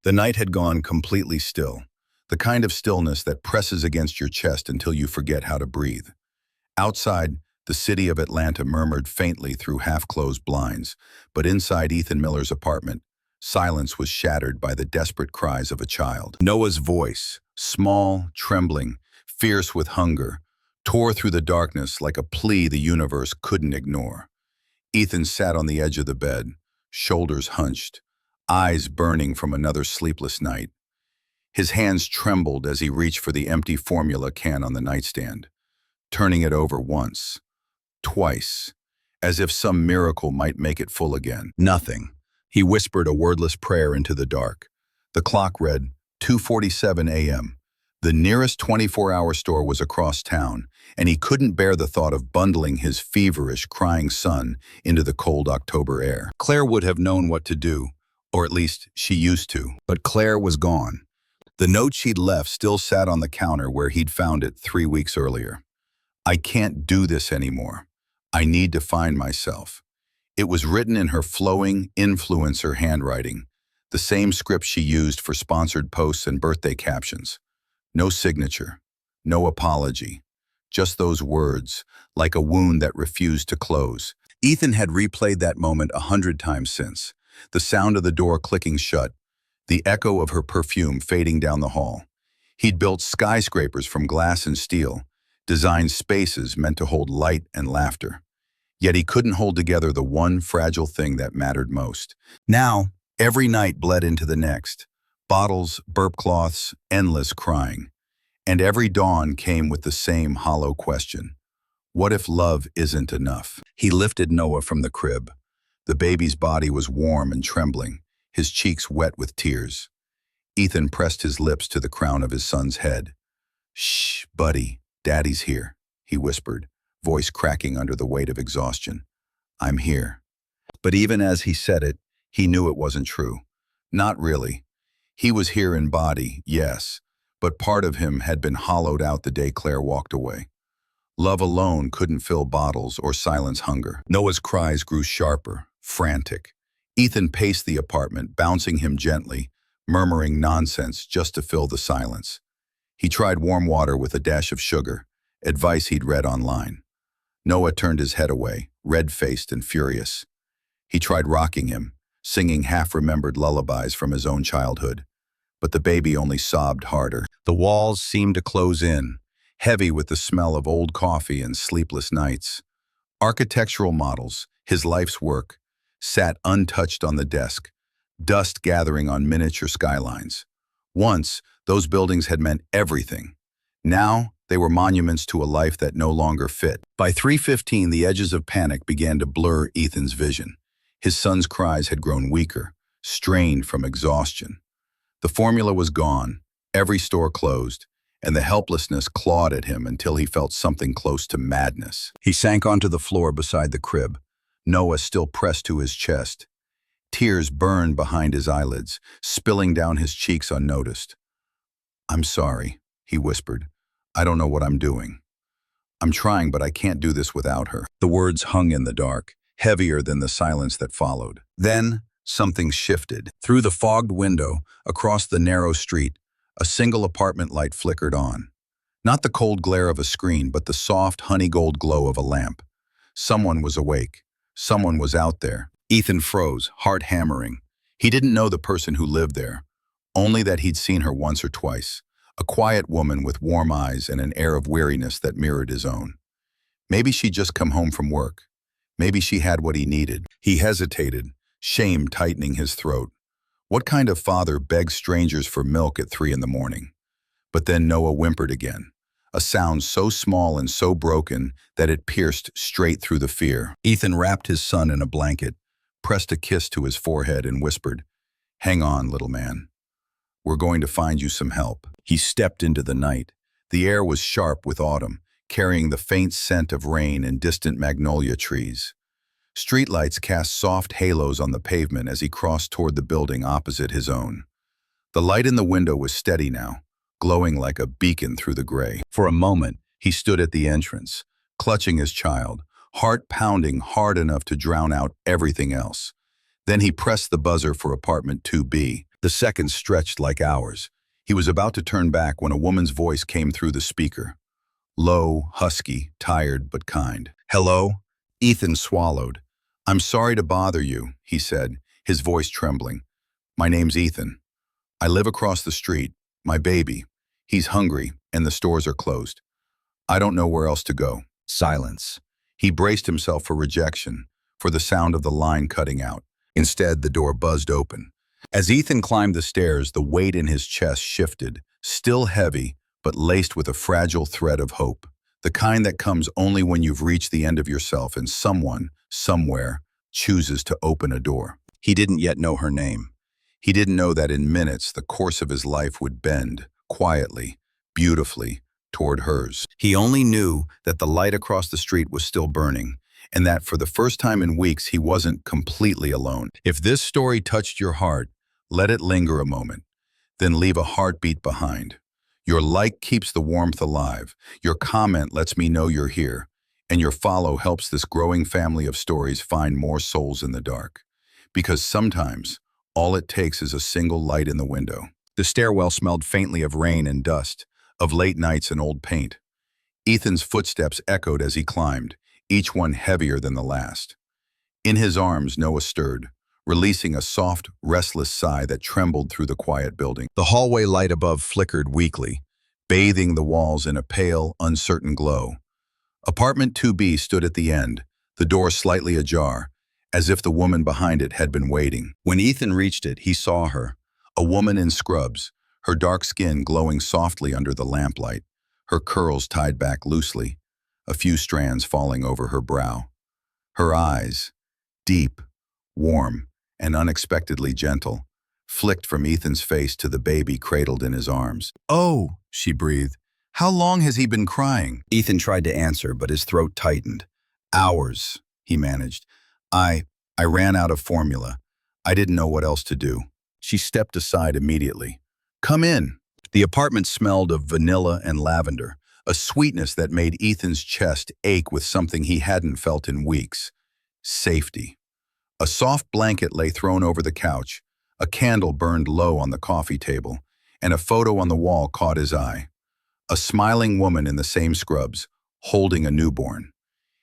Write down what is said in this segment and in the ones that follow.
The night had gone completely still, the kind of stillness that presses against your chest until you forget how to breathe. Outside, the city of Atlanta murmured faintly through half-closed blinds, but inside Ethan Miller's apartment, silence was shattered by the desperate cries of a child. Noah's voice, small, trembling, fierce with hunger, tore through the darkness like a plea the universe couldn't ignore. Ethan sat on the edge of the bed, shoulders hunched, eyes burning from another sleepless night. His hands trembled as he reached for the empty formula can on the nightstand, turning it over once, twice, as if some miracle might make it full again. Nothing. He whispered a wordless prayer into the dark. The clock read 2:47 a.m. The nearest 24-hour store was across town, and he couldn't bear the thought of bundling his feverish, crying son into the cold October air. Claire would have known what to do, or at least she used to, but Claire was gone. The note she'd left still sat on the counter where he'd found it 3 weeks earlier. "I can't do this anymore. I need to find myself." It was written in her flowing, influencer handwriting, the same script she used for sponsored posts and birthday captions. No signature, no apology, just those words, like a wound that refused to close. Ethan had replayed that moment 100 times since, the sound of the door clicking shut, the echo of her perfume fading down the hall. He'd built skyscrapers from glass and steel, designed spaces meant to hold light and laughter. Yet he couldn't hold together the one fragile thing that mattered most. Now, every night bled into the next. Bottles, burp cloths, endless crying. And every dawn came with the same hollow question. What if love isn't enough? He lifted Noah from the crib. The baby's body was warm and trembling, his cheeks wet with tears. Ethan pressed his lips to the crown of his son's head. "Shh, buddy, Daddy's here," he whispered, voice cracking under the weight of exhaustion. "I'm here." But even as he said it, he knew it wasn't true. Not really. He was here in body, yes, but part of him had been hollowed out the day Claire walked away. Love alone couldn't fill bottles or silence hunger. Noah's cries grew sharper, frantic. Ethan paced the apartment, bouncing him gently, murmuring nonsense just to fill the silence. He tried warm water with a dash of sugar, advice he'd read online. Noah turned his head away, red-faced and furious. He tried rocking him, singing half-remembered lullabies from his own childhood. But the baby only sobbed harder. The walls seemed to close in, heavy with the smell of old coffee and sleepless nights. Architectural models, his life's work, sat untouched on the desk, dust gathering on miniature skylines. Once, those buildings had meant everything. Now, they were monuments to a life that no longer fit. By 3:15, the edges of panic began to blur Ethan's vision. His son's cries had grown weaker, strained from exhaustion. The formula was gone, every store closed, and the helplessness clawed at him until he felt something close to madness. He sank onto the floor beside the crib, Noah still pressed to his chest. Tears burned behind his eyelids, spilling down his cheeks unnoticed. "I'm sorry," he whispered. "I don't know what I'm doing. I'm trying, but I can't do this without her." The words hung in the dark, heavier than the silence that followed. Then, something shifted. Through the fogged window, across the narrow street, a single apartment light flickered on. Not the cold glare of a screen, but the soft, honey-gold glow of a lamp. Someone was awake. Someone was out there. Ethan froze, heart hammering. He didn't know the person who lived there, only that he'd seen her once or twice. A quiet woman with warm eyes and an air of weariness that mirrored his own. Maybe she'd just come home from work. Maybe she had what he needed. He hesitated, shame tightening his throat. What kind of father begs strangers for milk at 3 in the morning? But then Noah whimpered again, a sound so small and so broken that it pierced straight through the fear. Ethan wrapped his son in a blanket, pressed a kiss to his forehead and whispered, "Hang on, little man. We're going to find you some help." He stepped into the night. The air was sharp with autumn, carrying the faint scent of rain and distant magnolia trees. Streetlights cast soft halos on the pavement as he crossed toward the building opposite his own. The light in the window was steady now, glowing like a beacon through the gray. For a moment, he stood at the entrance, clutching his child, heart pounding hard enough to drown out everything else. Then he pressed the buzzer for apartment 2B. The seconds stretched like hours. He was about to turn back when a woman's voice came through the speaker. Low, husky, tired, but kind. "Hello?" Ethan swallowed. "I'm sorry to bother you," he said, his voice trembling. "My name's Ethan. I live across the street. My baby. He's hungry, and the stores are closed. I don't know where else to go." Silence. He braced himself for rejection, for the sound of the line cutting out. Instead, the door buzzed open. As Ethan climbed the stairs, the weight in his chest shifted, still heavy, but laced with a fragile thread of hope. The kind that comes only when you've reached the end of yourself and someone, somewhere, chooses to open a door. He didn't yet know her name. He didn't know that in minutes the course of his life would bend, quietly, beautifully, toward hers. He only knew that the light across the street was still burning, and that for the first time in weeks he wasn't completely alone. If this story touched your heart, let it linger a moment, then leave a heartbeat behind. Your like keeps the warmth alive, your comment lets me know you're here, and your follow helps this growing family of stories find more souls in the dark. Because sometimes, all it takes is a single light in the window. The stairwell smelled faintly of rain and dust, of late nights and old paint. Ethan's footsteps echoed as he climbed, each one heavier than the last. In his arms, Noah stirred, releasing a soft, restless sigh that trembled through the quiet building. The hallway light above flickered weakly, bathing the walls in a pale, uncertain glow. Apartment 2B stood at the end, the door slightly ajar, as if the woman behind it had been waiting. When Ethan reached it, he saw her, a woman in scrubs, her dark skin glowing softly under the lamplight, her curls tied back loosely, a few strands falling over her brow. Her eyes, deep, warm, and unexpectedly gentle, flicked from Ethan's face to the baby cradled in his arms. "Oh," she breathed. "How long has he been crying?" Ethan tried to answer, but his throat tightened. "Hours," he managed. I ran out of formula. I didn't know what else to do." She stepped aside immediately. "Come in." The apartment smelled of vanilla and lavender, a sweetness that made Ethan's chest ache with something he hadn't felt in weeks. Safety. A soft blanket lay thrown over the couch, a candle burned low on the coffee table, and a photo on the wall caught his eye. A smiling woman in the same scrubs, holding a newborn.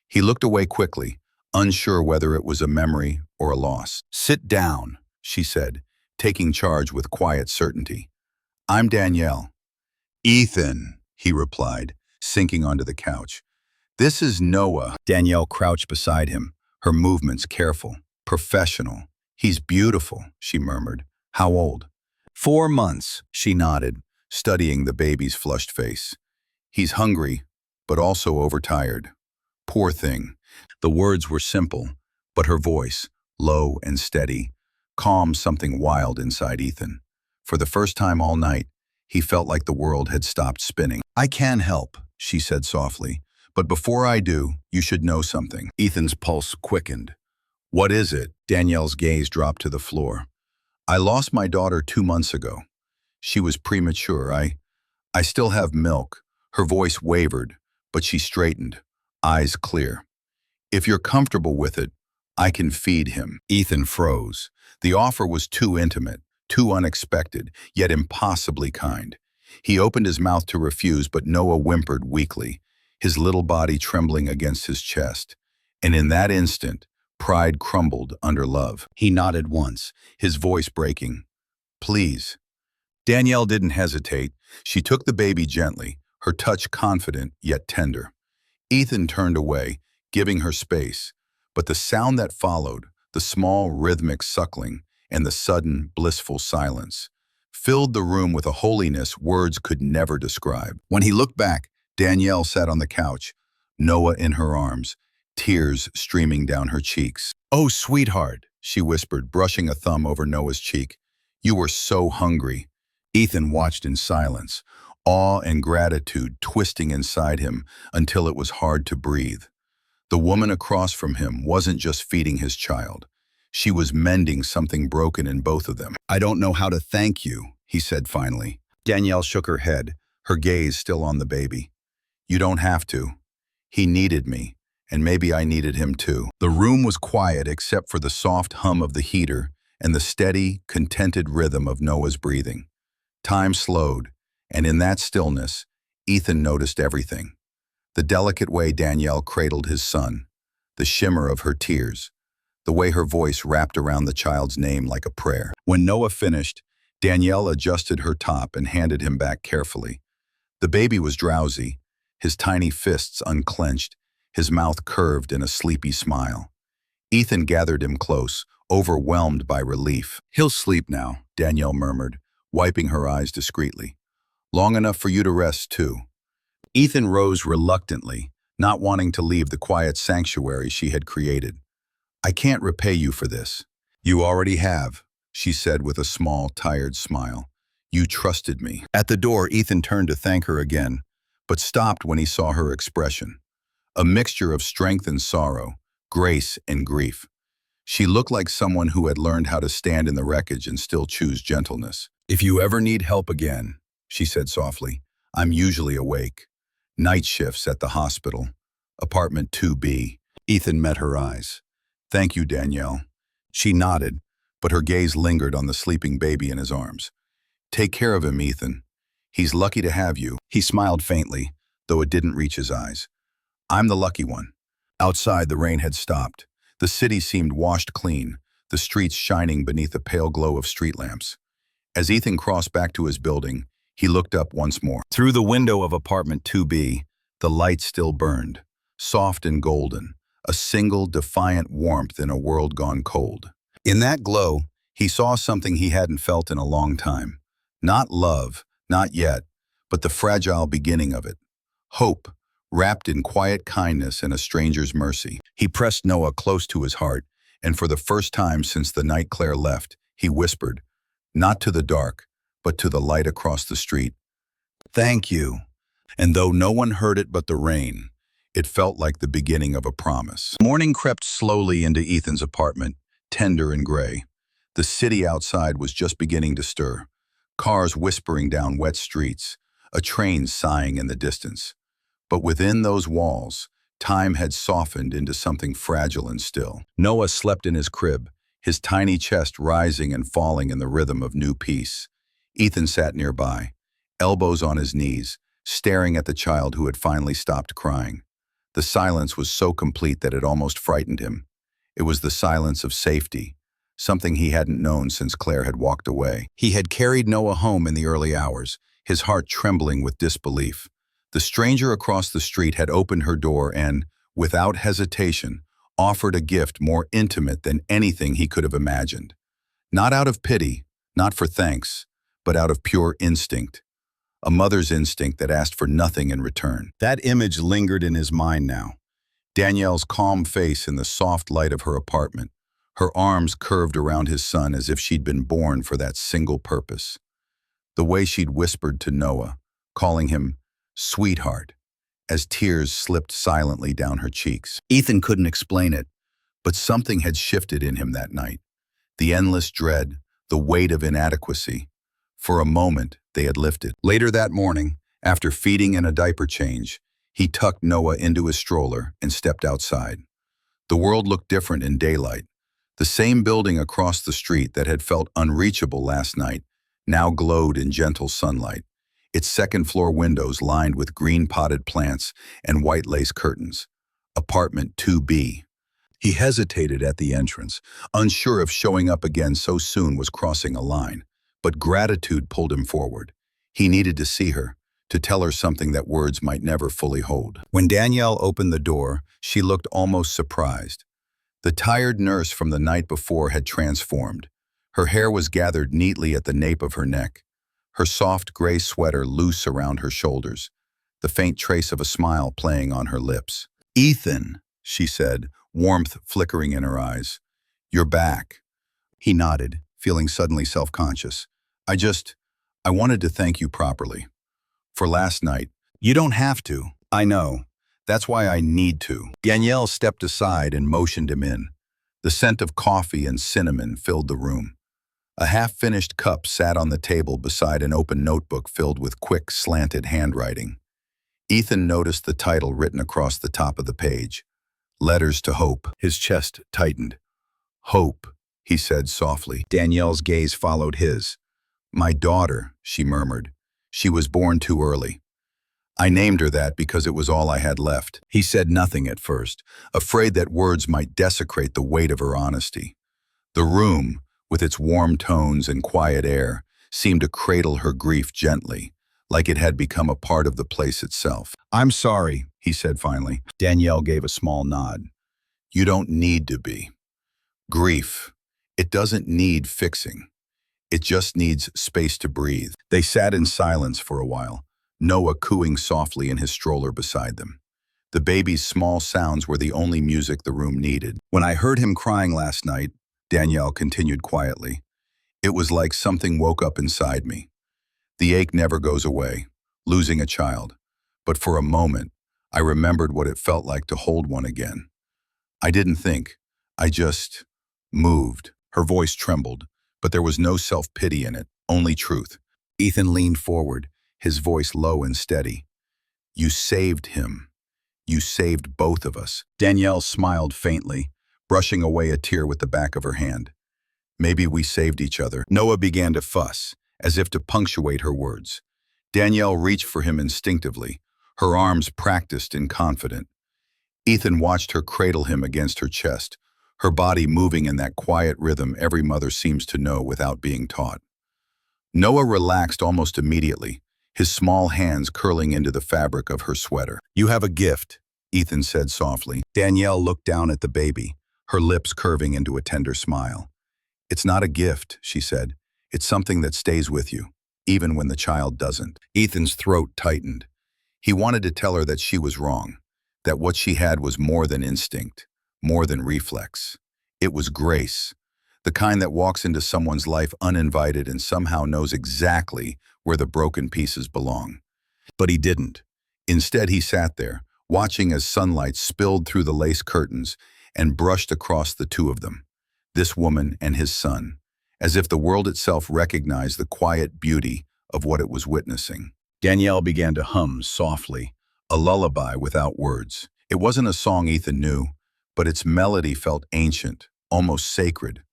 He looked away quickly, unsure whether it was a memory or a loss. "Sit down," she said, taking charge with quiet certainty. "I'm Danielle." "Ethan," he replied, sinking onto the couch. "This is Noah." Danielle crouched beside him, her movements careful, professional. "He's beautiful," she murmured. "How old?" 4 months, she nodded, studying the baby's flushed face. "He's hungry, but also overtired. Poor thing." The words were simple, but her voice, low and steady, calmed something wild inside Ethan. For the first time all night, he felt like the world had stopped spinning. "I can help," she said softly, "but before I do, you should know something." Ethan's pulse quickened. "What is it?" Danielle's gaze dropped to the floor. "I lost my daughter 2 months ago. She was premature. I still have milk." Her voice wavered, but she straightened, eyes clear. "If you're comfortable with it, I can feed him." Ethan froze. The offer was too intimate, too unexpected, yet impossibly kind. He opened his mouth to refuse, but Noah whimpered weakly, his little body trembling against his chest. And in that instant, pride crumbled under love. He nodded once, his voice breaking. "Please." Danielle didn't hesitate. She took the baby gently, her touch confident yet tender. Ethan turned away, giving her space, but the sound that followed, the small rhythmic suckling, and the sudden blissful silence, filled the room with a holiness words could never describe. When he looked back, Danielle sat on the couch, Noah in her arms, tears streaming down her cheeks. "Oh, sweetheart," she whispered, brushing a thumb over Noah's cheek. "You were so hungry." Ethan watched in silence, awe and gratitude twisting inside him until it was hard to breathe. The woman across from him wasn't just feeding his child. She was mending something broken in both of them. "I don't know how to thank you," he said finally. Danielle shook her head, her gaze still on the baby. "You don't have to. He needed me, and maybe I needed him too." The room was quiet except for the soft hum of the heater and the steady, contented rhythm of Noah's breathing. Time slowed, and in that stillness, Ethan noticed everything. The delicate way Danielle cradled his son, the shimmer of her tears, the way her voice wrapped around the child's name like a prayer. When Noah finished, Danielle adjusted her top and handed him back carefully. The baby was drowsy, his tiny fists unclenched, his mouth curved in a sleepy smile. Ethan gathered him close, overwhelmed by relief. "He'll sleep now," Danielle murmured, wiping her eyes discreetly. "Long enough for you to rest, too." Ethan rose reluctantly, not wanting to leave the quiet sanctuary she had created. "I can't repay you for this." "You already have," she said with a small, tired smile. "You trusted me." At the door, Ethan turned to thank her again, but stopped when he saw her expression. A mixture of strength and sorrow, grace and grief. She looked like someone who had learned how to stand in the wreckage and still choose gentleness. "If you ever need help again," she said softly, "I'm usually awake. Night shifts at the hospital. Apartment 2B. Ethan met her eyes. "Thank you, Danielle." She nodded, but her gaze lingered on the sleeping baby in his arms. "Take care of him, Ethan. He's lucky to have you." He smiled faintly, though it didn't reach his eyes. "I'm the lucky one." Outside, the rain had stopped. The city seemed washed clean, the streets shining beneath a pale glow of street lamps. As Ethan crossed back to his building, he looked up once more. Through the window of apartment 2B, the light still burned, soft and golden, a single defiant warmth in a world gone cold. In that glow, he saw something he hadn't felt in a long time. Not love, not yet, but the fragile beginning of it. Hope, wrapped in quiet kindness and a stranger's mercy. He pressed Noah close to his heart, and for the first time since the night Claire left, he whispered, not to the dark, but to the light across the street, "Thank you." And though no one heard it but the rain, it felt like the beginning of a promise. Morning crept slowly into Ethan's apartment, tender and gray. The city outside was just beginning to stir, cars whispering down wet streets, a train sighing in the distance. But within those walls, time had softened into something fragile and still. Noah slept in his crib, his tiny chest rising and falling in the rhythm of new peace. Ethan sat nearby, elbows on his knees, staring at the child who had finally stopped crying. The silence was so complete that it almost frightened him. It was the silence of safety, something he hadn't known since Claire had walked away. He had carried Noah home in the early hours, his heart trembling with disbelief. The stranger across the street had opened her door and, without hesitation, offered a gift more intimate than anything he could have imagined. Not out of pity, not for thanks, but out of pure instinct. A mother's instinct that asked for nothing in return. That image lingered in his mind now. Danielle's calm face in the soft light of her apartment, her arms curved around his son as if she'd been born for that single purpose. The way she'd whispered to Noah, calling him sweetheart, as tears slipped silently down her cheeks. Ethan couldn't explain it, but something had shifted in him that night. The endless dread, the weight of inadequacy. For a moment, they had lifted. Later that morning, after feeding and a diaper change, he tucked Noah into his stroller and stepped outside. The world looked different in daylight. The same building across the street that had felt unreachable last night now glowed in gentle sunlight, its second-floor windows lined with green potted plants and white lace curtains. Apartment 2B. He hesitated at the entrance, unsure if showing up again so soon was crossing a line, but gratitude pulled him forward. He needed to see her, to tell her something that words might never fully hold. When Danielle opened the door, she looked almost surprised. The tired nurse from the night before had transformed. Her hair was gathered neatly at the nape of her neck, her soft gray sweater loose around her shoulders, the faint trace of a smile playing on her lips. "Ethan," she said, warmth flickering in her eyes. "You're back." He nodded, feeling suddenly self-conscious. I wanted to thank you properly. For last night." "You don't have to." "I know. That's why I need to." Danielle stepped aside and motioned him in. The scent of coffee and cinnamon filled the room. A half-finished cup sat on the table beside an open notebook filled with quick, slanted handwriting. Ethan noticed the title written across the top of the page. "Letters to Hope." His chest tightened. Hope. he said softly. Danielle's gaze followed his. My daughter, she murmured. She was born too early. I named her that because it was all I had left. He said nothing at first, afraid that words might desecrate the weight of her honesty. The room, with its warm tones and quiet air, seemed to cradle her grief gently, like it had become a part of the place itself. I'm sorry, he said finally. Danielle gave a small nod. You don't need to be. Grief, it doesn't need fixing. It just needs space to breathe. They sat in silence for a while, Noah cooing softly in his stroller beside them. The baby's small sounds were the only music the room needed. When I heard him crying last night, Danielle continued quietly, it was like something woke up inside me. The ache never goes away, losing a child. But for a moment, I remembered what it felt like to hold one again. I didn't think. I just moved. Her voice trembled, but there was no self-pity in it, only truth. Ethan leaned forward, his voice low and steady. You saved him. You saved both of us. Danielle smiled faintly, brushing away a tear with the back of her hand. Maybe we saved each other. Noah began to fuss, as if to punctuate her words. Danielle reached for him instinctively, her arms practiced and confident. Ethan watched her cradle him against her chest, her body moving in that quiet rhythm every mother seems to know without being taught. Noah relaxed almost immediately, his small hands curling into the fabric of her sweater. You have a gift, Ethan said softly. Danielle looked down at the baby, her lips curving into a tender smile. It's not a gift, she said. It's something that stays with you, even when the child doesn't. Ethan's throat tightened. He wanted to tell her that she was wrong, that what she had was more than instinct, more than reflex. It was grace, the kind that walks into someone's life uninvited and somehow knows exactly where the broken pieces belong. But he didn't. Instead, he sat there, watching as sunlight spilled through the lace curtains and brushed across the two of them, this woman and his son, as if the world itself recognized the quiet beauty of what it was witnessing. Danielle began to hum softly, a lullaby without words. It wasn't a song Ethan knew, but its melody felt ancient, almost sacred.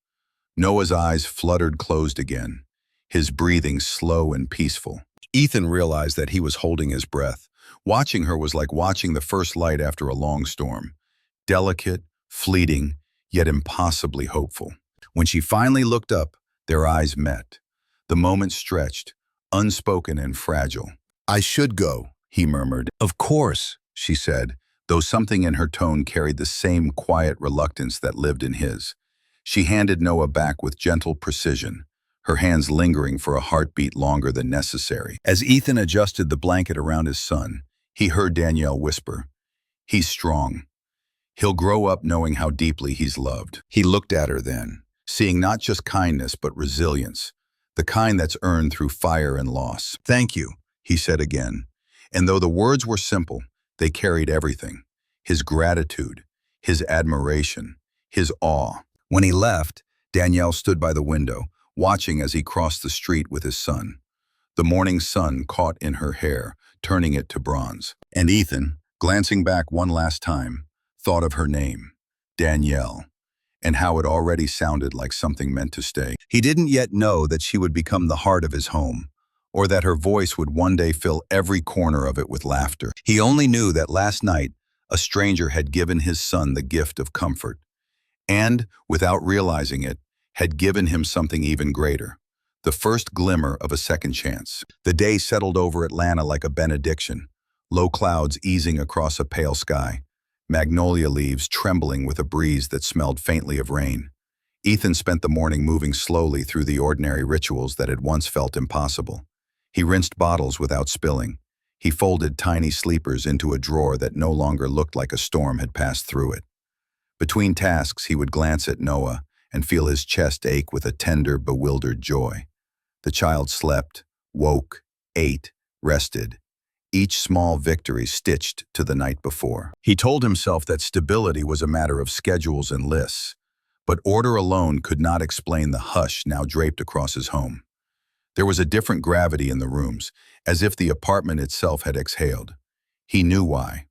Noah's eyes fluttered closed again, his breathing slow and peaceful. Ethan realized that he was holding his breath. Watching her was like watching the first light after a long storm. Delicate, fleeting, yet impossibly hopeful. When she finally looked up, their eyes met. The moment stretched, unspoken and fragile. I should go, he murmured. Of course, she said, though something in her tone carried the same quiet reluctance that lived in his. She handed Noah back with gentle precision, her hands lingering for a heartbeat longer than necessary. As Ethan adjusted the blanket around his son, he heard Danielle whisper, he's strong. He'll grow up knowing how deeply he's loved. He looked at her then, seeing not just kindness but resilience, the kind that's earned through fire and loss. Thank you, he said again. And though the words were simple, they carried everything. His gratitude, his admiration, his awe. When he left, Danielle stood by the window, watching as he crossed the street with his son. The morning sun caught in her hair, turning it to bronze. And Ethan, glancing back one last time, thought of her name, Danielle, and how it already sounded like something meant to stay. He didn't yet know that she would become the heart of his home, or that her voice would one day fill every corner of it with laughter. He only knew that last night, a stranger had given his son the gift of comfort, and, without realizing it, had given him something even greater, the first glimmer of a second chance. The day settled over Atlanta like a benediction, low clouds easing across a pale sky, magnolia leaves trembling with a breeze that smelled faintly of rain. Ethan spent the morning moving slowly through the ordinary rituals that had once felt impossible. He rinsed bottles without spilling. He folded tiny sleepers into a drawer that no longer looked like a storm had passed through it. Between tasks, he would glance at Noah and feel his chest ache with a tender, bewildered joy. The child slept, woke, ate, rested, each small victory stitched to the night before. He told himself that stability was a matter of schedules and lists, but order alone could not explain the hush now draped across his home. There was a different gravity in the rooms, as if the apartment itself had exhaled. He knew why.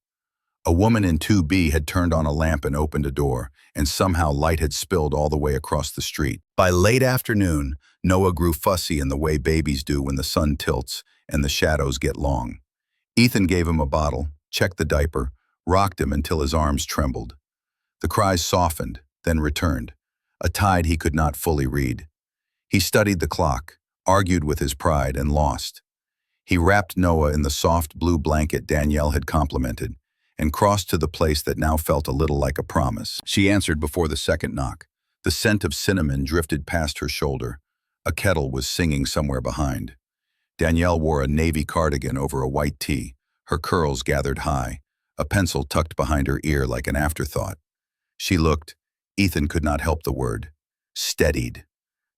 A woman in 2B had turned on a lamp and opened a door, and somehow light had spilled all the way across the street. By late afternoon, Noah grew fussy in the way babies do when the sun tilts and the shadows get long. Ethan gave him a bottle, checked the diaper, rocked him until his arms trembled. The cries softened, then returned, a tide he could not fully read. He studied the clock, argued with his pride, and lost. He wrapped Noah in the soft blue blanket Danielle had complimented and crossed to the place that now felt a little like a promise. She answered before the second knock. The scent of cinnamon drifted past her shoulder. A kettle was singing somewhere behind. Danielle wore a navy cardigan over a white tee, her curls gathered high, a pencil tucked behind her ear like an afterthought. She looked, Ethan could not help the word, steadied,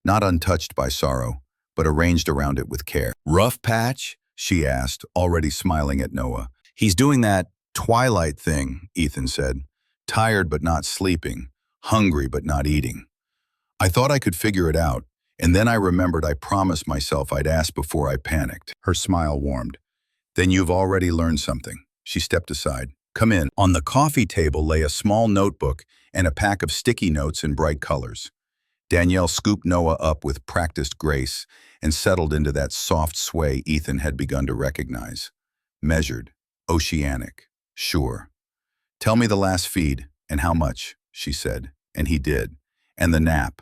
not untouched by sorrow, but arranged around it with care. "Rough patch?" she asked, already smiling at Noah. "He's doing that twilight thing," Ethan said. "Tired but not sleeping, hungry but not eating. I thought I could figure it out, and then I remembered I promised myself I'd ask before I panicked." Her smile warmed. "Then you've already learned something." She stepped aside. "Come in." On the coffee table lay a small notebook and a pack of sticky notes in bright colors. Danielle scooped Noah up with practiced grace and settled into that soft sway Ethan had begun to recognize. Measured, oceanic, sure. "Tell me the last feed and how much," she said, and he did. "And the nap."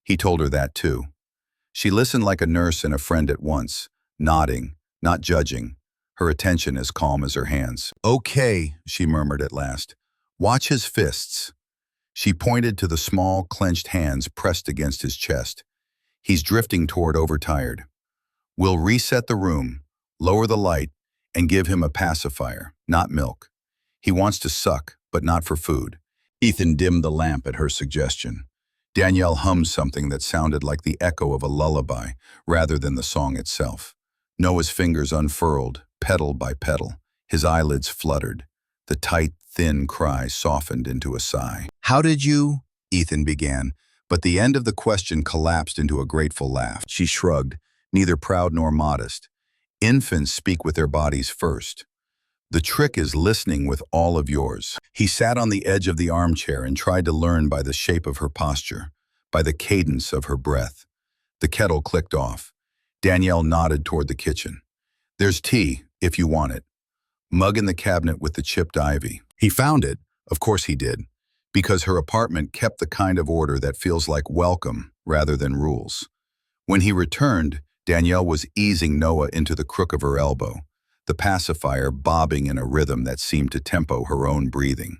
He told her that too. She listened like a nurse and a friend at once, nodding, not judging, her attention as calm as her hands. "Okay," she murmured at last. "Watch his fists." She pointed to the small, clenched hands pressed against his chest. "He's drifting toward overtired. We'll reset the room, lower the light, and give him a pacifier, not milk. He wants to suck, but not for food." Ethan dimmed the lamp at her suggestion. Danielle hummed something that sounded like the echo of a lullaby rather than the song itself. Noah's fingers unfurled, petal by petal. His eyelids fluttered. The tight, thin cry softened into a sigh. "How did you?" Ethan began, but the end of the question collapsed into a grateful laugh. She shrugged, neither proud nor modest. "Infants speak with their bodies first. The trick is listening with all of yours." He sat on the edge of the armchair and tried to learn by the shape of her posture, by the cadence of her breath. The kettle clicked off. Danielle nodded toward the kitchen. "There's tea, if you want it. Mug in the cabinet with the chipped ivy." He found it, of course he did, because her apartment kept the kind of order that feels like welcome rather than rules. When he returned, Danielle was easing Noah into the crook of her elbow, the pacifier bobbing in a rhythm that seemed to tempo her own breathing.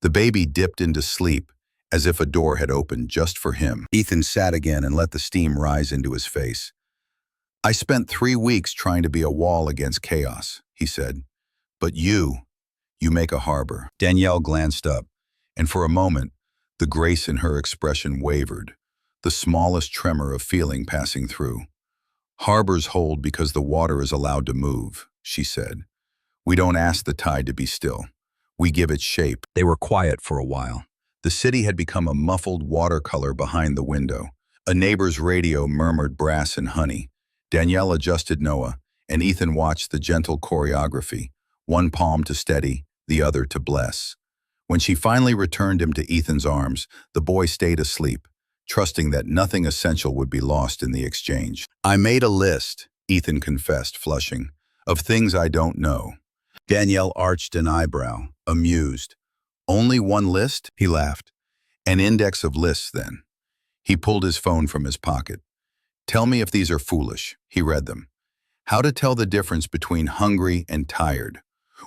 The baby dipped into sleep, as if a door had opened just for him. Ethan sat again and let the steam rise into his face. "I spent 3 weeks trying to be a wall against chaos," he said. "But you make a harbor." Danielle glanced up, and for a moment, the grace in her expression wavered, the smallest tremor of feeling passing through. "Harbors hold because the water is allowed to move," she said. "We don't ask the tide to be still. We give it shape." They were quiet for a while. The city had become a muffled watercolor behind the window. A neighbor's radio murmured brass and honey. Danielle adjusted Noah, and Ethan watched the gentle choreography, one palm to steady, the other to bless. When she finally returned him to Ethan's arms, the boy stayed asleep, trusting that nothing essential would be lost in the exchange. "I made a list," Ethan confessed, flushing, "of things I don't know." Danielle arched an eyebrow, amused. "Only one list?" He laughed. "An index of lists, then." He pulled his phone from his pocket. "Tell me if these are foolish." He read them. How to tell the difference between hungry and tired.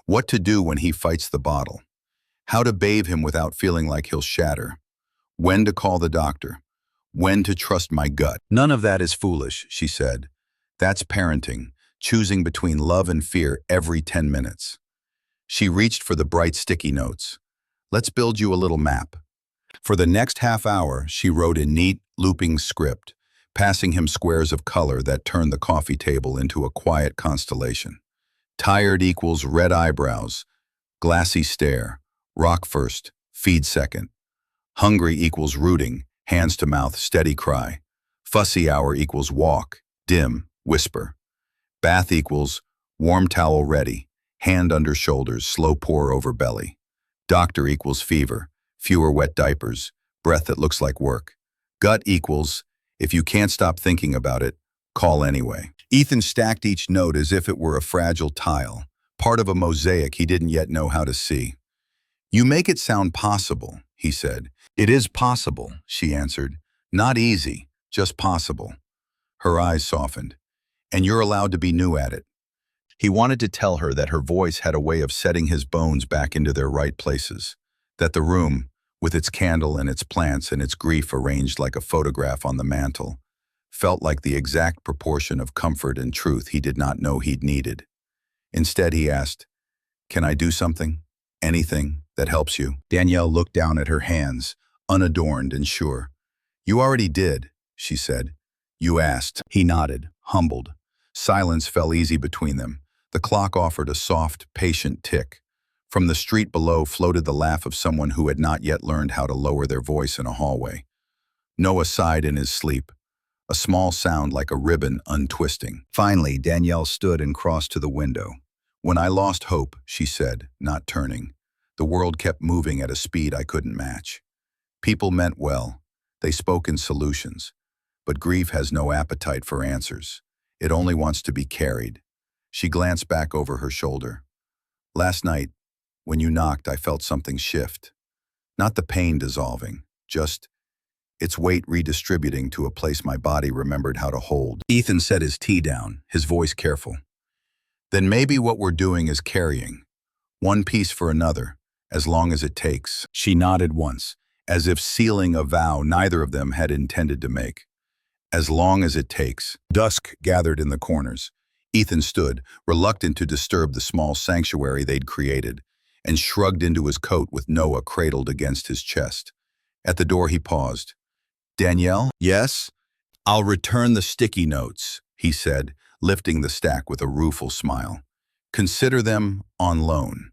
What to do when he fights the bottle. How to bathe him without feeling like he'll shatter. When to call the doctor. When to trust my gut. "None of that is foolish," she said. "That's parenting, choosing between love and fear every 10 minutes. She reached for the bright sticky notes. "Let's build you a little map." For the next half hour, she wrote a neat, looping script, passing him squares of color that turned the coffee table into a quiet constellation. Tired equals red eyebrows, glassy stare, rock first, feed second. Hungry equals rooting, hands to mouth, steady cry. Fussy hour equals walk, dim, whisper. Bath equals warm towel ready, Hand under shoulders, slow pour over belly. Doctor equals fever, fewer wet diapers, breath that looks like work. Gut equals, if you can't stop thinking about it, call anyway. Ethan stacked each note as if it were a fragile tile, part of a mosaic he didn't yet know how to see. You make it sound possible, he said. It is possible, she answered. Not easy, just possible. Her eyes softened. And you're allowed to be new at it. He wanted to tell her that her voice had a way of setting his bones back into their right places, that the room, with its candle and its plants and its grief arranged like a photograph on the mantel, felt like the exact proportion of comfort and truth he did not know he'd needed. Instead, he asked, "Can I do something? Anything that helps you?" Danielle looked down at her hands, unadorned and sure. "You already did," she said. "You asked." He nodded, humbled. Silence fell easy between them. The clock offered a soft, patient tick. From the street below floated the laugh of someone who had not yet learned how to lower their voice in a hallway. Noah sighed in his sleep, a small sound like a ribbon untwisting. Finally, Danielle stood and crossed to the window. "When I lost hope," she said, not turning, "the world kept moving at a speed I couldn't match. People meant well. They spoke in solutions. But grief has no appetite for answers. It only wants to be carried." She glanced back over her shoulder. "Last night, when you knocked, I felt something shift. Not the pain dissolving, just its weight redistributing to a place my body remembered how to hold." Ethan set his tea down, his voice careful. "Then maybe what we're doing is carrying. One piece for another, as long as it takes." She nodded once, as if sealing a vow neither of them had intended to make. "As long as it takes." Dusk gathered in the corners. Ethan stood, reluctant to disturb the small sanctuary they'd created, and shrugged into his coat with Noah cradled against his chest. At the door he paused. "Danielle?" "Yes?" "I'll return the sticky notes," he said, lifting the stack with a rueful smile. "Consider them on loan."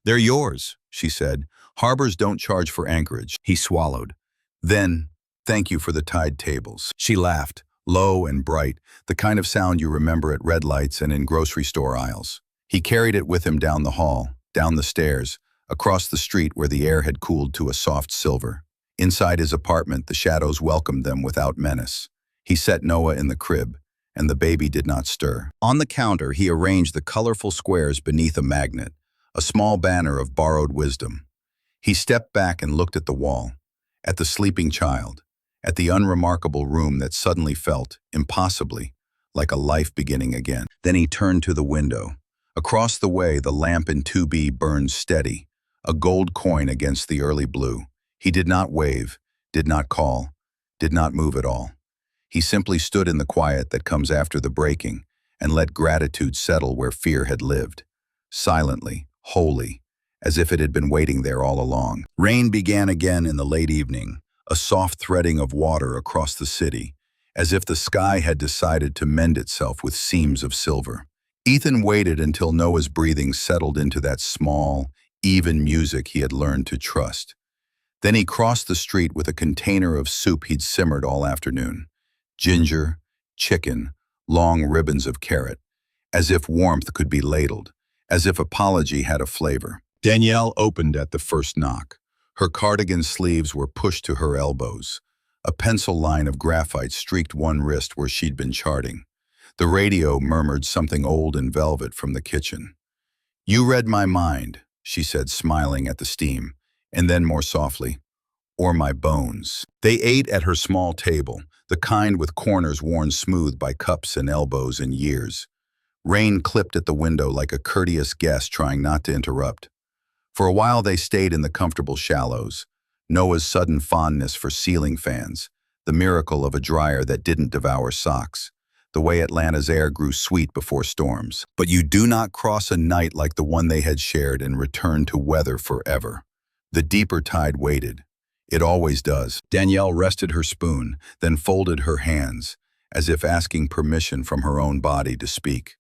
"They're yours," she said. "Harbors don't charge for anchorage." He swallowed. "Then, thank you for the tide tables." She laughed, low and bright, the kind of sound you remember at red lights and in grocery store aisles. He carried it with him down the hall, down the stairs, across the street where the air had cooled to a soft silver. Inside his apartment, the shadows welcomed them without menace. He set Noah in the crib, and the baby did not stir. On the counter, he arranged the colorful squares beneath a magnet, a small banner of borrowed wisdom. He stepped back and looked at the wall, at the sleeping child, at the unremarkable room that suddenly felt, impossibly, like a life beginning again. Then he turned to the window. Across the way, the lamp in 2B burned steady, a gold coin against the early blue. He did not wave, did not call, did not move at all. He simply stood in the quiet that comes after the breaking and let gratitude settle where fear had lived. Silently, wholly, as if it had been waiting there all along. Rain began again in the late evening, a soft threading of water across the city, as if the sky had decided to mend itself with seams of silver. Ethan waited until Noah's breathing settled into that small, even music he had learned to trust. Then he crossed the street with a container of soup he'd simmered all afternoon. Ginger, chicken, long ribbons of carrot, as if warmth could be ladled, as if apology had a flavor. Danielle opened at the first knock. Her cardigan sleeves were pushed to her elbows. A pencil line of graphite streaked one wrist where she'd been charting. The radio murmured something old in velvet from the kitchen. "You read my mind," she said, smiling at the steam, and then more softly, "or my bones." They ate at her small table, the kind with corners worn smooth by cups and elbows and years. Rain clipped at the window like a courteous guest trying not to interrupt. For a while they stayed in the comfortable shallows. Noah's sudden fondness for ceiling fans, the miracle of a dryer that didn't devour socks, the way Atlanta's air grew sweet before storms. But you do not cross a night like the one they had shared and return to weather forever. The deeper tide waited. It always does. Danielle rested her spoon, then folded her hands, as if asking permission from her own body to speak.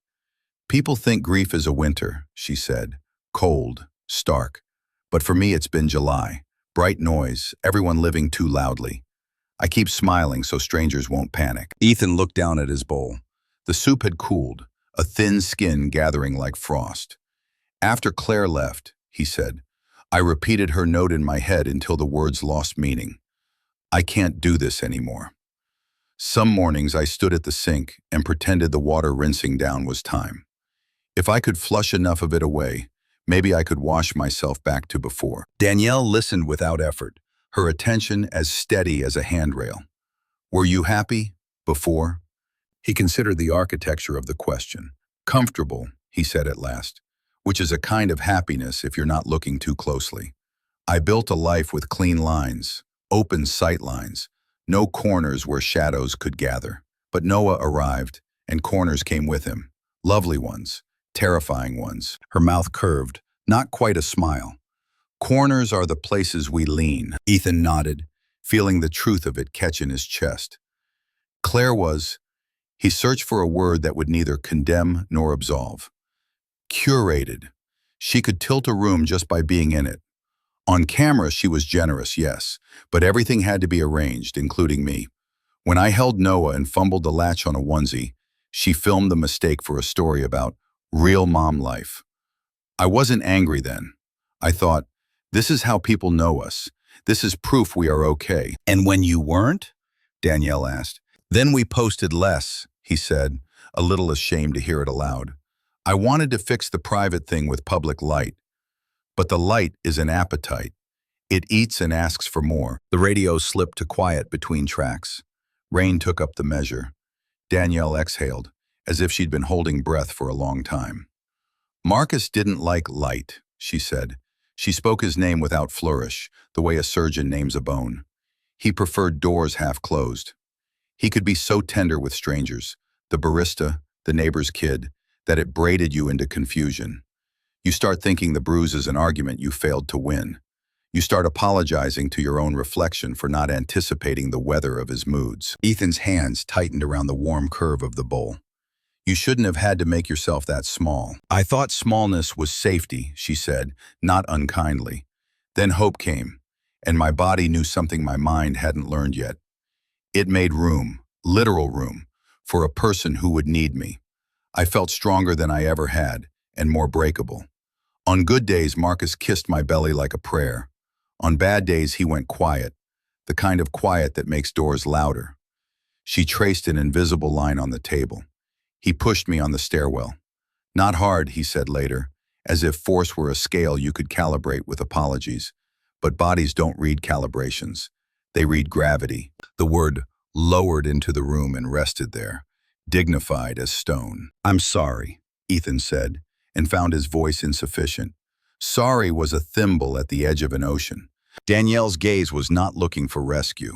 "People think grief is a winter," she said, "cold, stark. But for me it's been July. Bright noise, everyone living too loudly. I keep smiling so strangers won't panic." Ethan looked down at his bowl. The soup had cooled, a thin skin gathering like frost. After Claire left, he said, I repeated her note in my head until the words lost meaning. I can't do this anymore. Some mornings I stood at the sink and pretended the water rinsing down was time. If I could flush enough of it away, maybe I could wash myself back to before. Danielle listened without effort, her attention as steady as a handrail. Were you happy before? He considered the architecture of the question. Comfortable, he said at last, which is a kind of happiness if you're not looking too closely. I built a life with clean lines, open sight lines, no corners where shadows could gather. But Noah arrived, and corners came with him. Lovely ones, terrifying ones. Her mouth curved, not quite a smile. Corners are the places we lean. Ethan nodded, feeling the truth of it catch in his chest. Claire was, he searched for a word that would neither condemn nor absolve. Curated. She could tilt a room just by being in it. On camera, she was generous, yes, but everything had to be arranged, including me. When I held Noah and fumbled the latch on a onesie, she filmed the mistake for a story about real mom life. I wasn't angry then. I thought, this is how people know us. This is proof we are okay. And when you weren't? Danielle asked. Then we posted less, he said, a little ashamed to hear it aloud. I wanted to fix the private thing with public light. But the light is an appetite. It eats and asks for more. The radio slipped to quiet between tracks. Rain took up the measure. Danielle exhaled, as if she'd been holding breath for a long time. Marcus didn't like light, she said. She spoke his name without flourish, the way a surgeon names a bone. He preferred doors half closed. He could be so tender with strangers, the barista, the neighbor's kid, that it braided you into confusion. You start thinking the bruise is an argument you failed to win. You start apologizing to your own reflection for not anticipating the weather of his moods. Ethan's hands tightened around the warm curve of the bowl. You shouldn't have had to make yourself that small. I thought smallness was safety, she said, not unkindly. Then hope came, and my body knew something my mind hadn't learned yet. It made room, literal room, for a person who would need me. I felt stronger than I ever had, and more breakable. On good days, Marcus kissed my belly like a prayer. On bad days, he went quiet, the kind of quiet that makes doors louder. She traced an invisible line on the table. He pushed me on the stairwell. Not hard, he said later, as if force were a scale you could calibrate with apologies. But bodies don't read calibrations. They read gravity. The word lowered into the room and rested there, dignified as stone. I'm sorry, Ethan said, and found his voice insufficient. Sorry was a thimble at the edge of an ocean. Danielle's gaze was not looking for rescue.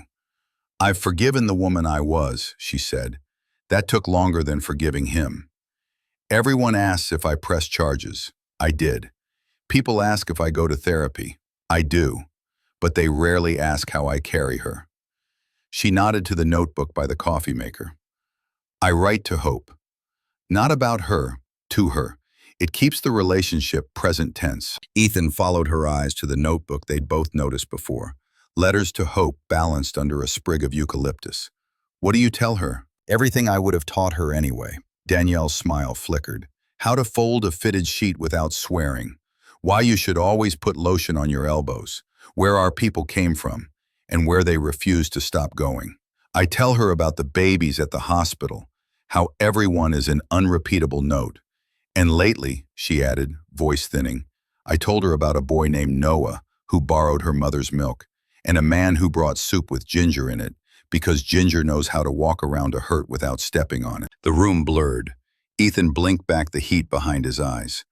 I've forgiven the woman I was, she said. That took longer than forgiving him. Everyone asks if I press charges. I did. People ask if I go to therapy. I do. But they rarely ask how I carry her. She nodded to the notebook by the coffee maker. I write to Hope. Not about her, to her. It keeps the relationship present tense. Ethan followed her eyes to the notebook they'd both noticed before. Letters to Hope balanced under a sprig of eucalyptus. What do you tell her? Everything I would have taught her anyway. Danielle's smile flickered. How to fold a fitted sheet without swearing. Why you should always put lotion on your elbows. Where our people came from, and where they refused to stop going. I tell her about the babies at the hospital, how everyone is an unrepeatable note. And lately, she added, voice thinning, I told her about a boy named Noah who borrowed her mother's milk, and a man who brought soup with ginger in it, because ginger knows how to walk around a hurt without stepping on it. The room blurred. Ethan blinked back the heat behind his eyes.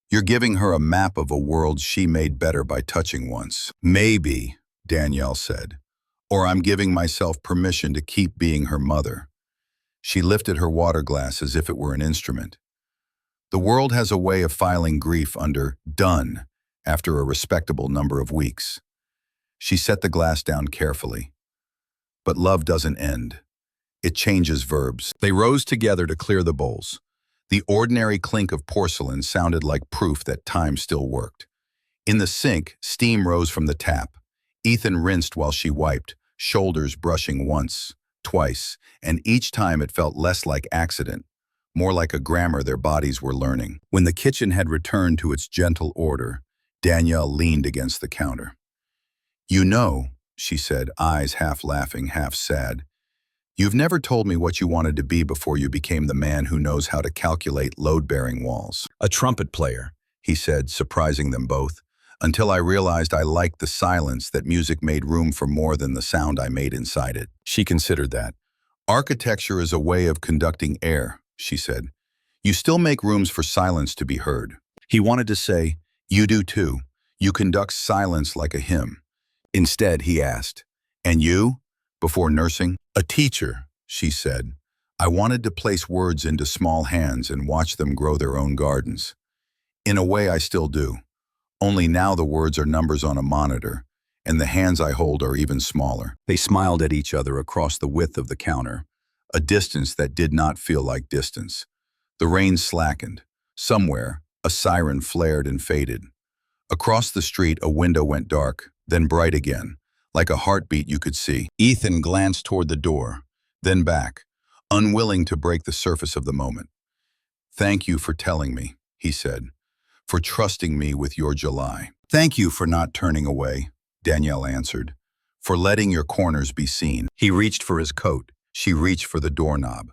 You're giving her a map of a world she made better by touching once. Maybe, Danielle said, or I'm giving myself permission to keep being her mother. She lifted her water glass as if it were an instrument. The world has a way of filing grief under done after a respectable number of weeks. She set the glass down carefully. But love doesn't end. It changes verbs. They rose together to clear the bowls. The ordinary clink of porcelain sounded like proof that time still worked. In the sink, steam rose from the tap. Ethan rinsed while she wiped, shoulders brushing once, twice, and each time it felt less like accident, more like a grammar their bodies were learning. When the kitchen had returned to its gentle order, Danielle leaned against the counter. "You know," she said, eyes half laughing, half sad, "you've never told me what you wanted to be before you became the man who knows how to calculate load-bearing walls." "A trumpet player," he said, surprising them both, "until I realized I liked the silence, that music made room for more than the sound I made inside it." She considered that. "Architecture is a way of conducting air," she said. "You still make rooms for silence to be heard." He wanted to say, "You do too. You conduct silence like a hymn." Instead, he asked, "And you?" Before nursing, "A teacher," she said. "I wanted to place words into small hands and watch them grow their own gardens. In a way, I still do. Only now the words are numbers on a monitor, and the hands I hold are even smaller." They smiled at each other across the width of the counter, a distance that did not feel like distance. The rain slackened. Somewhere, a siren flared and faded. Across the street, a window went dark, then bright again, like a heartbeat you could see. Ethan glanced toward the door, then back, unwilling to break the surface of the moment. "Thank you for telling me," he said, "for trusting me with your July." "Thank you for not turning away," Danielle answered, "for letting your corners be seen." He reached for his coat. She reached for the doorknob.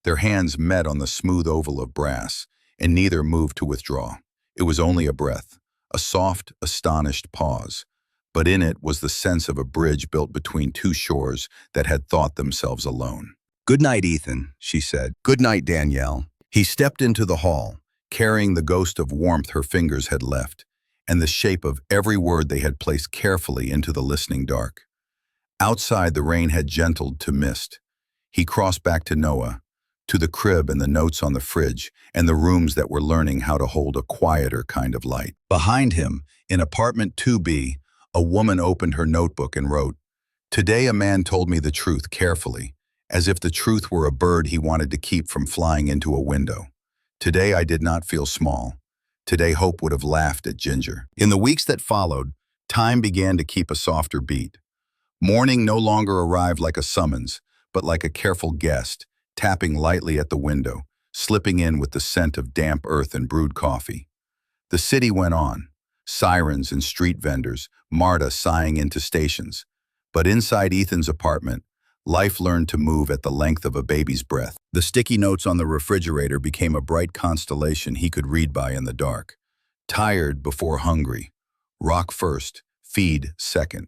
Their hands met on the smooth oval of brass, and neither moved to withdraw. It was only a breath, a soft, astonished pause, but in it was the sense of a bridge built between two shores that had thought themselves alone. "Good night, Ethan," she said. "Good night, Danielle." He stepped into the hall, carrying the ghost of warmth her fingers had left, and the shape of every word they had placed carefully into the listening dark. Outside, the rain had gentled to mist. He crossed back to Noah, to the crib and the notes on the fridge, and the rooms that were learning how to hold a quieter kind of light. Behind him, in apartment 2B, a woman opened her notebook and wrote, "Today a man told me the truth carefully, as if the truth were a bird he wanted to keep from flying into a window. Today I did not feel small. Today hope would have laughed at Ginger." In the weeks that followed, time began to keep a softer beat. Morning no longer arrived like a summons, but like a careful guest, tapping lightly at the window, slipping in with the scent of damp earth and brewed coffee. The city went on, sirens and street vendors, MARTA sighing into stations. But inside Ethan's apartment, life learned to move at the length of a baby's breath. The sticky notes on the refrigerator became a bright constellation he could read by in the dark. Tired before hungry. Rock first, feed second.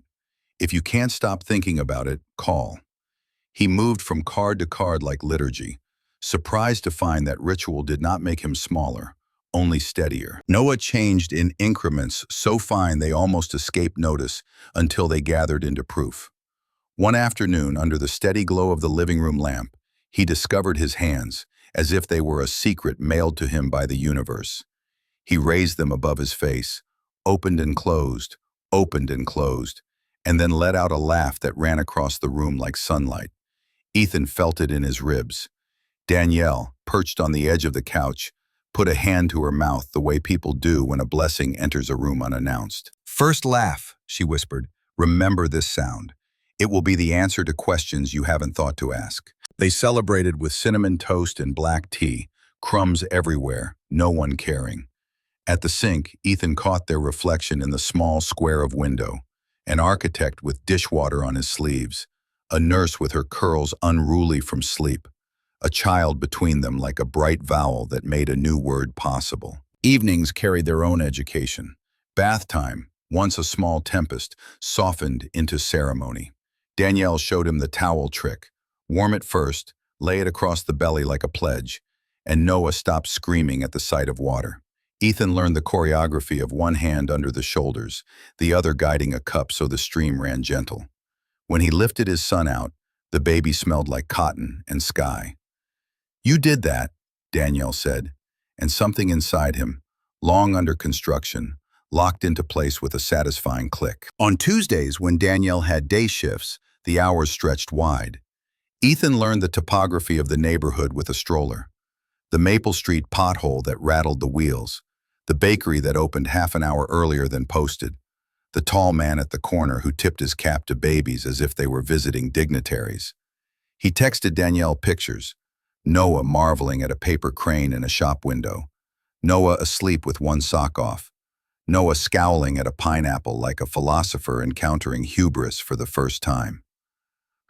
If you can't stop thinking about it, call. He moved from card to card like liturgy, surprised to find that ritual did not make him smaller, only steadier. Noah changed in increments so fine they almost escaped notice until they gathered into proof. One afternoon, under the steady glow of the living room lamp, he discovered his hands, as if they were a secret mailed to him by the universe. He raised them above his face, opened and closed, and then let out a laugh that ran across the room like sunlight. Ethan felt it in his ribs. Danielle, perched on the edge of the couch, put a hand to her mouth the way people do when a blessing enters a room unannounced. "First laugh," she whispered. "Remember this sound. It will be the answer to questions you haven't thought to ask." They celebrated with cinnamon toast and black tea, crumbs everywhere, no one caring. At the sink, Ethan caught their reflection in the small square of window, an architect with dishwater on his sleeves, a nurse with her curls unruly from sleep, a child between them like a bright vowel that made a new word possible. Evenings carried their own education. Bath time, once a small tempest, softened into ceremony. Danielle showed him the towel trick. Warm it first, lay it across the belly like a pledge, and Noah stopped screaming at the sight of water. Ethan learned the choreography of one hand under the shoulders, the other guiding a cup so the stream ran gentle. When he lifted his son out, the baby smelled like cotton and sky. "You did that," Danielle said, and something inside him, long under construction, locked into place with a satisfying click. On Tuesdays, when Danielle had day shifts, the hours stretched wide. Ethan learned the topography of the neighborhood with a stroller. The Maple Street pothole that rattled the wheels, the bakery that opened half an hour earlier than posted, the tall man at the corner who tipped his cap to babies as if they were visiting dignitaries. He texted Danielle pictures, Noah marveling at a paper crane in a shop window. Noah asleep with one sock off. Noah scowling at a pineapple like a philosopher encountering hubris for the first time.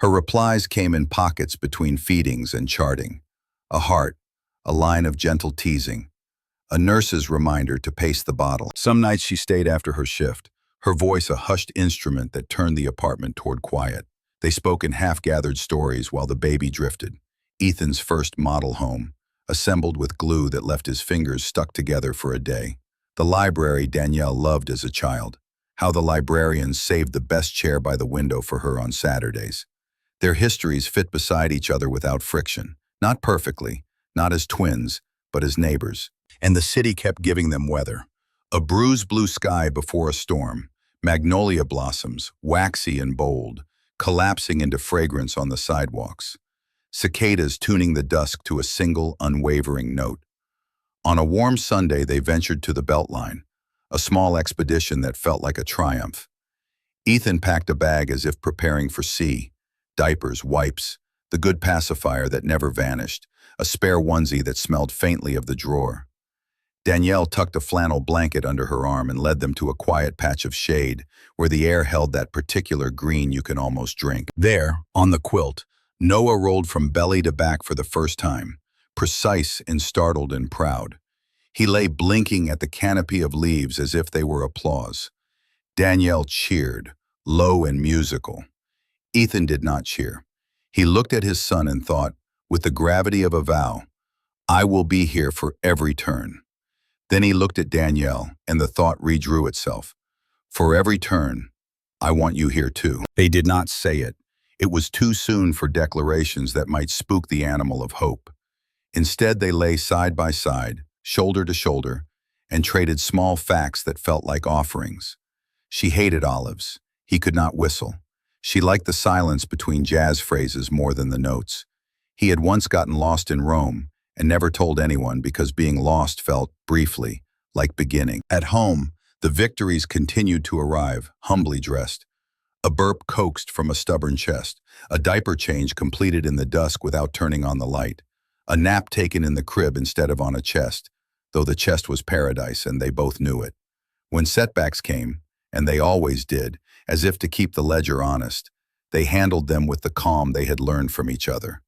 Her replies came in pockets between feedings and charting. A heart, a line of gentle teasing, a nurse's reminder to pace the bottle. Some nights she stayed after her shift, her voice a hushed instrument that turned the apartment toward quiet. They spoke in half-gathered stories while the baby drifted. Ethan's first model home, assembled with glue that left his fingers stuck together for a day. The library Danielle loved as a child. How the librarians saved the best chair by the window for her on Saturdays. Their histories fit beside each other without friction. Not perfectly, not as twins, but as neighbors. And the city kept giving them weather. A bruised blue sky before a storm, magnolia blossoms, waxy and bold, collapsing into fragrance on the sidewalks. Cicadas tuning the dusk to a single, unwavering note. On a warm Sunday, they ventured to the Beltline, a small expedition that felt like a triumph. Ethan packed a bag as if preparing for sea. Diapers, wipes, the good pacifier that never vanished, a spare onesie that smelled faintly of the drawer. Danielle tucked a flannel blanket under her arm and led them to a quiet patch of shade where the air held that particular green you can almost drink. There, on the quilt, Noah rolled from belly to back for the first time, precise and startled and proud. He lay blinking at the canopy of leaves as if they were applause. Danielle cheered, low and musical. Ethan did not cheer. He looked at his son and thought, with the gravity of a vow, I will be here for every turn. Then he looked at Danielle, and the thought redrew itself. For every turn, I want you here too. They did not say it. It was too soon for declarations that might spook the animal of hope. Instead, they lay side by side, shoulder to shoulder, and traded small facts that felt like offerings. She hated olives. He could not whistle. She liked the silence between jazz phrases more than the notes. He had once gotten lost in Rome and never told anyone because being lost felt, briefly, like beginning. At home, the victories continued to arrive, humbly dressed. A burp coaxed from a stubborn chest, a diaper change completed in the dusk without turning on the light, a nap taken in the crib instead of on a chest, though the chest was paradise and they both knew it. When setbacks came, and they always did, as if to keep the ledger honest, they handled them with the calm they had learned from each other.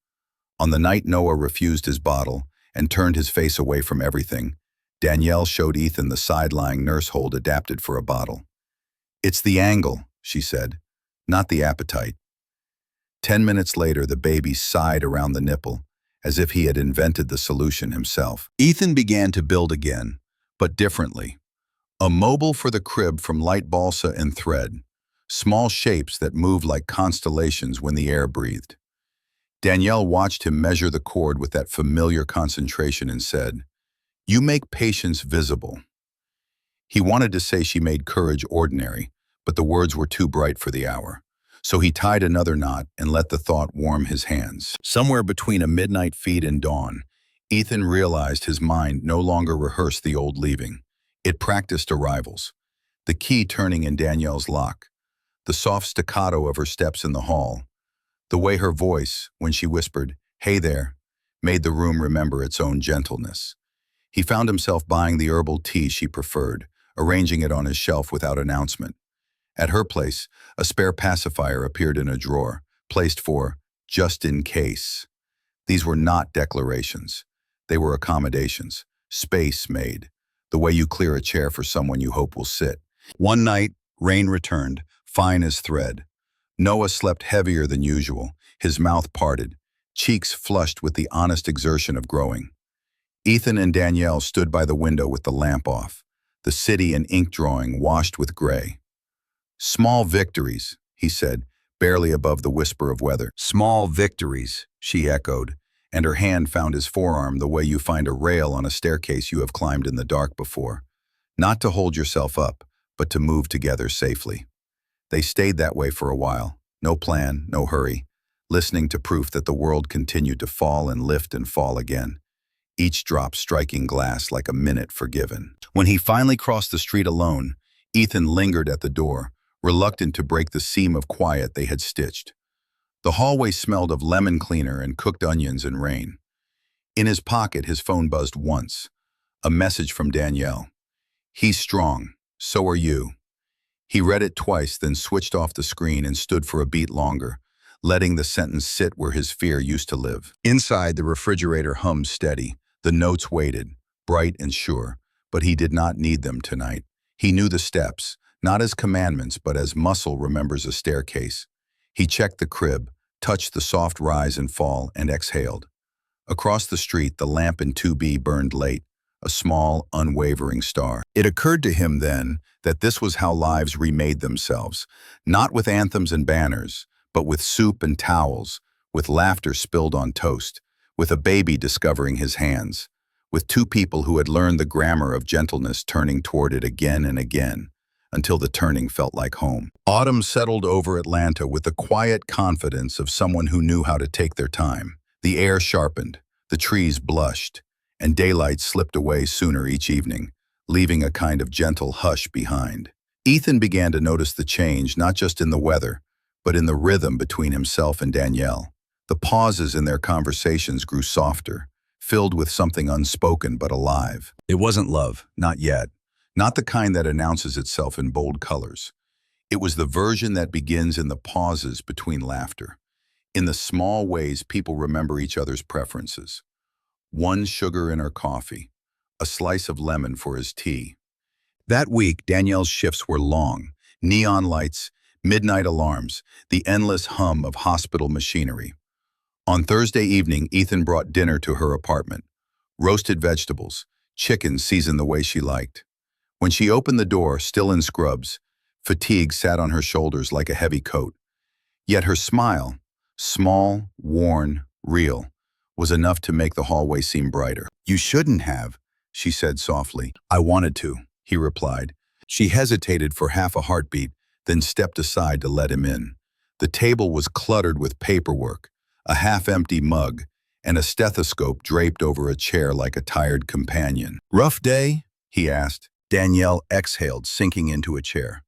On the night Noah refused his bottle and turned his face away from everything, Danielle showed Ethan the side-lying nurse hold adapted for a bottle. It's the angle, she said, not the appetite. 10 minutes later, the baby sighed around the nipple, as if he had invented the solution himself. Ethan began to build again, but differently. A mobile for the crib from light balsa and thread, small shapes that moved like constellations when the air breathed. Danielle watched him measure the cord with that familiar concentration and said, "You make patience visible." He wanted to say she made courage ordinary, but the words were too bright for the hour. So he tied another knot and let the thought warm his hands. Somewhere between a midnight feed and dawn, Ethan realized his mind no longer rehearsed the old leaving. It practiced arrivals. The key turning in Danielle's lock, the soft staccato of her steps in the hall, the way her voice, when she whispered, "Hey there," made the room remember its own gentleness. He found himself buying the herbal tea she preferred, arranging it on his shelf without announcement. At her place, a spare pacifier appeared in a drawer, placed for just in case. These were not declarations. They were accommodations, space made, the way you clear a chair for someone you hope will sit. One night, rain returned, fine as thread. Noah slept heavier than usual, his mouth parted, cheeks flushed with the honest exertion of growing. Ethan and Danielle stood by the window with the lamp off, the city in ink drawing washed with gray. "Small victories," he said, barely above the whisper of weather. "Small victories," she echoed, and her hand found his forearm the way you find a rail on a staircase you have climbed in the dark before. Not to hold yourself up, but to move together safely. They stayed that way for a while, no plan, no hurry, listening to proof that the world continued to fall and lift and fall again, each drop striking glass like a minute forgiven. When he finally crossed the street alone, Ethan lingered at the door, reluctant to break the seam of quiet they had stitched. The hallway smelled of lemon cleaner and cooked onions and rain. In his pocket, his phone buzzed once. A message from Danielle. "He's strong. So are you." He read it twice, then switched off the screen and stood for a beat longer, letting the sentence sit where his fear used to live. Inside, the refrigerator hummed steady. The notes waited, bright and sure, but he did not need them tonight. He knew the steps, not as commandments, but as muscle remembers a staircase. He checked the crib, touched the soft rise and fall, and exhaled. Across the street, the lamp in 2B burned late, a small, unwavering star. It occurred to him then that this was how lives remade themselves, not with anthems and banners, but with soup and towels, with laughter spilled on toast, with a baby discovering his hands, with two people who had learned the grammar of gentleness turning toward it again and again, until the turning felt like home. Autumn settled over Atlanta with the quiet confidence of someone who knew how to take their time. The air sharpened, the trees blushed, and daylight slipped away sooner each evening, leaving a kind of gentle hush behind. Ethan began to notice the change not just in the weather, but in the rhythm between himself and Danielle. The pauses in their conversations grew softer, filled with something unspoken but alive. It wasn't love, not yet. Not the kind that announces itself in bold colors. It was the version that begins in the pauses between laughter, in the small ways people remember each other's preferences. One sugar in her coffee, a slice of lemon for his tea. That week, Danielle's shifts were long. Neon lights, midnight alarms, the endless hum of hospital machinery. On Thursday evening, Ethan brought dinner to her apartment. Roasted vegetables, chicken seasoned the way she liked. When she opened the door, still in scrubs, fatigue sat on her shoulders like a heavy coat. Yet her smile, small, worn, real, was enough to make the hallway seem brighter. "You shouldn't have," she said softly. "I wanted to," he replied. She hesitated for half a heartbeat, then stepped aside to let him in. The table was cluttered with paperwork, a half-empty mug, and a stethoscope draped over a chair like a tired companion. "Rough day?" he asked. Danielle exhaled, sinking into a chair.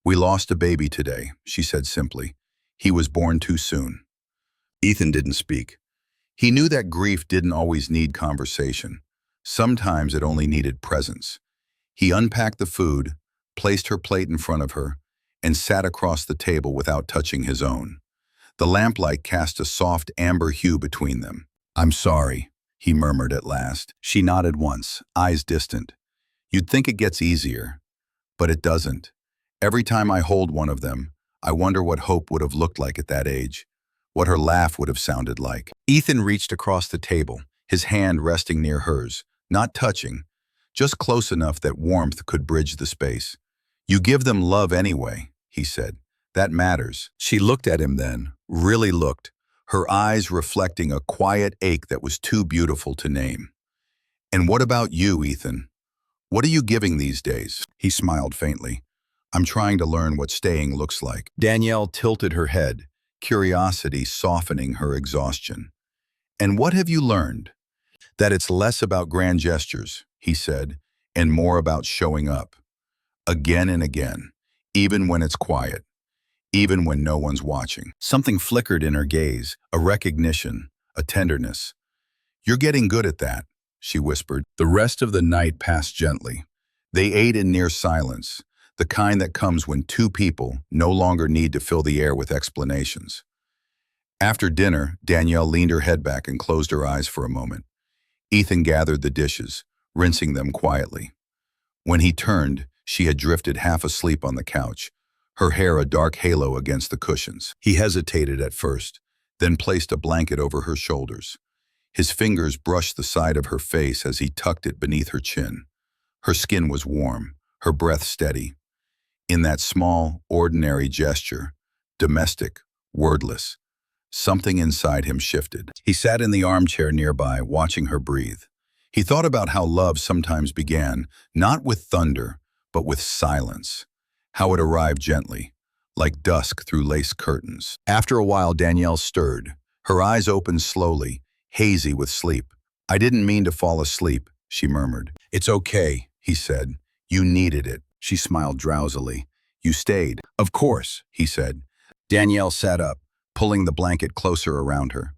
"We lost a baby today," she said simply. "He was born too soon." Ethan didn't speak. He knew that grief didn't always need conversation. Sometimes it only needed presence. He unpacked the food, placed her plate in front of her, and sat across the table without touching his own. The lamplight cast a soft amber hue between them. "I'm sorry," he murmured at last. She nodded once, eyes distant. "You'd think it gets easier, but it doesn't. Every time I hold one of them, I wonder what hope would have looked like at that age, what her laugh would have sounded like." Ethan reached across the table, his hand resting near hers, not touching, just close enough that warmth could bridge the space. "You give them love anyway," he said. "That matters." She looked at him then, really looked, her eyes reflecting a quiet ache that was too beautiful to name. "And what about you, Ethan? What are you giving these days?" He smiled faintly. "I'm trying to learn what staying looks like." Danielle tilted her head, curiosity softening her exhaustion. "And what have you learned?" "That it's less about grand gestures," he said, "and more about showing up. Again and again, even when it's quiet, even when no one's watching." Something flickered in her gaze, a recognition, a tenderness. "You're getting good at that," she whispered. The rest of the night passed gently. They ate in near silence, the kind that comes when two people no longer need to fill the air with explanations. After dinner, Danielle leaned her head back and closed her eyes for a moment. Ethan gathered the dishes, rinsing them quietly. When he turned, she had drifted half asleep on the couch, her hair a dark halo against the cushions. He hesitated at first, then placed a blanket over her shoulders. His fingers brushed the side of her face as he tucked it beneath her chin. Her skin was warm, her breath steady. In that small, ordinary gesture, domestic, wordless, something inside him shifted. He sat in the armchair nearby, watching her breathe. He thought about how love sometimes began, not with thunder, but with silence. How it arrived gently, like dusk through lace curtains. After a while, Danielle stirred. Her eyes opened slowly, hazy with sleep. "I didn't mean to fall asleep," she murmured. "It's okay," he said. "You needed it." She smiled drowsily. "You stayed." "Of course," he said. Danielle sat up, pulling the blanket closer around her.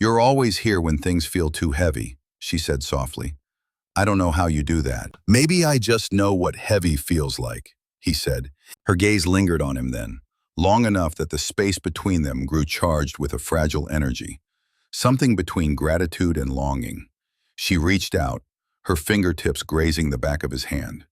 "You're always here when things feel too heavy," she said softly. "I don't know how you do that." "Maybe I just know what heavy feels like," he said. Her gaze lingered on him then, long enough that the space between them grew charged with a fragile energy, something between gratitude and longing. She reached out, her fingertips grazing the back of his hand.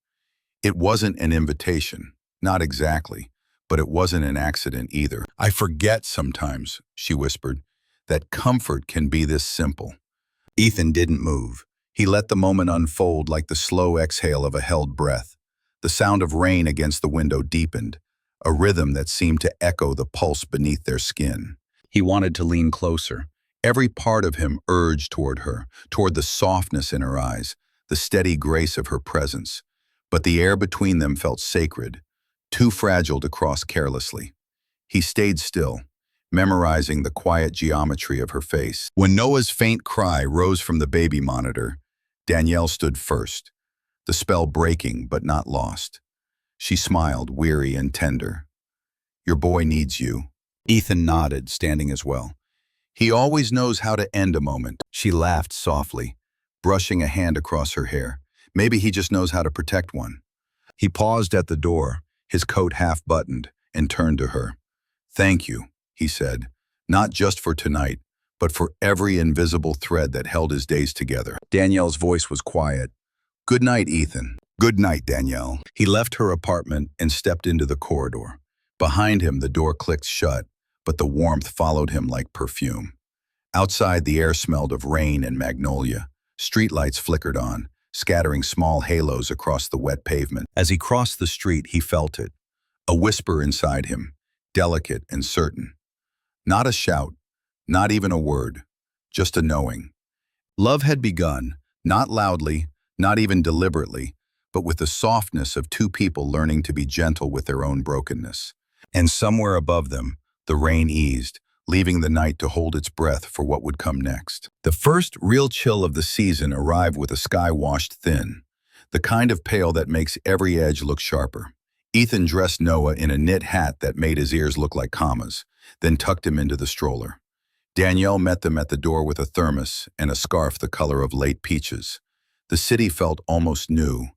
It wasn't an invitation, not exactly, but it wasn't an accident either. "I forget sometimes," she whispered, "that comfort can be this simple." Ethan didn't move. He let the moment unfold like the slow exhale of a held breath. The sound of rain against the window deepened, a rhythm that seemed to echo the pulse beneath their skin. He wanted to lean closer. Every part of him urged toward her, toward the softness in her eyes, the steady grace of her presence. But the air between them felt sacred, too fragile to cross carelessly. He stayed still, memorizing the quiet geometry of her face. When Noah's faint cry rose from the baby monitor, Danielle stood first, the spell breaking but not lost. She smiled, weary and tender. "Your boy needs you." Ethan nodded, standing as well. "He always knows how to end a moment." She laughed softly, brushing a hand across her hair. "Maybe he just knows how to protect one." He paused at the door, his coat half buttoned, and turned to her. "Thank you," he said, "not just for tonight, but for every invisible thread that held his days together." Danielle's voice was quiet. "Good night, Ethan." "Good night, Danielle." He left her apartment and stepped into the corridor. Behind him, the door clicked shut, but the warmth followed him like perfume. Outside, the air smelled of rain and magnolia. Streetlights flickered on, scattering small halos across the wet pavement. As he crossed the street, he felt it, a whisper inside him, delicate and certain. Not a shout, not even a word, just a knowing. Love had begun, not loudly, not even deliberately, but with the softness of two people learning to be gentle with their own brokenness. And somewhere above them, the rain eased, leaving the night to hold its breath for what would come next. The first real chill of the season arrived with a sky washed thin, the kind of pale that makes every edge look sharper. Ethan dressed Noah in a knit hat that made his ears look like commas, then tucked him into the stroller. Danielle met them at the door with a thermos and a scarf the color of late peaches. The city felt almost new,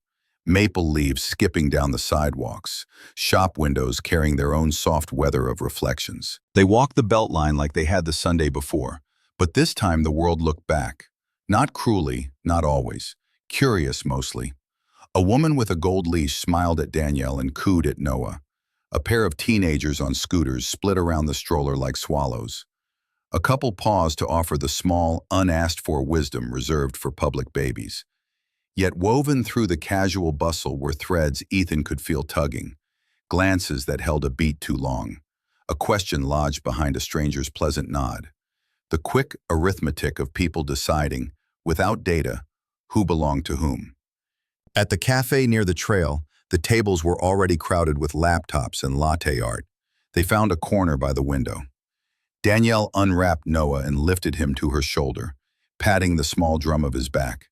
maple leaves skipping down the sidewalks, shop windows carrying their own soft weather of reflections. They walked the Beltline like they had the Sunday before, but this time the world looked back. Not cruelly, not always. Curious mostly. A woman with a gold leash smiled at Danielle and cooed at Noah. A pair of teenagers on scooters split around the stroller like swallows. A couple paused to offer the small, unasked-for wisdom reserved for public babies. Yet woven through the casual bustle were threads Ethan could feel tugging, glances that held a beat too long, a question lodged behind a stranger's pleasant nod, the quick arithmetic of people deciding, without data, who belonged to whom. At the cafe near the trail, the tables were already crowded with laptops and latte art. They found a corner by the window. Danielle unwrapped Noah and lifted him to her shoulder, patting the small drum of his back.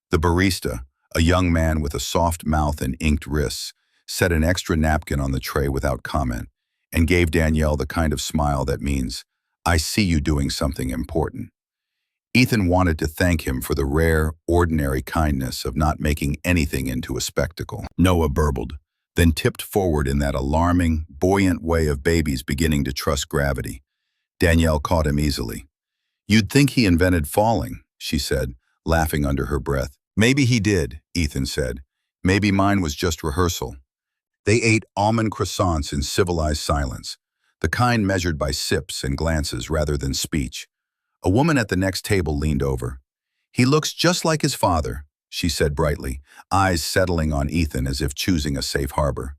The barista, a young man with a soft mouth and inked wrists, set an extra napkin on the tray without comment and gave Danielle the kind of smile that means, "I see you doing something important." Ethan wanted to thank him for the rare, ordinary kindness of not making anything into a spectacle. Noah burbled, then tipped forward in that alarming, buoyant way of babies beginning to trust gravity. Danielle caught him easily. "You'd think he invented falling," she said, laughing under her breath. "Maybe he did," Ethan said. "Maybe mine was just rehearsal." They ate almond croissants in civilized silence, the kind measured by sips and glances rather than speech. A woman at the next table leaned over. "He looks just like his father," she said brightly, eyes settling on Ethan as if choosing a safe harbor.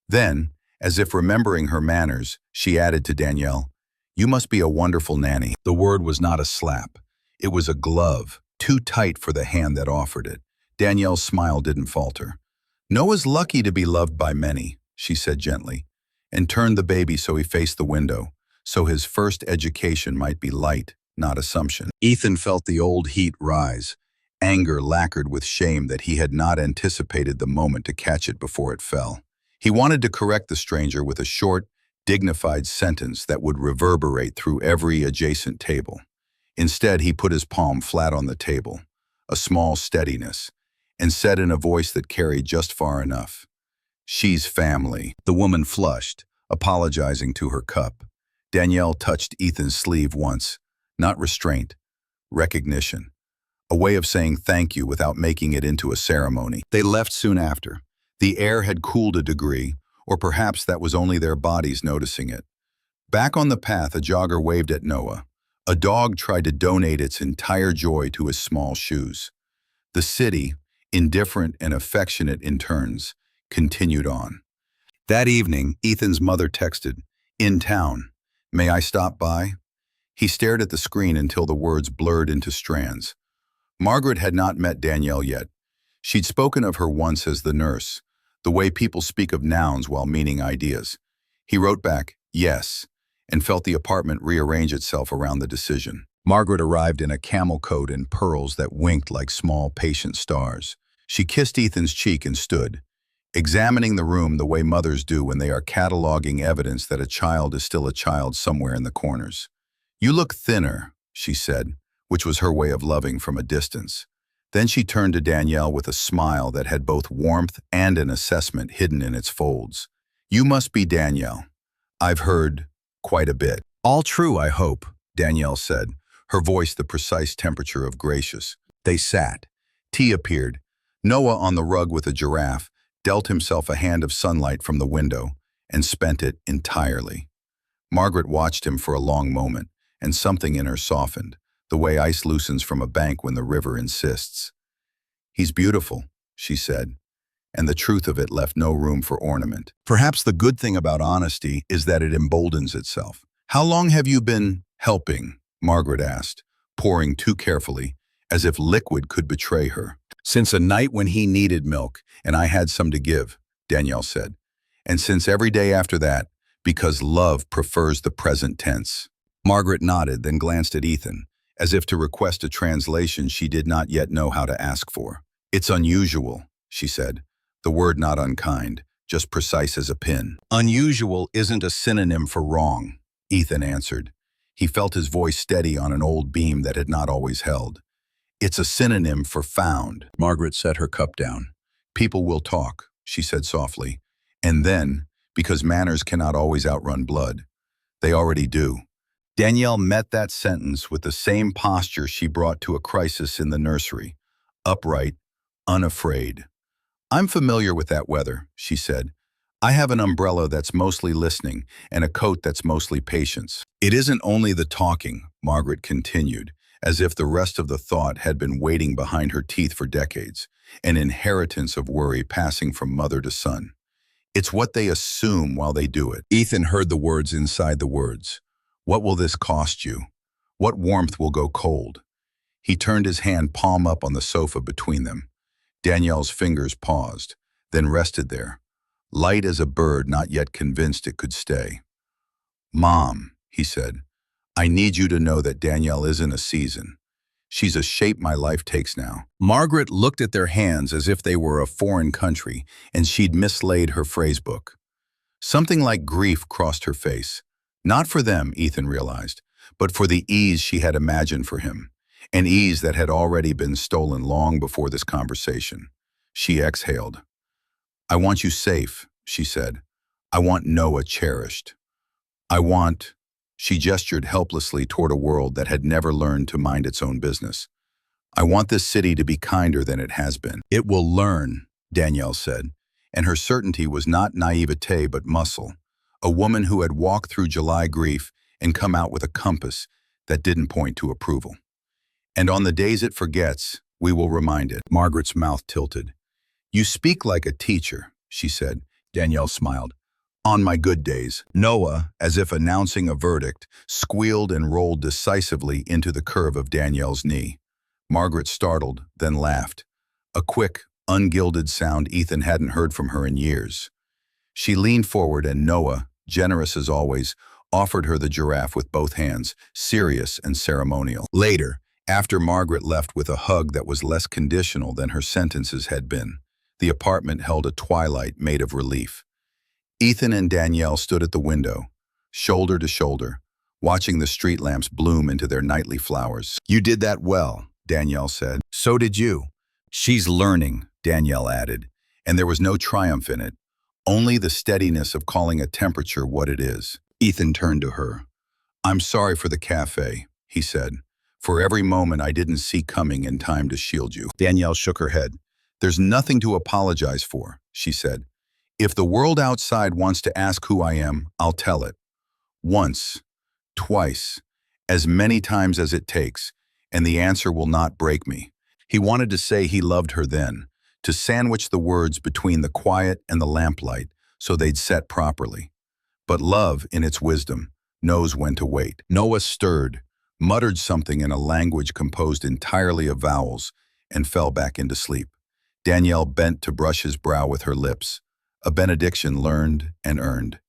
Then, as if remembering her manners, she added to Danielle, "You must be a wonderful nanny." The word was not a slap. It was a glove, too tight for the hand that offered it. Danielle's smile didn't falter. "Noah's lucky to be loved by many," she said gently, and turned the baby so he faced the window, so his first education might be light, not assumption. Ethan felt the old heat rise, anger lacquered with shame that he had not anticipated the moment to catch it before it fell. He wanted to correct the stranger with a short, dignified sentence that would reverberate through every adjacent table. Instead, he put his palm flat on the table, a small steadiness, and said in a voice that carried just far enough, "She's family." The woman flushed, apologizing to her cup. Danielle touched Ethan's sleeve once, not restraint, recognition, a way of saying thank you without making it into a ceremony. They left soon after. The air had cooled a degree, or perhaps that was only their bodies noticing it. Back on the path, a jogger waved at Noah. A dog tried to donate its entire joy to his small shoes. The city, indifferent and affectionate in turns, continued on. That evening, Ethan's mother texted, "In town. May I stop by?" He stared at the screen until the words blurred into strands. Margaret had not met Danielle yet. She'd spoken of her once as the nurse, the way people speak of nouns while meaning ideas. He wrote back, "Yes," and felt the apartment rearrange itself around the decision. Margaret arrived in a camel coat and pearls that winked like small, patient stars. She kissed Ethan's cheek and stood, examining the room the way mothers do when they are cataloging evidence that a child is still a child somewhere in the corners. "You look thinner," she said, which was her way of loving from a distance. Then she turned to Danielle with a smile that had both warmth and an assessment hidden in its folds. "You must be Danielle. I've heard quite a bit." "All true, I hope," Danielle said, her voice the precise temperature of gracious. They sat. Tea appeared. Noah, on the rug with a giraffe, dealt himself a hand of sunlight from the window and spent it entirely. Margaret watched him for a long moment, and something in her softened, the way ice loosens from a bank when the river insists. "He's beautiful," she said, and the truth of it left no room for ornament. Perhaps the good thing about honesty is that it emboldens itself. "How long have you been helping?" Margaret asked, pouring too carefully, as if liquid could betray her. "Since a night when he needed milk, and I had some to give," Danielle said. "And since every day after that, because love prefers the present tense." Margaret nodded, then glanced at Ethan, as if to request a translation she did not yet know how to ask for. "It's unusual," she said, the word not unkind, just precise as a pin. "Unusual isn't a synonym for wrong," Ethan answered. He felt his voice steady on an old beam that had not always held. "It's a synonym for found." Margaret set her cup down. "People will talk," she said softly. "And then, because manners cannot always outrun blood, they already do." Danielle met that sentence with the same posture she brought to a crisis in the nursery, upright, unafraid. "I'm familiar with that weather," she said. "I have an umbrella that's mostly listening and a coat that's mostly patience." "It isn't only the talking," Margaret continued, as if the rest of the thought had been waiting behind her teeth for decades, an inheritance of worry passing from mother to son. "It's what they assume while they do it." Ethan heard the words inside the words. "What will this cost you? What warmth will go cold?" He turned his hand palm up on the sofa between them. Danielle's fingers paused, then rested there, light as a bird not yet convinced it could stay. "Mom," he said, "I need you to know that Danielle isn't a season. She's a shape my life takes now." Margaret looked at their hands as if they were a foreign country, and she'd mislaid her phrasebook. Something like grief crossed her face. Not for them, Ethan realized, but for the ease she had imagined for him, an ease that had already been stolen long before this conversation. She exhaled. "I want you safe," she said. "I want Noah cherished. I want—" She gestured helplessly toward a world that had never learned to mind its own business. "I want this city to be kinder than it has been." "It will learn," Danielle said, and her certainty was not naivete but muscle, a woman who had walked through July grief and come out with a compass that didn't point to approval. "And on the days it forgets, we will remind it." Margaret's mouth tilted. "You speak like a teacher," she said. Danielle smiled. "On my good days." Noah, as if announcing a verdict, squealed and rolled decisively into the curve of Danielle's knee. Margaret startled, then laughed. A quick, ungilded sound Ethan hadn't heard from her in years. She leaned forward and Noah, generous as always, offered her the giraffe with both hands, serious and ceremonial. Later, after Margaret left with a hug that was less conditional than her sentences had been, the apartment held a twilight made of relief. Ethan and Danielle stood at the window, shoulder to shoulder, watching the street lamps bloom into their nightly flowers. "You did that well," Danielle said. "So did you." "She's learning," Danielle added, and there was no triumph in it, only the steadiness of calling a temperature what it is. Ethan turned to her. "I'm sorry for the cafe," he said, "for every moment I didn't see coming in time to shield you." Danielle shook her head. "There's nothing to apologize for," she said. "If the world outside wants to ask who I am, I'll tell it. Once, twice, as many times as it takes, and the answer will not break me." He wanted to say he loved her then, to sandwich the words between the quiet and the lamplight so they'd set properly. But love, in its wisdom, knows when to wait. Noah stirred, muttered something in a language composed entirely of vowels, and fell back into sleep. Danielle bent to brush his brow with her lips, a benediction learned and earned.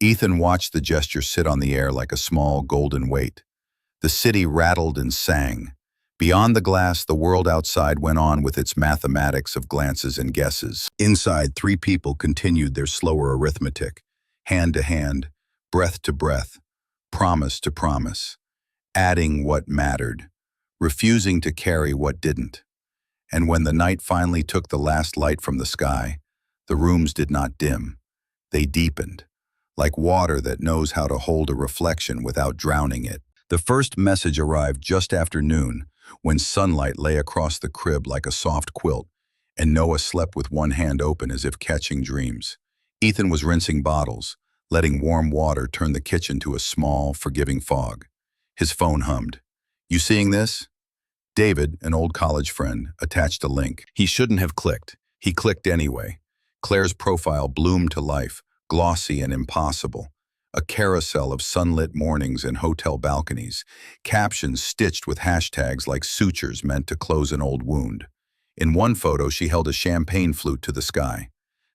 Ethan watched the gesture sit on the air like a small golden weight. The city rattled and sang. Beyond the glass, the world outside went on with its mathematics of glances and guesses. Inside, three people continued their slower arithmetic, hand to hand, breath to breath, promise to promise, adding what mattered, refusing to carry what didn't. And when the night finally took the last light from the sky, the rooms did not dim. They deepened, like water that knows how to hold a reflection without drowning it. The first message arrived just after noon, when sunlight lay across the crib like a soft quilt, and Noah slept with one hand open as if catching dreams. Ethan was rinsing bottles, letting warm water turn the kitchen to a small, forgiving fog. His phone hummed. "You seeing this?" David, an old college friend, attached a link. He shouldn't have clicked. He clicked anyway. Claire's profile bloomed to life, glossy and impossible. A carousel of sunlit mornings and hotel balconies, captions stitched with hashtags like sutures meant to close an old wound. In one photo, she held a champagne flute to the sky.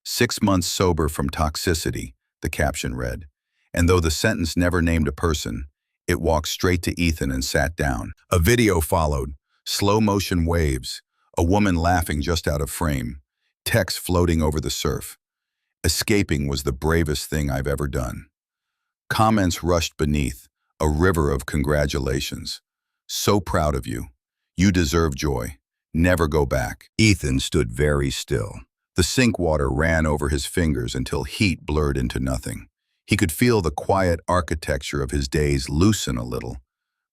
"6 months sober from toxicity," the caption read. And though the sentence never named a person, it walked straight to Ethan and sat down. A video followed, slow-motion waves, a woman laughing just out of frame, text floating over the surf. "Escaping was the bravest thing I've ever done." Comments rushed beneath, a river of congratulations. "So proud of you. You deserve joy. Never go back." Ethan stood very still. The sink water ran over his fingers until heat blurred into nothing. He could feel the quiet architecture of his days loosen a little,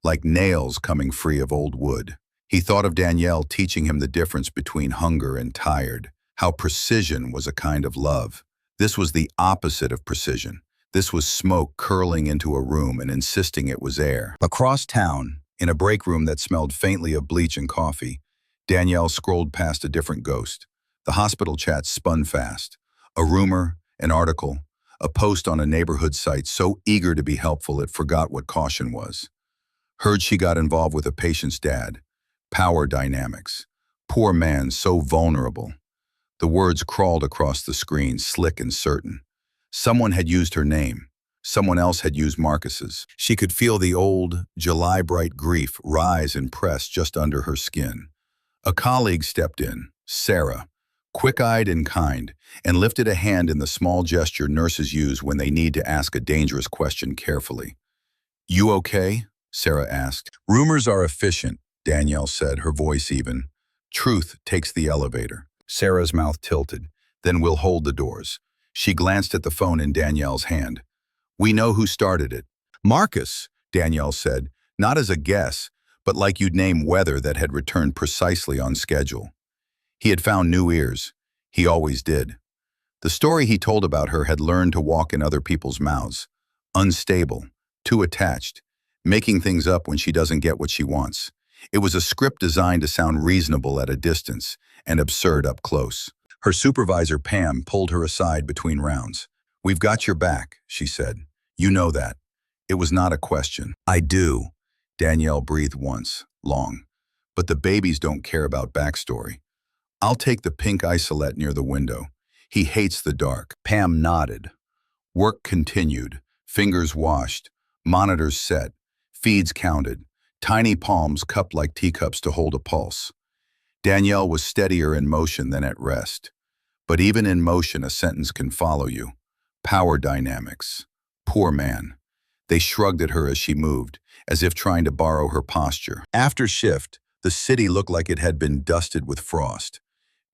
like nails coming free of old wood. He thought of Danielle teaching him the difference between hunger and tired, how precision was a kind of love. This was the opposite of precision. This was smoke curling into a room and insisting it was air. Across town, in a break room that smelled faintly of bleach and coffee, Danielle scrolled past a different ghost. The hospital chat spun fast. A rumor, an article, a post on a neighborhood site so eager to be helpful it forgot what caution was. Heard she got involved with a patient's dad. Power dynamics. Poor man, so vulnerable. The words crawled across the screen, slick and certain. Someone had used her name. Someone else had used Marcus's. She could feel the old, July-bright grief rise and press just under her skin. A colleague stepped in, Sarah, quick-eyed and kind, and lifted a hand in the small gesture nurses use when they need to ask a dangerous question carefully. "You okay?" Sarah asked. "Rumors are efficient," Danielle said, her voice even. "Truth takes the elevator." Sarah's mouth tilted. "Then we'll hold the doors." She glanced at the phone in Danielle's hand. "We know who started it." "Marcus," Danielle said, not as a guess, but like you'd name weather that had returned precisely on schedule. He had found new ears. He always did. The story he told about her had learned to walk in other people's mouths. Unstable, too attached, making things up when she doesn't get what she wants. It was a script designed to sound reasonable at a distance and absurd up close. Her supervisor, Pam, pulled her aside between rounds. "We've got your back," she said. "You know that." It was not a question. "I do." Danielle breathed once, long. "But the babies don't care about backstory. I'll take the pink isolette near the window. He hates the dark." Pam nodded. Work continued, fingers washed, monitors set, feeds counted, tiny palms cupped like teacups to hold a pulse. Danielle was steadier in motion than at rest. But even in motion, a sentence can follow you. Power dynamics. Poor man. They shrugged at her as she moved, as if trying to borrow her posture. After shift, the city looked like it had been dusted with frost.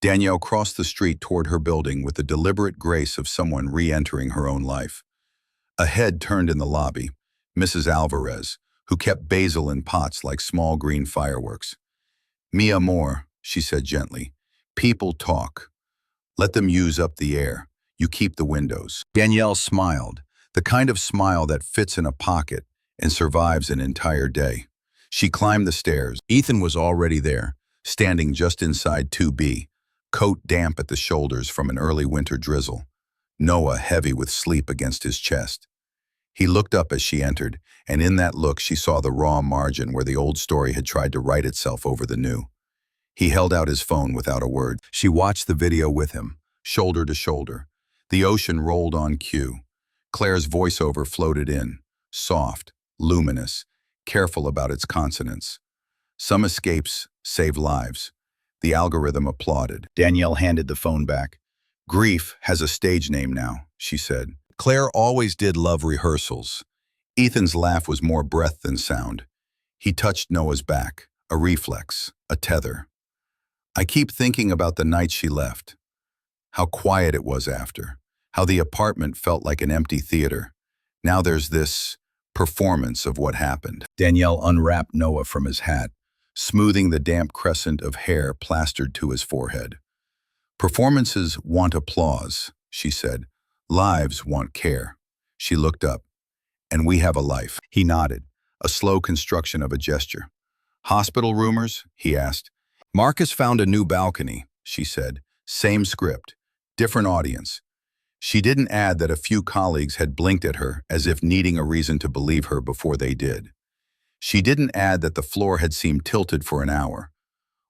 Danielle crossed the street toward her building with the deliberate grace of someone re-entering her own life. A head turned in the lobby, Mrs. Alvarez, who kept basil in pots like small green fireworks. "Mi amor," she said gently. "People talk. Let them use up the air. You keep the windows." Danielle smiled, the kind of smile that fits in a pocket and survives an entire day. She climbed the stairs. Ethan was already there, standing just inside 2B, coat damp at the shoulders from an early winter drizzle, Noah heavy with sleep against his chest. He looked up as she entered, and in that look she saw the raw margin where the old story had tried to write itself over the new. He held out his phone without a word. She watched the video with him, shoulder to shoulder. The ocean rolled on cue. Claire's voiceover floated in, soft, luminous, careful about its consonants. Some escapes save lives. The algorithm applauded. Danielle handed the phone back. "Grief has a stage name now," she said. Claire always did love rehearsals. Ethan's laugh was more breath than sound. He touched Noah's back, a reflex, a tether. "I keep thinking about the night she left. How quiet it was after. How the apartment felt like an empty theater. Now there's this performance of what happened." Danielle unwrapped Noah from his hat, smoothing the damp crescent of hair plastered to his forehead. "Performances want applause," she said. "Lives want care." She looked up. "And we have a life." He nodded, a slow construction of a gesture. "Hospital rumors?" he asked. "Marcus found a new balcony," she said. Same script, different audience. She didn't add that a few colleagues had blinked at her as if needing a reason to believe her before they did. She didn't add that the floor had seemed tilted for an hour.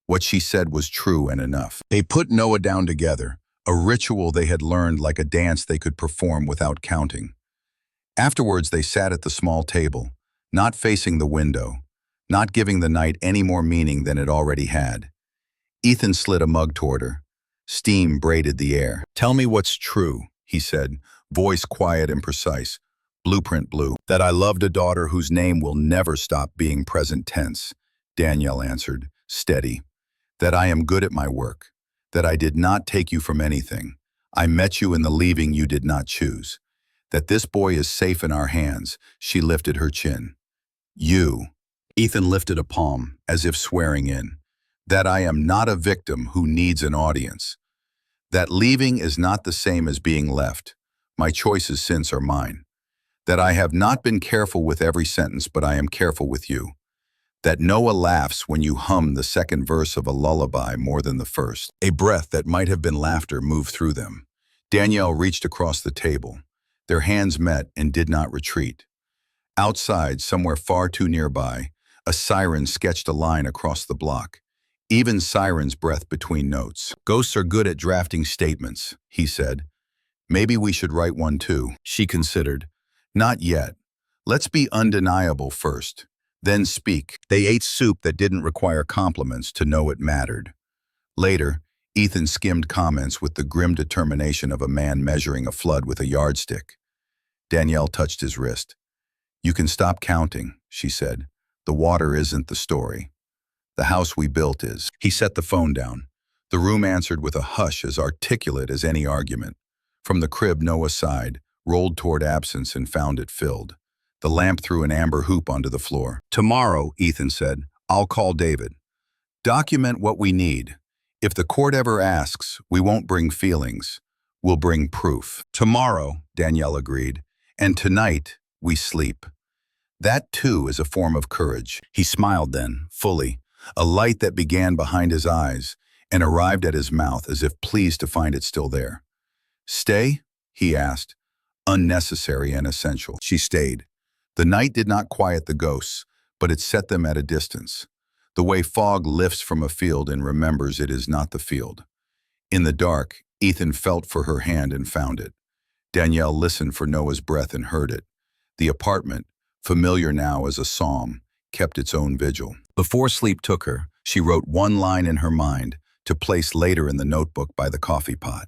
What she said was true and enough. They put Noah down together, a ritual they had learned like a dance they could perform without counting. Afterwards, they sat at the small table, not facing the window, not giving the night any more meaning than it already had. Ethan slid a mug toward her. Steam braided the air. "Tell me what's true," he said, voice quiet and precise. "Blueprint blue." "That I loved a daughter whose name will never stop being present tense," Danielle answered, steady. "That I am good at my work. That I did not take you from anything. I met you in the leaving you did not choose. That this boy is safe in our hands." She lifted her chin. "You." Ethan lifted a palm, as if swearing in. "That I am not a victim who needs an audience. That leaving is not the same as being left. My choices since are mine. That I have not been careful with every sentence, but I am careful with you. That Noah laughs when you hum the second verse of a lullaby more than the first." A breath that might have been laughter moved through them. Danielle reached across the table. Their hands met and did not retreat. Outside, somewhere far too nearby, a siren sketched a line across the block. Even sirens breath between notes. "Ghosts are good at drafting statements," he said. "Maybe we should write one too," she considered. "Not yet. Let's be undeniable first. Then speak." They ate soup that didn't require compliments to know it mattered. Later, Ethan skimmed comments with the grim determination of a man measuring a flood with a yardstick. Danielle touched his wrist. "You can stop counting," she said. "The water isn't the story. The house we built is." He set the phone down. The room answered with a hush as articulate as any argument. From the crib, Noah sighed, rolled toward absence and found it filled. The lamp threw an amber hoop onto the floor. "Tomorrow," Ethan said, "I'll call David. Document what we need. If the court ever asks, we won't bring feelings. We'll bring proof." "Tomorrow," Danielle agreed. "And tonight, we sleep." That, too, is a form of courage. He smiled then, fully, a light that began behind his eyes and arrived at his mouth as if pleased to find it still there. "Stay?" he asked. Unnecessary and essential. She stayed. The night did not quiet the ghosts, but it set them at a distance. The way fog lifts from a field and remembers it is not the field. In the dark, Ethan felt for her hand and found it. Danielle listened for Noah's breath and heard it. The apartment, familiar now as a psalm, kept its own vigil. Before sleep took her, she wrote one line in her mind to place later in the notebook by the coffee pot.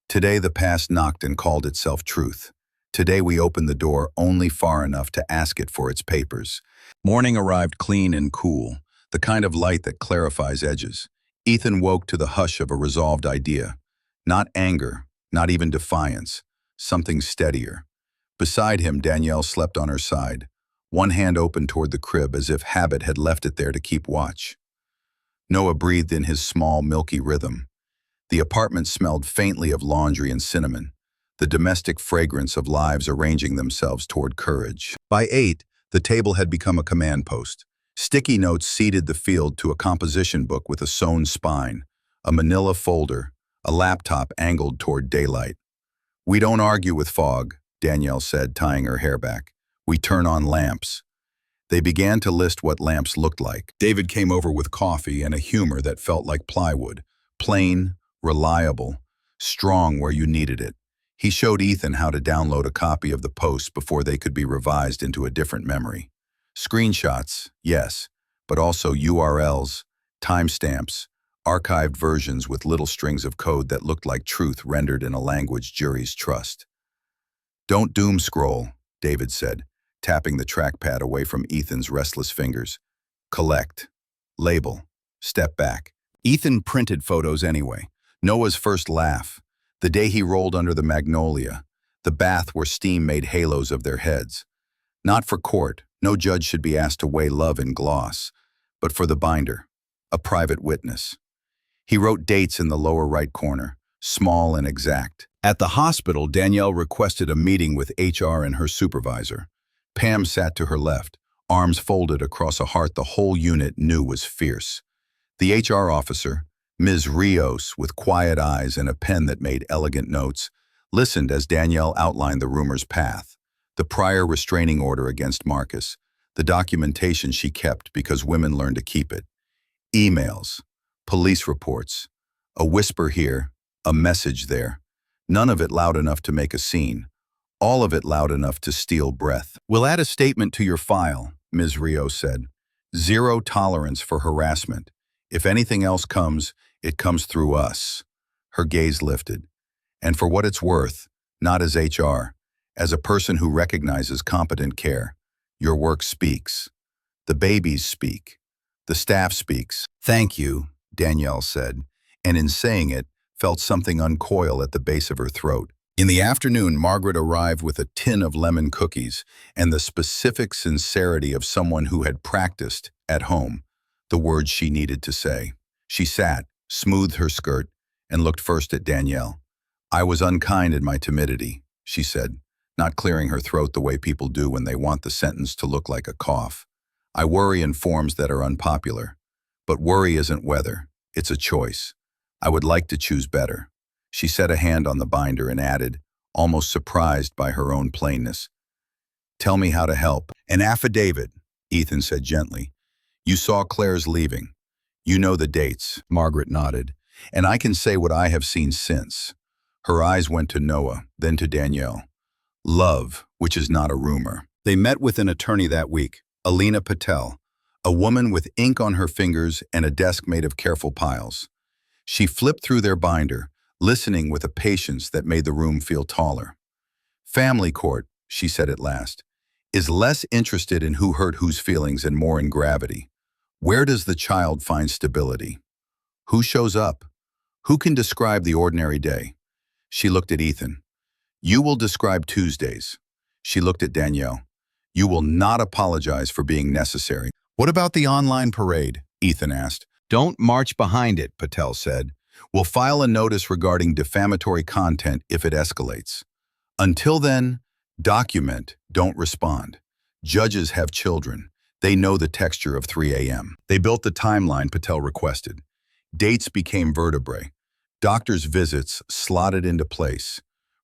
Today the past knocked and called itself truth. Today we opened the door only far enough to ask it for its papers. Morning arrived clean and cool, the kind of light that clarifies edges. Ethan woke to the hush of a resolved idea. Not anger, not even defiance, something steadier. Beside him, Danielle slept on her side, one hand open toward the crib as if habit had left it there to keep watch. Noah breathed in his small, milky rhythm. The apartment smelled faintly of laundry and cinnamon, the domestic fragrance of lives arranging themselves toward courage. By 8, the table had become a command post. Sticky notes seeded the field to a composition book with a sewn spine, a manila folder, a laptop angled toward daylight. "We don't argue with fog," Danielle said, tying her hair back. "We turn on lamps." They began to list what lamps looked like. David came over with coffee and a humor that felt like plywood. Plain, reliable, strong where you needed it. He showed Ethan how to download a copy of the post before they could be revised into a different memory. Screenshots, yes, but also URLs, timestamps, archived versions with little strings of code that looked like truth rendered in a language juries trust. "Don't doom scroll," David said, tapping the trackpad away from Ethan's restless fingers. "Collect. Label. Step back." Ethan printed photos anyway. Noah's first laugh, the day he rolled under the magnolia, the bath where steam made halos of their heads. Not for court, no judge should be asked to weigh love in gloss, but for the binder, a private witness. He wrote dates in the lower right corner, small and exact. At the hospital, Danielle requested a meeting with HR and her supervisor. Pam sat to her left, arms folded across a heart the whole unit knew was fierce. The HR officer, Ms. Rios, with quiet eyes and a pen that made elegant notes, listened as Danielle outlined the rumor's path, the prior restraining order against Marcus, the documentation she kept because women learned to keep it, emails, police reports, a whisper here, a message there, none of it loud enough to make a scene, all of it loud enough to steal breath. "We'll add a statement to your file," Ms. Rios said. "Zero tolerance for harassment. If anything else comes, it comes through us." Her gaze lifted. "And for what it's worth, not as HR, as a person who recognizes competent care, your work speaks. The babies speak. The staff speaks." "Thank you," Danielle said, and in saying it, felt something uncoil at the base of her throat. In the afternoon, Margaret arrived with a tin of lemon cookies and the specific sincerity of someone who had practiced, at home, the words she needed to say. She sat, smoothed her skirt, and looked first at Danielle. "I was unkind in my timidity," she said, not clearing her throat the way people do when they want the sentence to look like a cough. "I worry in forms that are unpopular. But worry isn't weather, it's a choice. I would like to choose better." She set a hand on the binder and added, almost surprised by her own plainness, "Tell me how to help." "An affidavit," Ethan said gently. "You saw Claire's leaving. You know the dates." Margaret nodded. "And I can say what I have seen since." Her eyes went to Noah, then to Danielle. "Love, which is not a rumor." They met with an attorney that week, Alina Patel, a woman with ink on her fingers and a desk made of careful piles. She flipped through their binder, listening with a patience that made the room feel taller. "Family court," she said at last, "is less interested in who hurt whose feelings and more in gravity. Where does the child find stability? Who shows up? Who can describe the ordinary day?" She looked at Ethan. "You will describe Tuesdays." She looked at Danielle. "You will not apologize for being necessary." "What about the online parade?" Ethan asked. "Don't march behind it," Patel said. "We'll file a notice regarding defamatory content if it escalates. Until then, document, don't respond. Judges have children. They know the texture of 3 a.m. They built the timeline Patel requested. Dates became vertebrae. Doctor's visits slotted into place.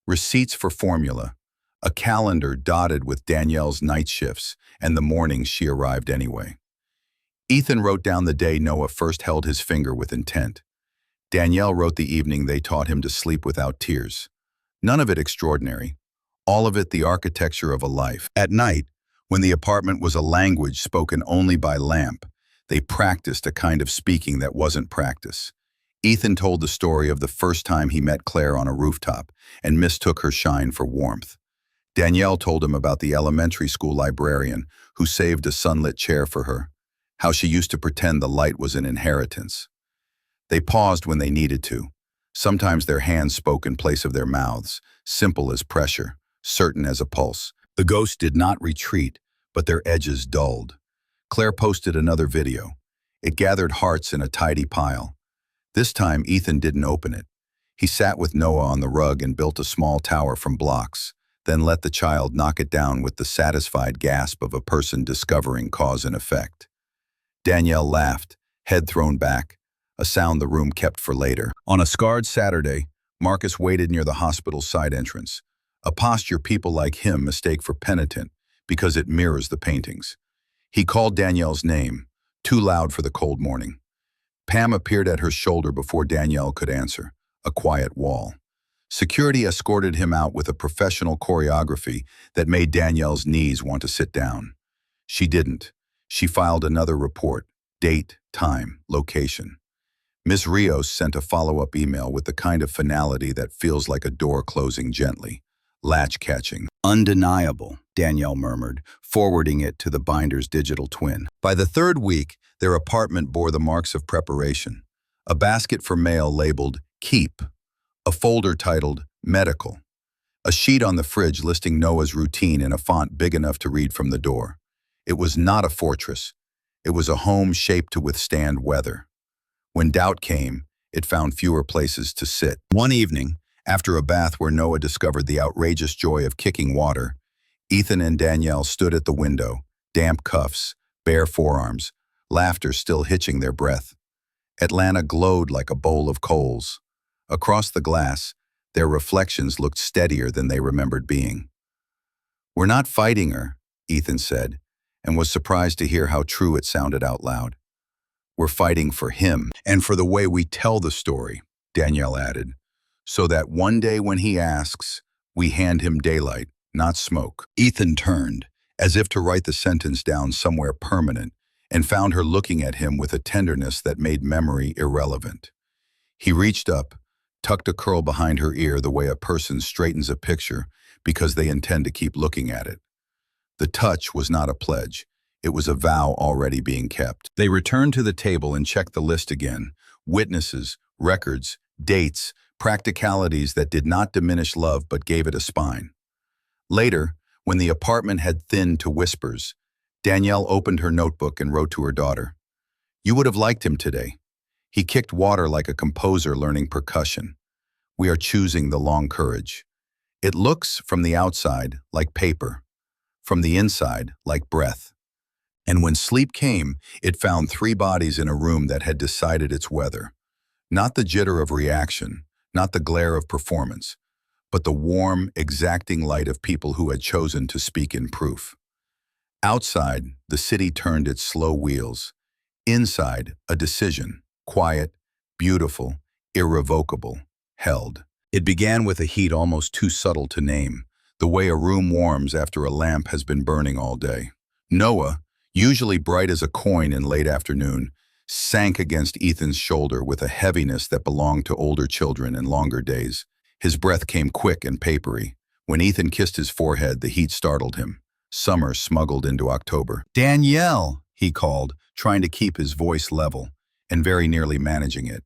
Receipts for formula. A calendar dotted with Danielle's night shifts and the mornings she arrived anyway. Ethan wrote down the day Noah first held his finger with intent. Danielle wrote the evening they taught him to sleep without tears. None of it extraordinary. All of it the architecture of a life. At night, when the apartment was a language spoken only by lamp, they practiced a kind of speaking that wasn't practice. Ethan told the story of the first time he met Claire on a rooftop and mistook her shine for warmth. Danielle told him about the elementary school librarian who saved a sunlit chair for her, how she used to pretend the light was an inheritance. They paused when they needed to. Sometimes their hands spoke in place of their mouths, simple as pressure, certain as a pulse. The ghosts did not retreat, but their edges dulled. Claire posted another video. It gathered hearts in a tidy pile. This time, Ethan didn't open it. He sat with Noah on the rug and built a small tower from blocks, then let the child knock it down with the satisfied gasp of a person discovering cause and effect. Danielle laughed, head thrown back, a sound the room kept for later. On a scarred Saturday, Marcus waited near the hospital's side entrance, a posture people like him mistake for penitent because it mirrors the paintings. He called Danielle's name, too loud for the cold morning. Pam appeared at her shoulder before Danielle could answer, a quiet wall. Security escorted him out with a professional choreography that made Danielle's knees want to sit down. She didn't. She filed another report, date, time, location. Ms. Rios sent a follow-up email with the kind of finality that feels like a door closing gently. Latch-catching. Undeniable, Danielle murmured, forwarding it to the binder's digital twin. By the third week, their apartment bore the marks of preparation. A basket for mail labeled Keep, a folder titled Medical, a sheet on the fridge listing Noah's routine in a font big enough to read from the door. It was not a fortress. It was a home shaped to withstand weather. When doubt came, it found fewer places to sit. One evening, after a bath where Noah discovered the outrageous joy of kicking water, Ethan and Danielle stood at the window, damp cuffs, bare forearms, laughter still hitching their breath. Atlanta glowed like a bowl of coals. Across the glass, their reflections looked steadier than they remembered being. "We're not fighting her," Ethan said, and was surprised to hear how true it sounded out loud. "We're fighting for him, and for the way we tell the story," Danielle added, "so that one day when he asks, we hand him daylight, not smoke." Ethan turned, as if to write the sentence down somewhere permanent, and found her looking at him with a tenderness that made memory irrelevant. He reached up, tucked a curl behind her ear the way a person straightens a picture because they intend to keep looking at it. The touch was not a pledge. It was a vow already being kept. They returned to the table and checked the list again. Witnesses, records, dates, practicalities that did not diminish love but gave it a spine. Later, when the apartment had thinned to whispers, Danielle opened her notebook and wrote to her daughter, "You would have liked him today. He kicked water like a composer learning percussion. We are choosing the long courage. It looks, from the outside, like paper. From the inside, like breath." And when sleep came, it found 3 bodies in a room that had decided its weather. Not the jitter of reaction, not the glare of performance, but the warm, exacting light of people who had chosen to speak in proof. Outside, the city turned its slow wheels. Inside, a decision, quiet, beautiful, irrevocable, held. It began with a heat almost too subtle to name, the way a room warms after a lamp has been burning all day. Noah, usually bright as a coin in late afternoon, sank against Ethan's shoulder with a heaviness that belonged to older children and longer days. His breath came quick and papery. When Ethan kissed his forehead, the heat startled him. Summer smuggled into October. "Danielle," he called, trying to keep his voice level, and very nearly managing it.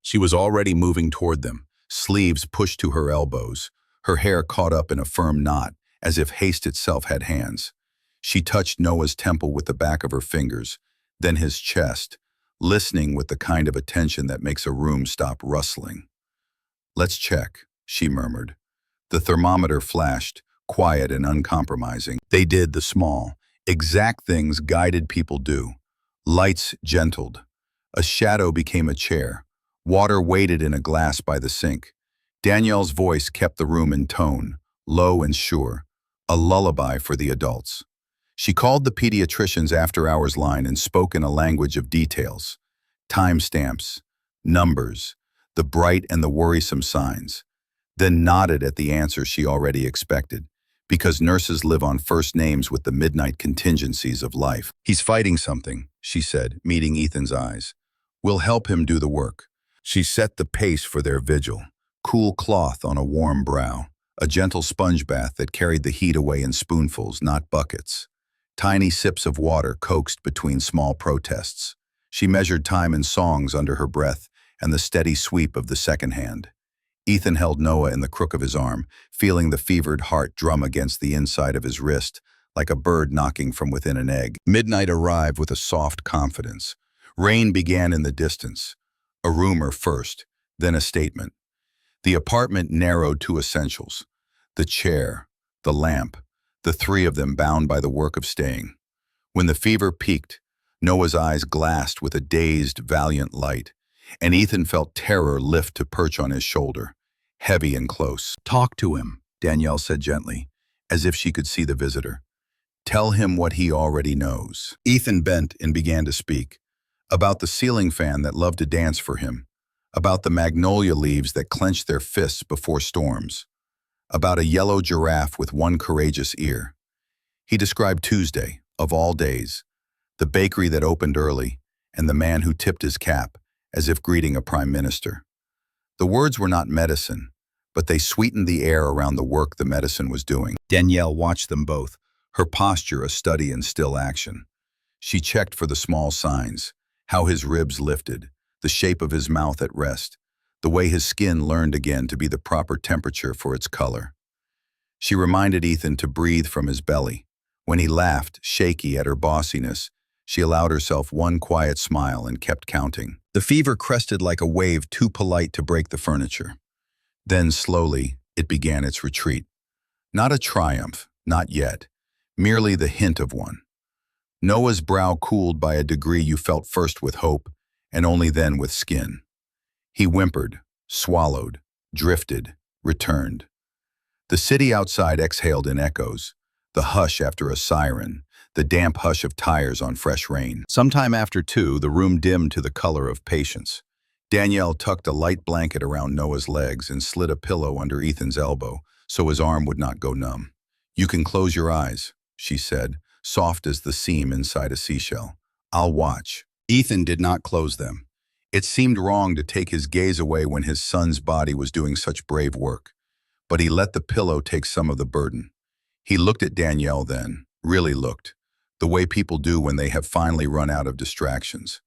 She was already moving toward them, sleeves pushed to her elbows, her hair caught up in a firm knot, as if haste itself had hands. She touched Noah's temple with the back of her fingers, then his chest, listening with the kind of attention that makes a room stop rustling. "Let's check," she murmured. The thermometer flashed, quiet and uncompromising. They did the small, exact things guided people do. Lights gentled. A shadow became a chair. Water waited in a glass by the sink. Danielle's voice kept the room in tone, low and sure, a lullaby for the adults. She called the pediatrician's after-hours line and spoke in a language of details. Timestamps, numbers, the bright and the worrisome signs. Then nodded at the answer she already expected, because nurses live on first names with the midnight contingencies of life. "He's fighting something," she said, meeting Ethan's eyes. "We'll help him do the work." She set the pace for their vigil, cool cloth on a warm brow, a gentle sponge bath that carried the heat away in spoonfuls, not buckets. Tiny sips of water coaxed between small protests. She measured time in songs under her breath and the steady sweep of the second hand. Ethan held Noah in the crook of his arm, feeling the fevered heart drum against the inside of his wrist, like a bird knocking from within an egg. Midnight arrived with a soft confidence. Rain began in the distance. A rumor first, then a statement. The apartment narrowed to essentials. The chair, the lamp, the three of them bound by the work of staying. When the fever peaked, Noah's eyes glassed with a dazed, valiant light, and Ethan felt terror lift to perch on his shoulder, heavy and close. "Talk to him," Danielle said gently, as if she could see the visitor. "Tell him what he already knows." Ethan bent and began to speak, about the ceiling fan that loved to dance for him, about the magnolia leaves that clenched their fists before storms, about a yellow giraffe with one courageous ear. He described Tuesday, of all days, the bakery that opened early, and the man who tipped his cap, as if greeting a prime minister. The words were not medicine, but they sweetened the air around the work the medicine was doing. Danielle watched them both, her posture a study in still action. She checked for the small signs, how his ribs lifted, the shape of his mouth at rest, the way his skin learned again to be the proper temperature for its color. She reminded Ethan to breathe from his belly. When he laughed, shaky at her bossiness, she allowed herself one quiet smile and kept counting. The fever crested like a wave too polite to break the furniture. Then, slowly, it began its retreat. Not a triumph, not yet, merely the hint of one. Noah's brow cooled by a degree you felt first with hope, and only then with skin. He whimpered, swallowed, drifted, returned. The city outside exhaled in echoes, the hush after a siren, the damp hush of tires on fresh rain. Sometime after 2, the room dimmed to the color of patience. Danielle tucked a light blanket around Noah's legs and slid a pillow under Ethan's elbow so his arm would not go numb. "You can close your eyes," she said, soft as the seam inside a seashell. "I'll watch." Ethan did not close them. It seemed wrong to take his gaze away when his son's body was doing such brave work, but he let the pillow take some of the burden. He looked at Danielle then, really looked, the way people do when they have finally run out of distractions.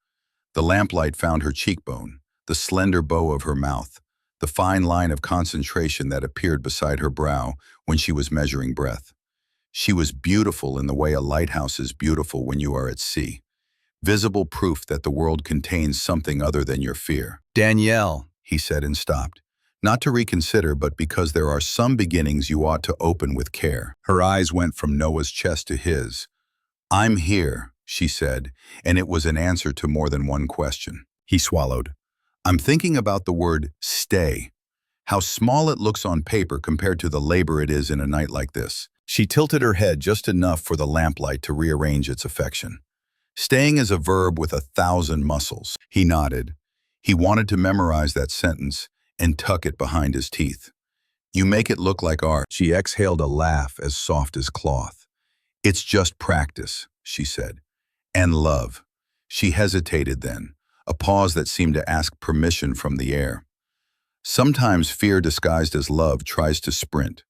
The lamplight found her cheekbone, the slender bow of her mouth, the fine line of concentration that appeared beside her brow when she was measuring breath. She was beautiful in the way a lighthouse is beautiful when you are at sea. Visible proof that the world contains something other than your fear. "Danielle," he said and stopped. Not to reconsider, but because there are some beginnings you ought to open with care. Her eyes went from Noah's chest to his. "I'm here," she said, and it was an answer to more than one question. He swallowed. "I'm thinking about the word stay. How small it looks on paper compared to the labor it is in a night like this." She tilted her head just enough for the lamplight to rearrange its affection. "Staying is a verb with 1,000 muscles." He nodded. He wanted to memorize that sentence and tuck it behind his teeth. "You make it look like art." She exhaled a laugh as soft as cloth. "It's just practice," she said. "And love." She hesitated then, a pause that seemed to ask permission from the air. Sometimes fear disguised as love tries to sprint.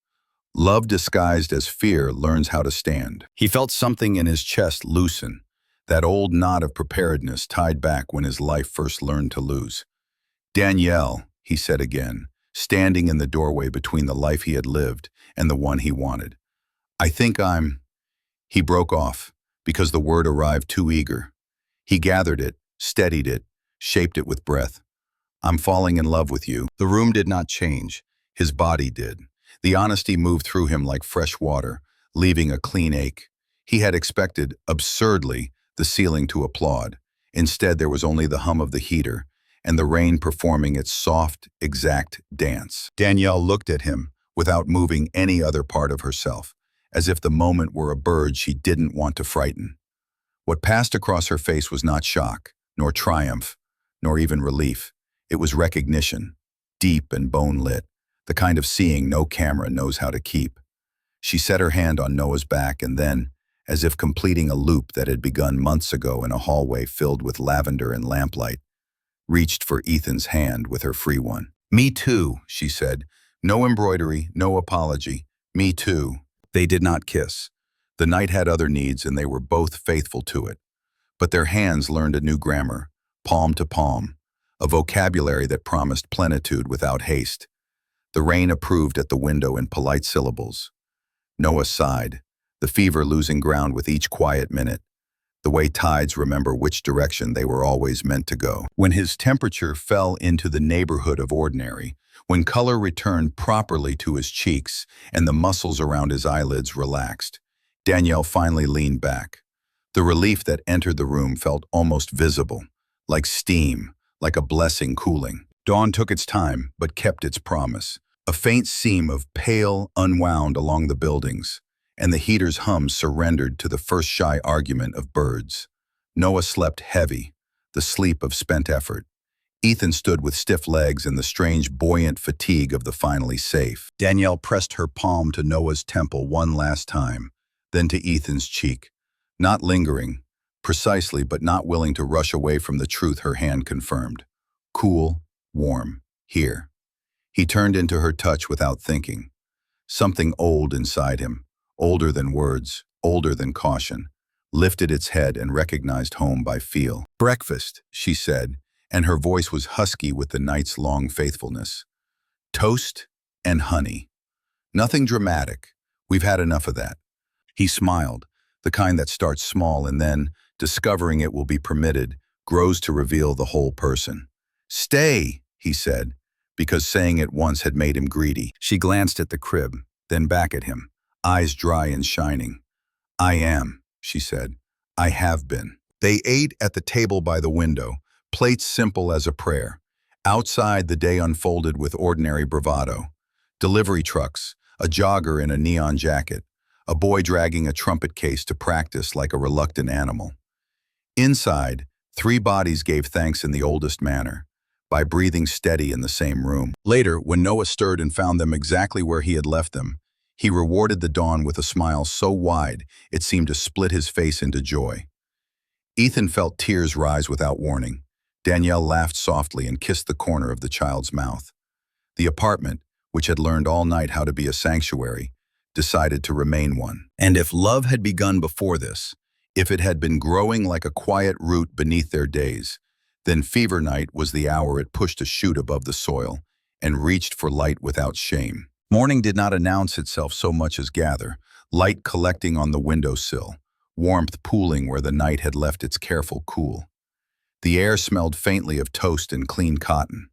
Love disguised as fear learns how to stand. He felt something in his chest loosen, that old knot of preparedness tied back when his life first learned to lose. "Danielle," he said again, standing in the doorway between the life he had lived and the one he wanted. "I think I'm—" He broke off, because the word arrived too eager. He gathered it, steadied it, shaped it with breath. "I'm falling in love with you." The room did not change. His body did. The honesty moved through him like fresh water, leaving a clean ache. He had expected, absurdly, the ceiling to applaud. Instead, there was only the hum of the heater, and the rain performing its soft, exact dance. Danielle looked at him, without moving any other part of herself, as if the moment were a bird she didn't want to frighten. What passed across her face was not shock, nor triumph, nor even relief. It was recognition, deep and bone-lit, the kind of seeing no camera knows how to keep. She set her hand on Noah's back and then, as if completing a loop that had begun months ago in a hallway filled with lavender and lamplight, reached for Ethan's hand with her free one. "Me too," she said, No embroidery, no apology. Me too. They did not kiss. The night had other needs and they were both faithful to it. But their hands learned a new grammar, palm to palm, a vocabulary that promised plenitude without haste. The rain approved at the window in polite syllables. Noah sighed, the fever losing ground with each quiet minute, the way tides remember which direction they were always meant to go. When his temperature fell into the neighborhood of ordinary, when color returned properly to his cheeks and the muscles around his eyelids relaxed, Danielle finally leaned back. The relief that entered the room felt almost visible, like steam, like a blessing cooling. Dawn took its time, but kept its promise. A faint seam of pale unwound along the buildings, and the heater's hum surrendered to the first shy argument of birds. Noah slept heavy, the sleep of spent effort. Ethan stood with stiff legs and the strange buoyant fatigue of the finally safe. Danielle pressed her palm to Noah's temple one last time, then to Ethan's cheek. Not lingering, precisely but not willing to rush away from the truth her hand confirmed. Cool, warm, here. He turned into her touch without thinking. Something old inside him, older than words, older than caution, lifted its head and recognized home by feel. Breakfast, she said, and her voice was husky with the night's long faithfulness. Toast and honey. Nothing dramatic. We've had enough of that. He smiled, the kind that starts small and then, discovering it will be permitted, grows to reveal the whole person. Stay, he said, because saying it once had made him greedy. She glanced at the crib, then back at him, eyes dry and shining. I am, she said. I have been. They ate at the table by the window, plates simple as a prayer. Outside, the day unfolded with ordinary bravado. Delivery trucks, a jogger in a neon jacket, a boy dragging a trumpet case to practice like a reluctant animal. Inside, 3 bodies gave thanks in the oldest manner, by breathing steady in the same room. Later, when Noah stirred and found them exactly where he had left them, he rewarded the dawn with a smile so wide it seemed to split his face into joy. Ethan felt tears rise without warning. Danielle laughed softly and kissed the corner of the child's mouth. The apartment, which had learned all night how to be a sanctuary, decided to remain one. And if love had begun before this, if it had been growing like a quiet root beneath their days, then fever night was the hour it pushed a shoot above the soil and reached for light without shame. Morning did not announce itself so much as gather, light collecting on the windowsill, warmth pooling where the night had left its careful cool. The air smelled faintly of toast and clean cotton.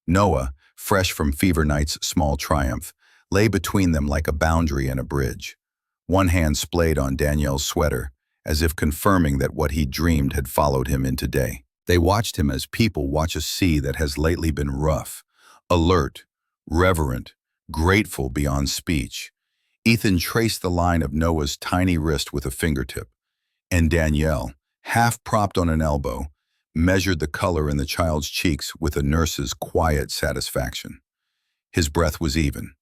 Noah, fresh from fever night's small triumph, lay between them like a boundary and a bridge. One hand splayed on Danielle's sweater, as if confirming that what he dreamed had followed him into day. They watched him as people watch a sea that has lately been rough, alert, reverent, grateful beyond speech. Ethan traced the line of Noah's tiny wrist with a fingertip, and Danielle, half propped on an elbow, measured the color in the child's cheeks with a nurse's quiet satisfaction. His breath was even.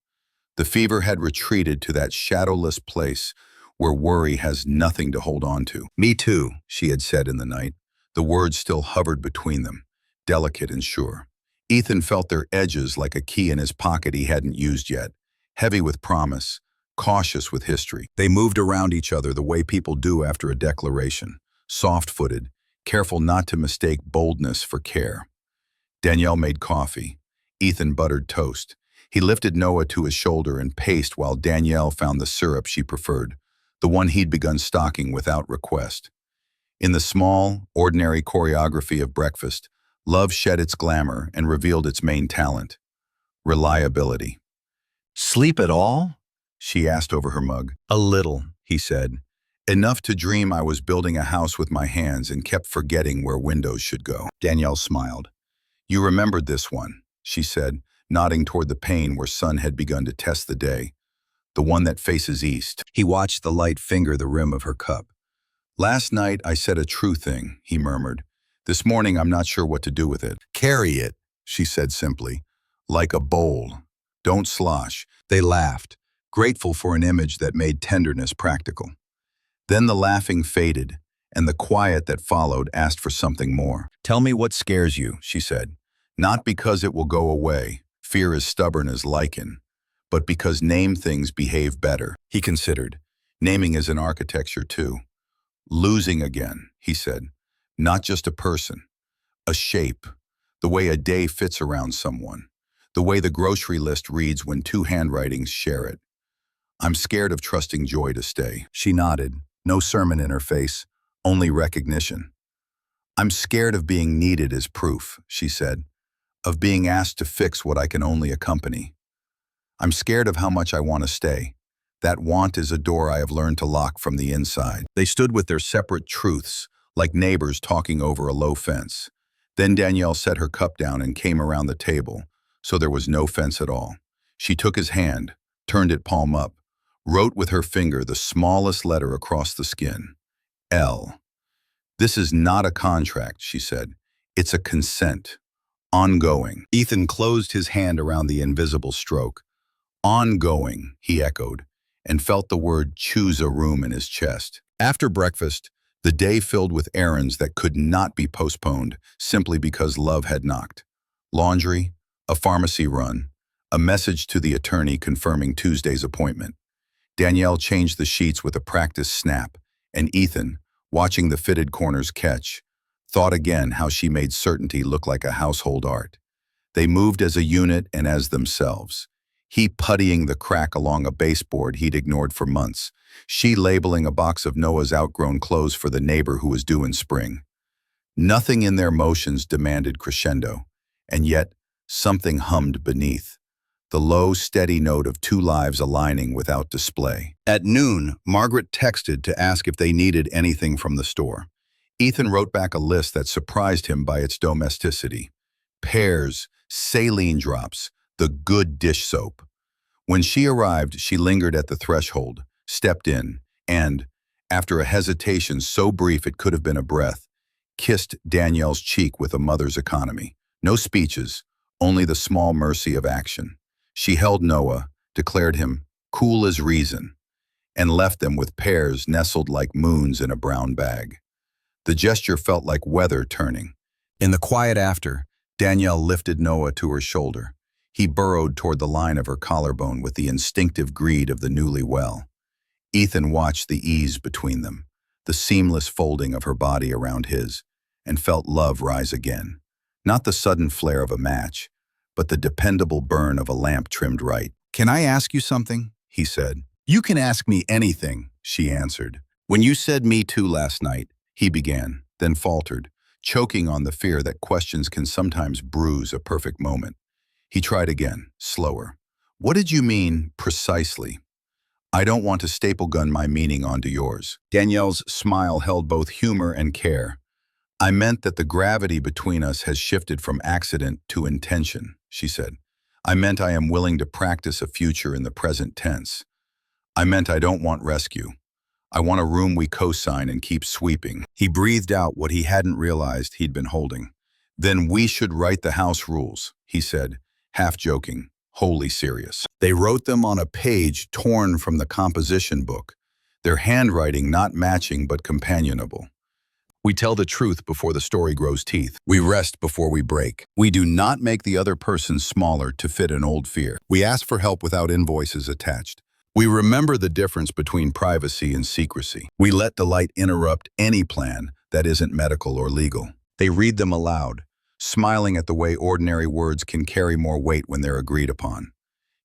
The fever had retreated to that shadowless place where worry has nothing to hold on to. Me too, she had said in the night. The words still hovered between them, delicate and sure. Ethan felt their edges like a key in his pocket he hadn't used yet, heavy with promise, cautious with history. They moved around each other the way people do after a declaration, soft-footed, careful not to mistake boldness for care. Danielle made coffee. Ethan buttered toast. He lifted Noah to his shoulder and paced while Danielle found the syrup she preferred, the one he'd begun stocking without request. In the small, ordinary choreography of breakfast, love shed its glamour and revealed its main talent: reliability. Sleep at all? She asked over her mug. A little, he said. Enough to dream I was building a house with my hands and kept forgetting where windows should go. Danielle smiled. You remembered this one, she said, nodding toward the pane where sun had begun to test the day. The one that faces east. He watched the light finger the rim of her cup. Last night I said a true thing, he murmured. This morning I'm not sure what to do with it. Carry it, she said simply. Like a bowl. Don't slosh. They laughed, grateful for an image that made tenderness practical. Then the laughing faded, and the quiet that followed asked for something more. Tell me what scares you, she said. Not because it will go away. Fear is stubborn as lichen. but because name things behave better. He considered. Naming is an architecture too. Losing again, he said. Not just a person, a shape. The way a day fits around someone. The way the grocery list reads when two handwritings share it. I'm scared of trusting Joy to stay. She nodded, no sermon in her face, only recognition. I'm scared of being needed as proof, she said, of being asked to fix what I can only accompany. I'm scared of how much I want to stay. That want is a door I have learned to lock from the inside. They stood with their separate truths, like neighbors talking over a low fence. Then Danielle set her cup down and came around the table, so there was no fence at all. She took his hand, turned it palm up, wrote with her finger the smallest letter across the skin. L. This is not a contract, she said. It's a consent. Ongoing. Ethan closed his hand around the invisible stroke. Ongoing, he echoed, and felt the word choose a room in his chest. After breakfast, the day filled with errands that could not be postponed simply because love had knocked. Laundry, a pharmacy run, a message to the attorney confirming Tuesday's appointment. Danielle changed the sheets with a practiced snap, and Ethan, watching the fitted corners catch, thought again how she made certainty look like a household art. They moved as a unit and as themselves. He puttying the crack along a baseboard he'd ignored for months, she labeling a box of Noah's outgrown clothes for the neighbor who was due in spring. Nothing in their motions demanded crescendo, and yet something hummed beneath. The low, steady note of two lives aligning without display. At noon, Margaret texted to ask if they needed anything from the store. Ethan wrote back a list that surprised him by its domesticity. Pears, saline drops, the good dish soap. When she arrived, she lingered at the threshold, stepped in, and, after a hesitation so brief it could have been a breath, kissed Danielle's cheek with a mother's economy. No speeches, only the small mercy of action. She held Noah, declared him cool as reason, and left them with pears nestled like moons in a brown bag. The gesture felt like weather turning. In the quiet after, Danielle lifted Noah to her shoulder. He burrowed toward the line of her collarbone with the instinctive greed of the newly well. Ethan watched the ease between them, the seamless folding of her body around his, and felt love rise again. Not the sudden flare of a match, but the dependable burn of a lamp trimmed right. "Can I ask you something?" he said. "You can ask me anything," she answered. "When you said me too last night," he began, then faltered, choking on the fear that questions can sometimes bruise a perfect moment. He tried again, slower. "What did you mean, precisely?" "I don't want to staple gun my meaning onto yours." Danielle's smile held both humor and care. "I meant that the gravity between us has shifted from accident to intention," she said. "I meant I am willing to practice a future in the present tense. I meant I don't want rescue. I want a room we co-sign and keep sweeping." He breathed out what he hadn't realized he'd been holding. "Then we should write the house rules," he said, half joking, wholly serious. They wrote them on a page torn from the composition book, their handwriting not matching but companionable. "We tell the truth before the story grows teeth. We rest before we break. We do not make the other person smaller to fit an old fear. We ask for help without invoices attached. We remember the difference between privacy and secrecy. We let delight interrupt any plan that isn't medical or legal." They read them aloud, smiling at the way ordinary words can carry more weight when they're agreed upon.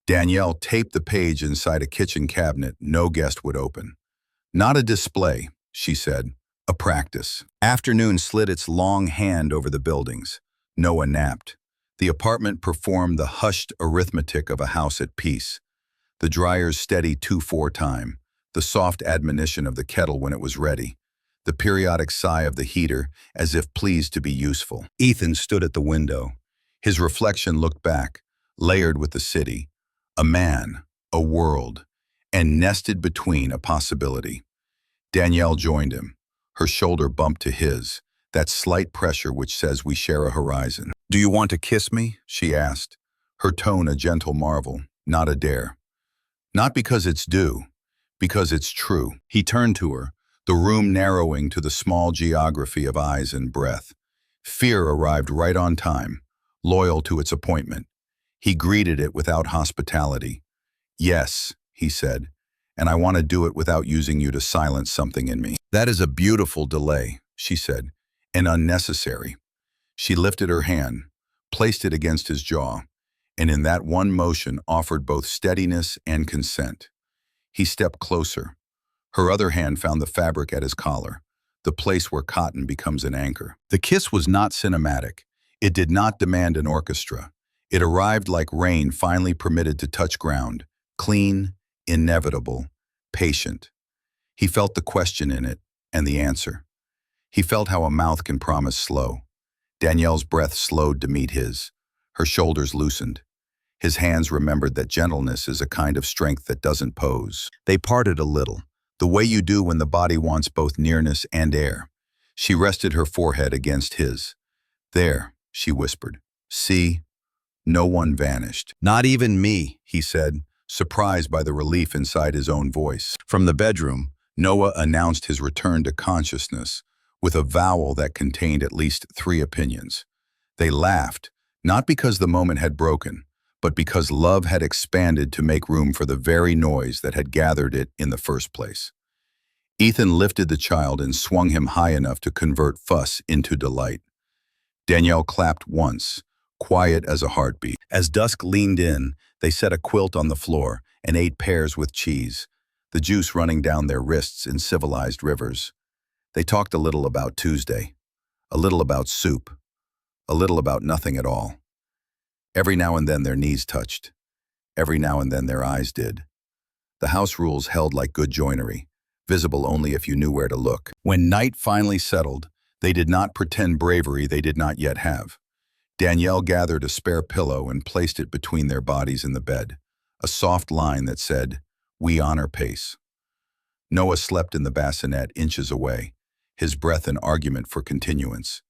Danielle taped the page inside a kitchen cabinet no guest would open. "Not a display," she said, "a practice." Afternoon slid its long hand over the buildings. Noah napped. The apartment performed the hushed arithmetic of a house at peace. The dryer's steady 2-4 time, the soft admonition of the kettle when it was ready, the periodic sigh of the heater as if pleased to be useful. Ethan stood at the window. His reflection looked back, layered with the city, a man, a world, and nested between a possibility. Danielle joined him. Her shoulder bumped to his, that slight pressure which says we share a horizon. "Do you want to kiss me?" she asked, her tone a gentle marvel, not a dare. "Not because it's due, because it's true." He turned to her, the room narrowing to the small geography of eyes and breath. Fear arrived right on time, loyal to its appointment. He greeted it without hospitality. Yes, he said, and I want to do it without using you to silence something in me. That is a beautiful delay, she said, and unnecessary. She lifted her hand, placed it against his jaw, and in that one motion offered both steadiness and consent. He stepped closer. Her other hand found the fabric at his collar, the place where cotton becomes an anchor. The kiss was not cinematic. It did not demand an orchestra. It arrived like rain finally permitted to touch ground, clean, inevitable, patient. He felt the question in it, and the answer. He felt how a mouth can promise slow. Danielle's breath slowed to meet his. Her shoulders loosened. His hands remembered that gentleness is a kind of strength that doesn't pose. They parted a little, the way you do when the body wants both nearness and air. She rested her forehead against his. There, she whispered. See? No one vanished. Not even me, he said, surprised by the relief inside his own voice. From the bedroom, Noah announced his return to consciousness with a vowel that contained at least 3 opinions. They laughed, not because the moment had broken, but because love had expanded to make room for the very noise that had gathered it in the first place. Ethan lifted the child and swung him high enough to convert fuss into delight. Danielle clapped once, quiet as a heartbeat. As dusk leaned in, they set a quilt on the floor and ate pears with cheese, the juice running down their wrists in civilized rivers. They talked a little about Tuesday, a little about soup, a little about nothing at all. Every now and then their knees touched. Every now and then their eyes did. The house rules held like good joinery, visible only if you knew where to look. When night finally settled, they did not pretend bravery they did not yet have. Danielle gathered a spare pillow and placed it between their bodies in the bed, a soft line that said, "We honor pace." Noah slept in the bassinet inches away, his breath an argument for continuance.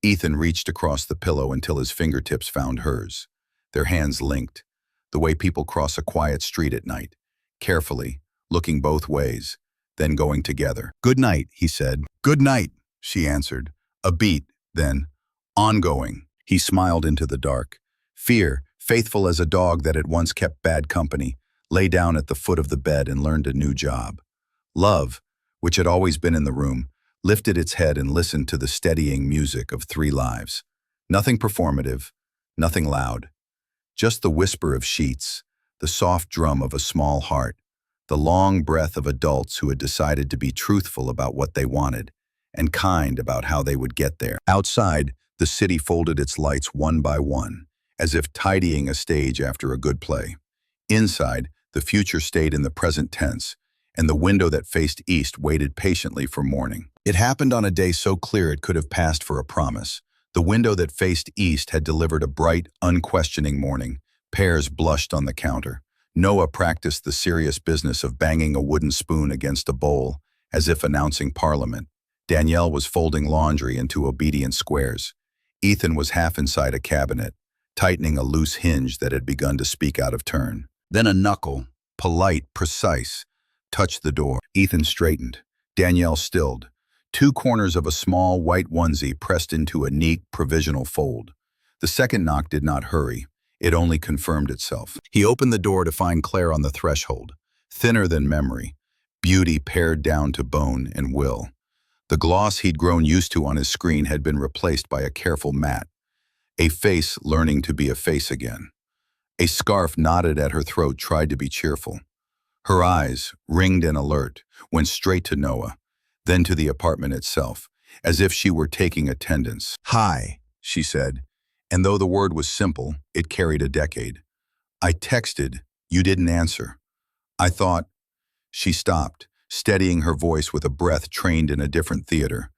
Ethan reached across the pillow until his fingertips found hers, their hands linked, the way people cross a quiet street at night, carefully, looking both ways, then going together. "Good night," he said. "Good night," she answered. A beat, then, ongoing. He smiled into the dark. Fear, faithful as a dog that had once kept bad company, lay down at the foot of the bed and learned a new job. Love, which had always been in the room, lifted its head and listened to the steadying music of 3 lives. Nothing performative, nothing loud. Just the whisper of sheets, the soft drum of a small heart, the long breath of adults who had decided to be truthful about what they wanted and kind about how they would get there. Outside, the city folded its lights one by one, as if tidying a stage after a good play. Inside, the future stayed in the present tense, and the window that faced east waited patiently for morning. It happened on a day so clear it could have passed for a promise. The window that faced east had delivered a bright, unquestioning morning. Pears blushed on the counter. Noah practiced the serious business of banging a wooden spoon against a bowl, as if announcing Parliament. Danielle was folding laundry into obedient squares. Ethan was half inside a cabinet, tightening a loose hinge that had begun to speak out of turn. Then a knuckle, polite, precise, touched the door. Ethan straightened. Danielle stilled. 2 corners of a small white onesie pressed into a neat, provisional fold. The second knock did not hurry. It only confirmed itself. He opened the door to find Claire on the threshold, thinner than memory, beauty pared down to bone and will. The gloss he'd grown used to on his screen had been replaced by a careful matte, a face learning to be a face again. A scarf knotted at her throat tried to be cheerful. Her eyes, ringed and alert, went straight to Noah, then to the apartment itself, as if she were taking attendance. "Hi," she said, and though the word was simple, it carried a decade. "I texted, you didn't answer. I thought—" She stopped, steadying her voice with a breath trained in a different theater.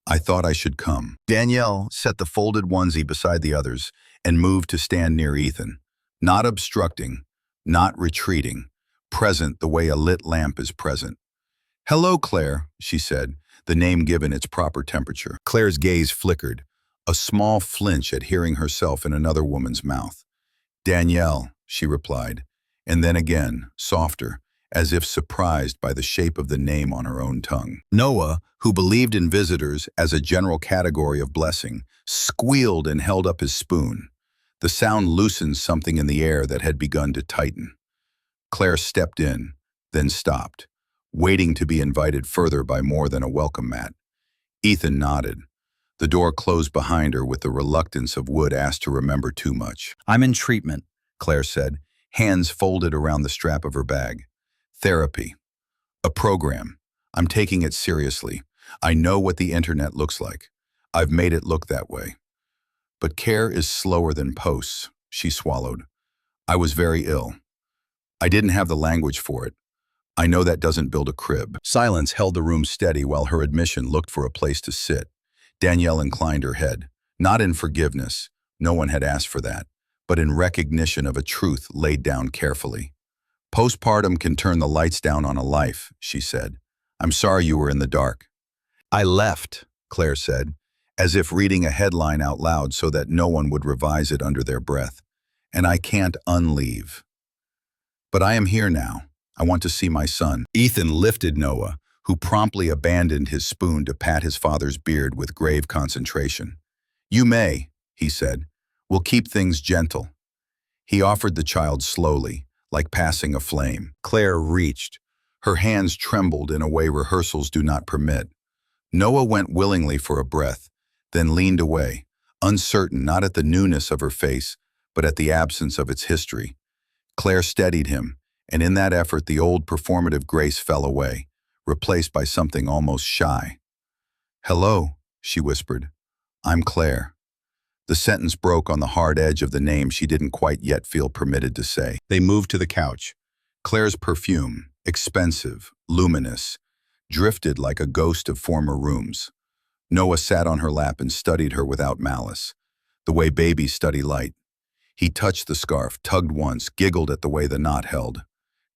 "I thought I should come." Danielle set the folded onesie beside the others and moved to stand near Ethan, not obstructing, not retreating, present the way a lit lamp is present. "Hello, Claire," she said, the name given its proper temperature. Claire's gaze flickered, a small flinch at hearing herself in another woman's mouth. "Danielle," she replied, and then again, softer, as if surprised by the shape of the name on her own tongue. Noah, who believed in visitors as a general category of blessing, squealed and held up his spoon. The sound loosened something in the air that had begun to tighten. Claire stepped in, then stopped, waiting to be invited further by more than a welcome mat. Ethan nodded. The door closed behind her with the reluctance of wood asked to remember too much. "I'm in treatment," Claire said, hands folded around the strap of her bag. "Therapy. A program. I'm taking it seriously. I know what the internet looks like. I've made it look that way. But care is slower than posts," she swallowed. "I was very ill. I didn't have the language for it. I know that doesn't build a crib." Silence held the room steady while her admission looked for a place to sit. Danielle inclined her head, not in forgiveness, no one had asked for that, but in recognition of a truth laid down carefully. "Postpartum can turn the lights down on a life," she said. "I'm sorry you were in the dark." "I left," Claire said, as if reading a headline out loud so that no one would revise it under their breath. "And I can't unleave. But I am here now. I want to see my son." Ethan lifted Noah, who promptly abandoned his spoon to pat his father's beard with grave concentration. "You may," he said. "We'll keep things gentle." He offered the child slowly, like passing a flame. Claire reached. Her hands trembled in a way rehearsals do not permit. Noah went willingly for a breath, then leaned away, uncertain not at the newness of her face, but at the absence of its history. Claire steadied him, and in that effort the old performative grace fell away, replaced by something almost shy. "Hello," she whispered. "I'm Claire." The sentence broke on the hard edge of the name she didn't quite yet feel permitted to say. They moved to the couch. Claire's perfume, expensive, luminous, drifted like a ghost of former rooms. Noah sat on her lap and studied her without malice, the way babies study light. He touched the scarf, tugged once, giggled at the way the knot held.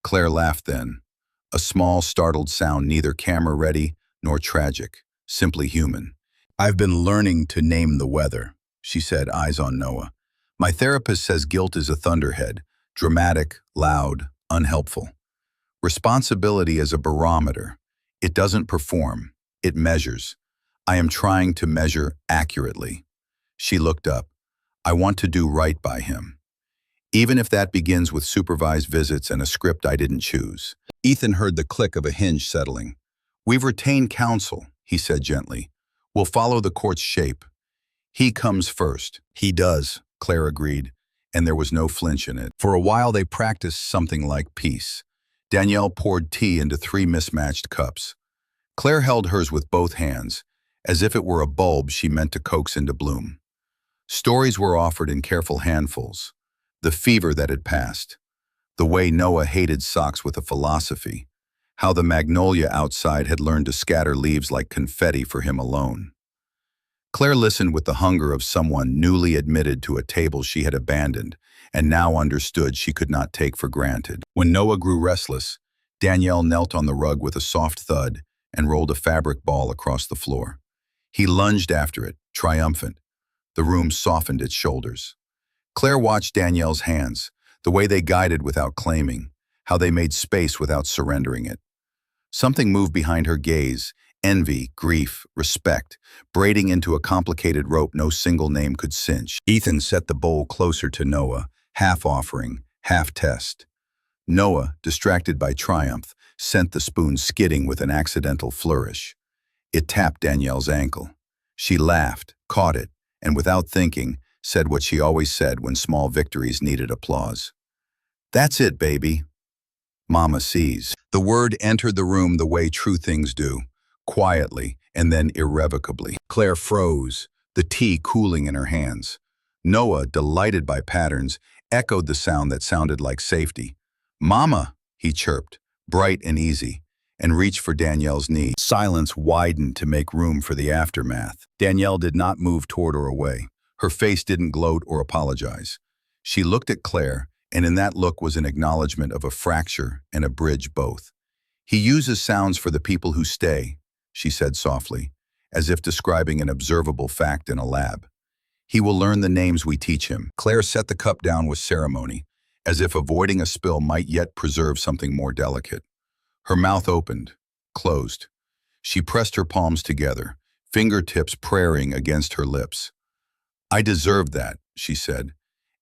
Claire laughed then, a small, startled sound neither camera-ready nor tragic, simply human. "I've been learning to name the weather," she said, eyes on Noah. "My therapist says guilt is a thunderhead, dramatic, loud, unhelpful. Responsibility is a barometer. It doesn't perform, it measures. I am trying to measure accurately." She looked up. "I want to do right by him. Even if that begins with supervised visits and a script I didn't choose." Ethan heard the click of a hinge settling. "We've retained counsel," he said gently. "We'll follow the court's shape. He comes first." "He does," Claire agreed, and there was no flinch in it. For a while they practiced something like peace. Danielle poured tea into 3 mismatched cups. Claire held hers with both hands, as if it were a bulb she meant to coax into bloom. Stories were offered in careful handfuls. The fever that had passed. The way Noah hated socks with a philosophy. How the magnolia outside had learned to scatter leaves like confetti for him alone. Claire listened with the hunger of someone newly admitted to a table she had abandoned and now understood she could not take for granted. When Noah grew restless, Danielle knelt on the rug with a soft thud and rolled a fabric ball across the floor. He lunged after it, triumphant. The room softened its shoulders. Claire watched Danielle's hands, the way they guided without claiming, how they made space without surrendering it. Something moved behind her gaze, envy, grief, respect, braiding into a complicated rope no single name could cinch. Ethan set the bowl closer to Noah, half offering, half test. Noah, distracted by triumph, sent the spoon skidding with an accidental flourish. It tapped Danielle's ankle. She laughed, caught it, and without thinking, said what she always said when small victories needed applause. "That's it, baby. Mama sees." The word entered the room the way true things do, quietly and then irrevocably. Claire froze, the tea cooling in her hands. Noah, delighted by patterns, echoed the sound that sounded like safety. "Mama," he chirped, bright and easy, and reached for Danielle's knee. Silence widened to make room for the aftermath. Danielle did not move toward or away. Her face didn't gloat or apologize. She looked at Claire, and in that look was an acknowledgement of a fracture and a bridge both. "He uses sounds for the people who stay," she said softly, as if describing an observable fact in a lab. "He will learn the names we teach him." Claire set the cup down with ceremony, as if avoiding a spill might yet preserve something more delicate. Her mouth opened, closed. She pressed her palms together, fingertips praying against her lips. "I deserved that," she said,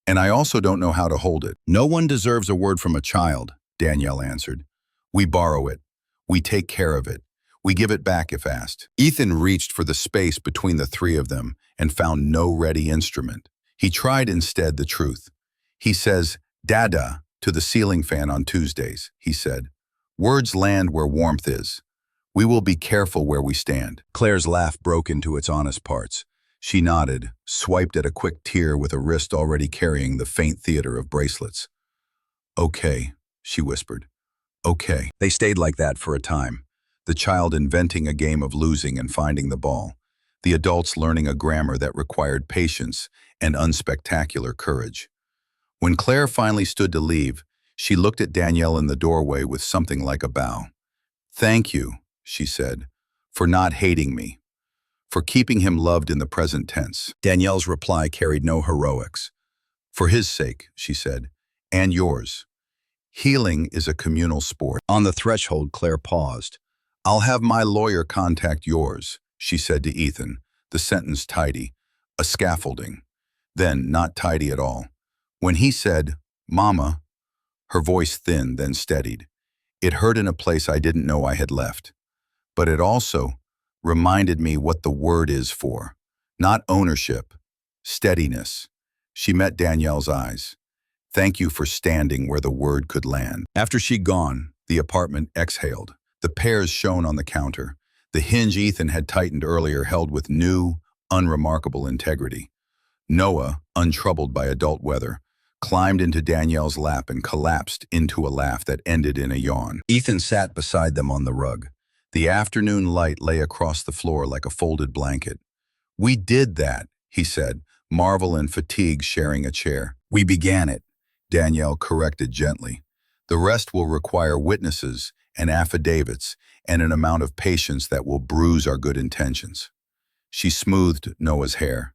"and I also don't know how to hold it." "No one deserves a word from a child," Danielle answered. We borrow it. We take care of it. We give it back if asked. Ethan reached for the space between the three of them and found no ready instrument. He tried instead the truth. He says, Dada, to the ceiling fan on Tuesdays, he said. Words land where warmth is. We will be careful where we stand. Claire's laugh broke into its honest parts. She nodded, swiped at a quick tear with a wrist already carrying the faint theater of bracelets. Okay, she whispered. Okay. They stayed like that for a time, the child inventing a game of losing and finding the ball, the adults learning a grammar that required patience and unspectacular courage. When Claire finally stood to leave, she looked at Danielle in the doorway with something like a bow. Thank you, she said, for not hating me, for keeping him loved in the present tense. Danielle's reply carried no heroics. For his sake, she said, and yours. Healing is a communal sport. On the threshold, Claire paused. I'll have my lawyer contact yours, she said to Ethan, the sentence tidy, a scaffolding. Then, not tidy at all. When he said, Mama, her voice thinned, then steadied. It hurt in a place I didn't know I had left. But it also reminded me what the word is for. Not ownership, steadiness. She met Danielle's eyes. Thank you for standing where the word could land. After she'd gone, the apartment exhaled. The pears shone on the counter. The hinge Ethan had tightened earlier held with new, unremarkable integrity. Noah, untroubled by adult weather, climbed into Danielle's lap and collapsed into a laugh that ended in a yawn. Ethan sat beside them on the rug. The afternoon light lay across the floor like a folded blanket. We did that, he said, marvel and fatigue sharing a chair. We began it, Danielle corrected gently. The rest will require witnesses and affidavits and an amount of patience that will bruise our good intentions. She smoothed Noah's hair.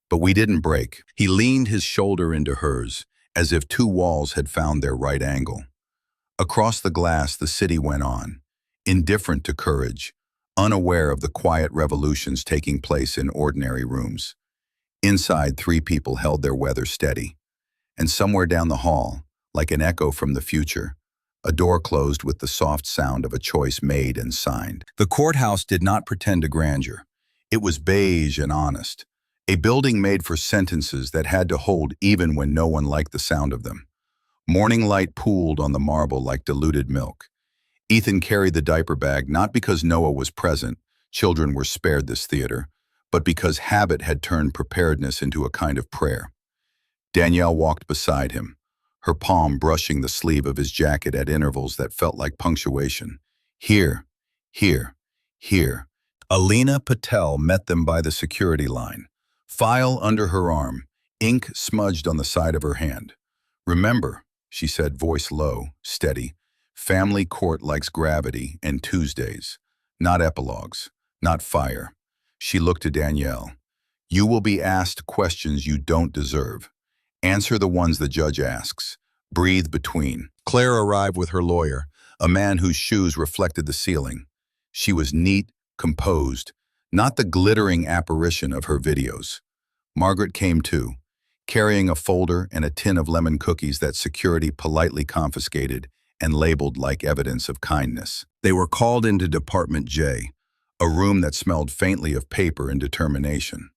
But we didn't break. He leaned his shoulder into hers, as if two walls had found their right angle. Across the glass, the city went on, indifferent to courage, unaware of the quiet revolutions taking place in ordinary rooms. Inside, three people held their weather steady. And somewhere down the hall, like an echo from the future, a door closed with the soft sound of a choice made and signed. The courthouse did not pretend to grandeur. It was beige and honest. A building made for sentences that had to hold even when no one liked the sound of them. Morning light pooled on the marble like diluted milk. Ethan carried the diaper bag not because Noah was present, children were spared this theater, but because habit had turned preparedness into a kind of prayer. Danielle walked beside him, her palm brushing the sleeve of his jacket at intervals that felt like punctuation. Here, here, here. Alina Patel met them by the security line. File under her arm, ink smudged on the side of her hand. Remember, she said, voice low, steady, family court likes gravity and Tuesdays, not epilogues, not fire. She looked to Danielle. You will be asked questions you don't deserve. Answer the ones the judge asks. Breathe between. Claire arrived with her lawyer, a man whose shoes reflected the ceiling. She was neat, composed, not the glittering apparition of her videos. Margaret came too, carrying a folder and a tin of lemon cookies that security politely confiscated and labeled like evidence of kindness. They were called into Department J, a room that smelled faintly of paper and determination.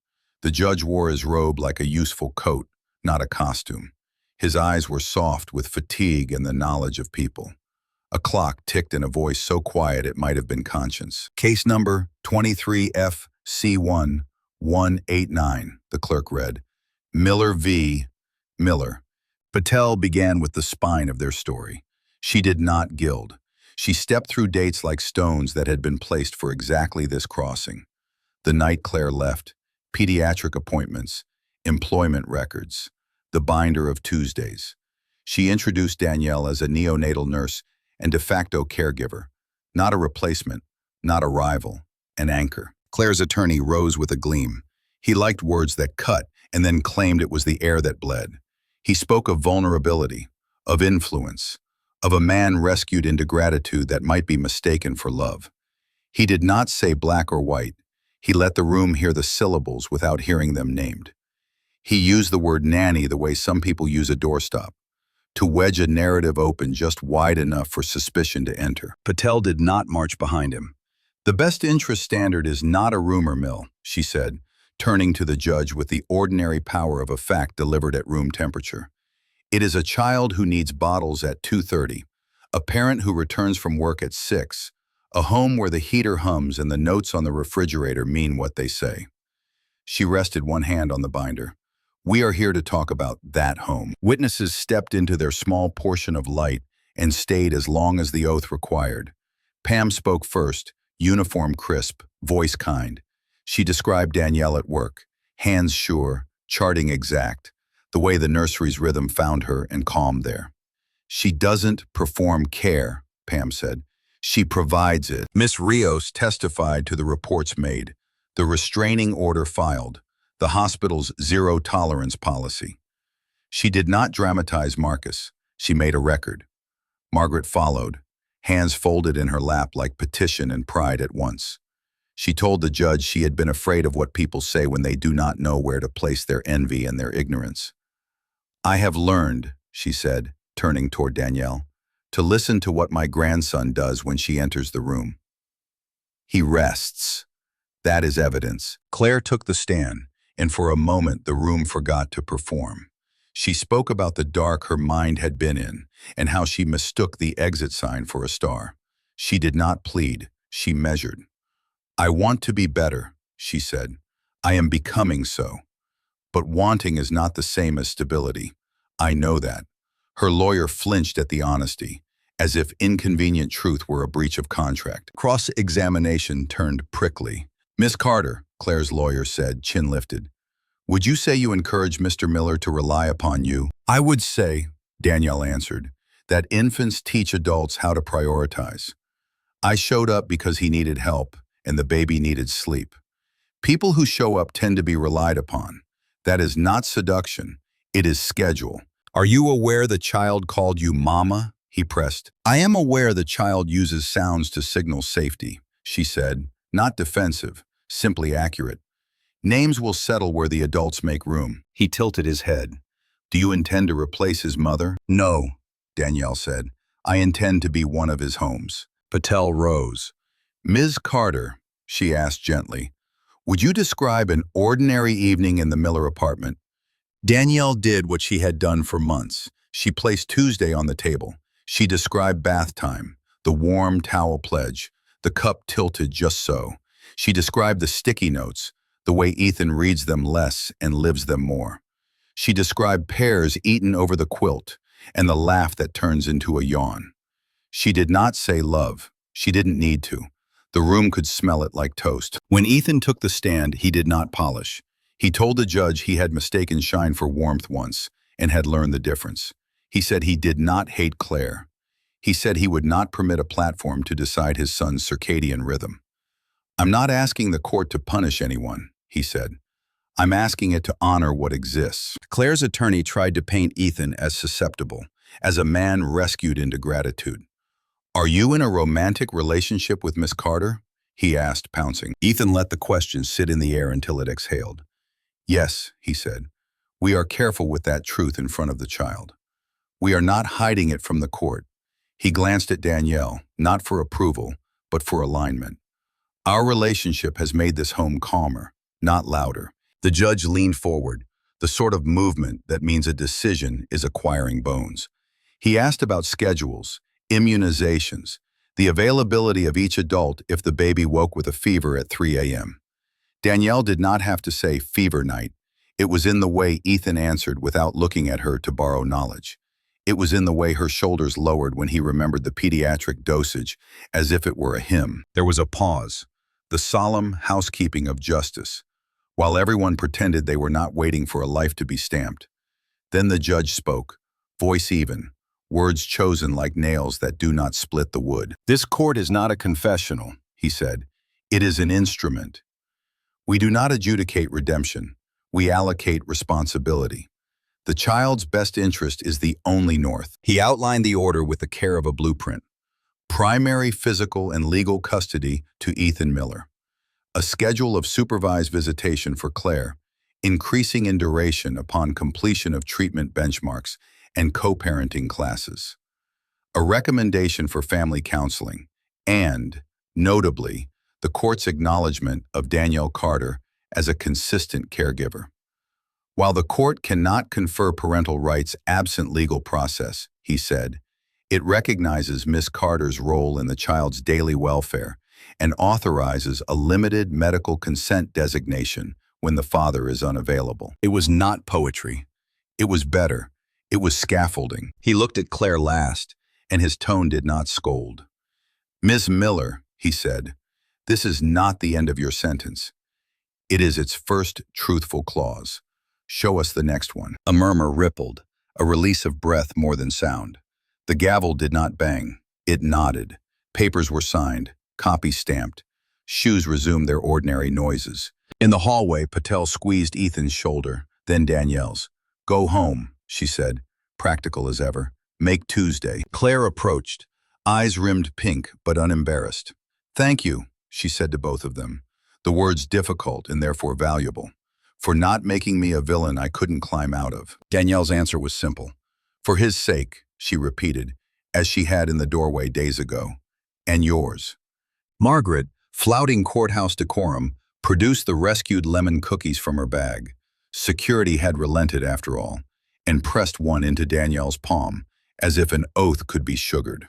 The judge wore his robe like a useful coat, not a costume. His eyes were soft with fatigue and the knowledge of people. A clock ticked in a voice so quiet it might have been conscience. Case number 23FC1189, the clerk read. Miller v. Miller. Patel began with the spine of their story. She did not gild. She stepped through dates like stones that had been placed for exactly this crossing. The night Claire left, pediatric appointments, employment records, the binder of Tuesdays. She introduced Danielle as a neonatal nurse and de facto caregiver, not a replacement, not a rival, an anchor. Claire's attorney rose with a gleam. He liked words that cut and then claimed it was the air that bled. He spoke of vulnerability, of influence, of a man rescued into gratitude that might be mistaken for love. He did not say black or white. He let the room hear the syllables without hearing them named. He used the word nanny the way some people use a doorstop, to wedge a narrative open just wide enough for suspicion to enter. Patel did not march behind him. "The best interest standard is not a rumor mill," she said, turning to the judge with the ordinary power of a fact delivered at room temperature. "It is a child who needs bottles at 2:30, a parent who returns from work at 6, a home where the heater hums and the notes on the refrigerator mean what they say." She rested one hand on the binder. "We are here to talk about that home." Witnesses stepped into their small portion of light and stayed as long as the oath required. Pam spoke first, uniform crisp, voice kind. She described Danielle at work, hands sure, charting exact, the way the nursery's rhythm found her and calmed there. "She doesn't perform care," Pam said. "She provides it." Miss Rios testified to the reports made, the restraining order filed, the hospital's zero-tolerance policy. She did not dramatize Marcus. She made a record. Margaret followed, hands folded in her lap like petition and pride at once. She told the judge she had been afraid of what people say when they do not know where to place their envy and their ignorance. "I have learned," she said, turning toward Danielle, "to listen to what my grandson does when she enters the room. He rests. That is evidence." Claire took the stand, and for a moment the room forgot to perform. She spoke about the dark her mind had been in, and how she mistook the exit sign for a star. She did not plead, she measured. "I want to be better," she said. "I am becoming so. But wanting is not the same as stability. I know that." Her lawyer flinched at the honesty, as if inconvenient truth were a breach of contract. Cross-examination turned prickly. "Miss Carter," Claire's lawyer said, chin lifted, "would you say you encourage Mr. Miller to rely upon you?" "I would say," Danielle answered, "that infants teach adults how to prioritize. I showed up because he needed help, and the baby needed sleep. People who show up tend to be relied upon. That is not seduction, it is schedule." "Are you aware the child called you mama?" he pressed. "I am aware the child uses sounds to signal safety," she said, not defensive, simply accurate. "Names will settle where the adults make room." He tilted his head. "Do you intend to replace his mother?" "No," Danielle said. "I intend to be one of his homes." Patel rose. "Ms. Carter," she asked gently, "would you describe an ordinary evening in the Miller apartment?" Danielle did what she had done for months. She placed Tuesday on the table. She described bath time, the warm towel pledge, the cup tilted just so. She described the sticky notes, the way Ethan reads them less and lives them more. She described pears eaten over the quilt and the laugh that turns into a yawn. She did not say love. She didn't need to. The room could smell it like toast. When Ethan took the stand, he did not polish. He told the judge he had mistaken shine for warmth once and had learned the difference. He said he did not hate Claire. He said he would not permit a platform to decide his son's circadian rhythm. "I'm not asking the court to punish anyone," he said. "I'm asking it to honor what exists." Claire's attorney tried to paint Ethan as susceptible, as a man rescued into gratitude. "Are you in a romantic relationship with Miss Carter?" he asked, pouncing. Ethan let the question sit in the air until it exhaled. "Yes," he said. "We are careful with that truth in front of the child. We are not hiding it from the court." He glanced at Danielle, not for approval, but for alignment. "Our relationship has made this home calmer, not louder." The judge leaned forward, the sort of movement that means a decision is acquiring bones. He asked about schedules, immunizations, the availability of each adult if the baby woke with a fever at 3 a.m. Danielle did not have to say fever night. It was in the way Ethan answered without looking at her to borrow knowledge. It was in the way her shoulders lowered when he remembered the pediatric dosage, as if it were a hymn. There was a pause, the solemn housekeeping of justice, while everyone pretended they were not waiting for a life to be stamped. Then the judge spoke, voice even, words chosen like nails that do not split the wood. "This court is not a confessional," he said. "It is an instrument. We do not adjudicate redemption. We allocate responsibility. The child's best interest is the only north." He outlined the order with the care of a blueprint. Primary physical and legal custody to Ethan Miller. A schedule of supervised visitation for Claire, increasing in duration upon completion of treatment benchmarks, and co-parenting classes. A recommendation for family counseling, and, notably, the court's acknowledgement of Danielle Carter as a consistent caregiver. While the court cannot confer parental rights absent legal process, he said, it recognizes Ms. Carter's role in the child's daily welfare and authorizes a limited medical consent designation when the father is unavailable. It was not poetry. It was better. It was scaffolding. He looked at Claire last, and his tone did not scold. Ms. Miller, he said, this is not the end of your sentence. It is its first truthful clause. Show us the next one. A murmur rippled, a release of breath more than sound. The gavel did not bang. It nodded. Papers were signed, copies stamped. Shoes resumed their ordinary noises. In the hallway, Patel squeezed Ethan's shoulder, then Danielle's. Go home, she said, practical as ever. Make Tuesday. Claire approached, eyes rimmed pink but unembarrassed. Thank you, she said to both of them, the words difficult and therefore valuable. For not making me a villain I couldn't climb out of. Danielle's answer was simple. For his sake, she repeated, as she had in the doorway days ago. And yours. Margaret, flouting courthouse decorum, produced the rescued lemon cookies from her bag. Security had relented after all, and pressed one into Danielle's palm, as if an oath could be sugared.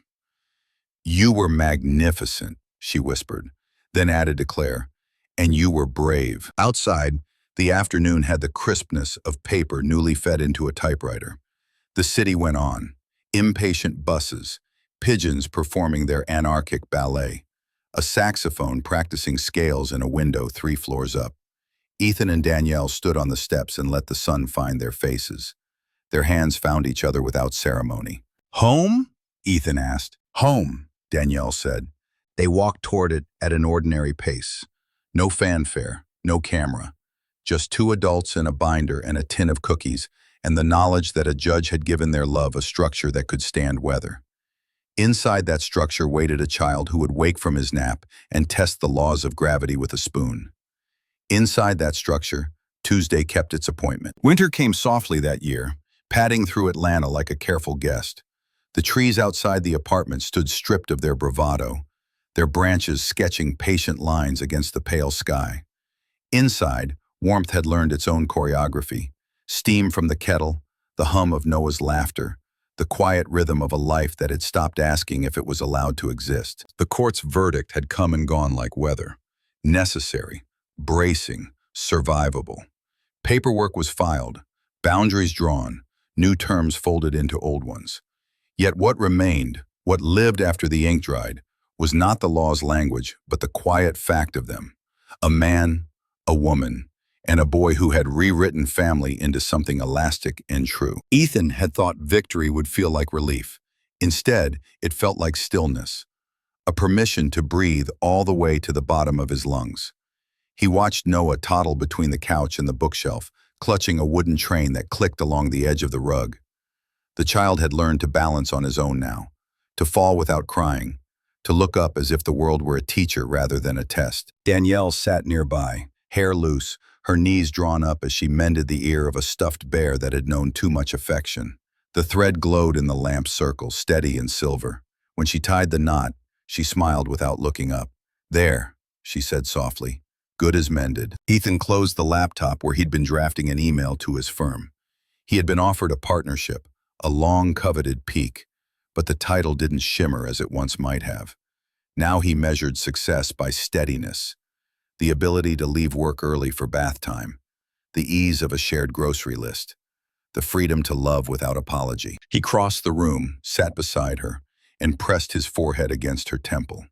You were magnificent, she whispered, then added to Claire, and you were brave. Outside, the afternoon had the crispness of paper newly fed into a typewriter. The city went on. Impatient buses, pigeons performing their anarchic ballet, a saxophone practicing scales in a window 3 floors up. Ethan and Danielle stood on the steps and let the sun find their faces. Their hands found each other without ceremony. Home? Ethan asked. Home, Danielle said. They walked toward it at an ordinary pace. No fanfare, no camera. Just 2 adults in a binder and a tin of cookies, and the knowledge that a judge had given their love a structure that could stand weather. Inside that structure waited a child who would wake from his nap and test the laws of gravity with a spoon. Inside that structure, Tuesday kept its appointment. Winter came softly that year, padding through Atlanta like a careful guest. The trees outside the apartment stood stripped of their bravado, their branches sketching patient lines against the pale sky. Inside, warmth had learned its own choreography. Steam from the kettle, the hum of Noah's laughter, the quiet rhythm of a life that had stopped asking if it was allowed to exist. The court's verdict had come and gone like weather. Necessary, bracing, survivable. Paperwork was filed, boundaries drawn, new terms folded into old ones. Yet what remained, what lived after the ink dried, was not the law's language, but the quiet fact of them. A man, a woman, and a boy who had rewritten family into something elastic and true. Ethan had thought victory would feel like relief. Instead, it felt like stillness, a permission to breathe all the way to the bottom of his lungs. He watched Noah toddle between the couch and the bookshelf, clutching a wooden train that clicked along the edge of the rug. The child had learned to balance on his own now, to fall without crying, to look up as if the world were a teacher rather than a test. Danielle sat nearby, hair loose, her knees drawn up as she mended the ear of a stuffed bear that had known too much affection. The thread glowed in the lamp's circle, steady and silver. When she tied the knot, she smiled without looking up. There, she said softly, good as mended. Ethan closed the laptop where he'd been drafting an email to his firm. He had been offered a partnership, a long-coveted peak, but the title didn't shimmer as it once might have. Now he measured success by steadiness, the ability to leave work early for bath time, the ease of a shared grocery list, the freedom to love without apology. He crossed the room, sat beside her, and pressed his forehead against her temple.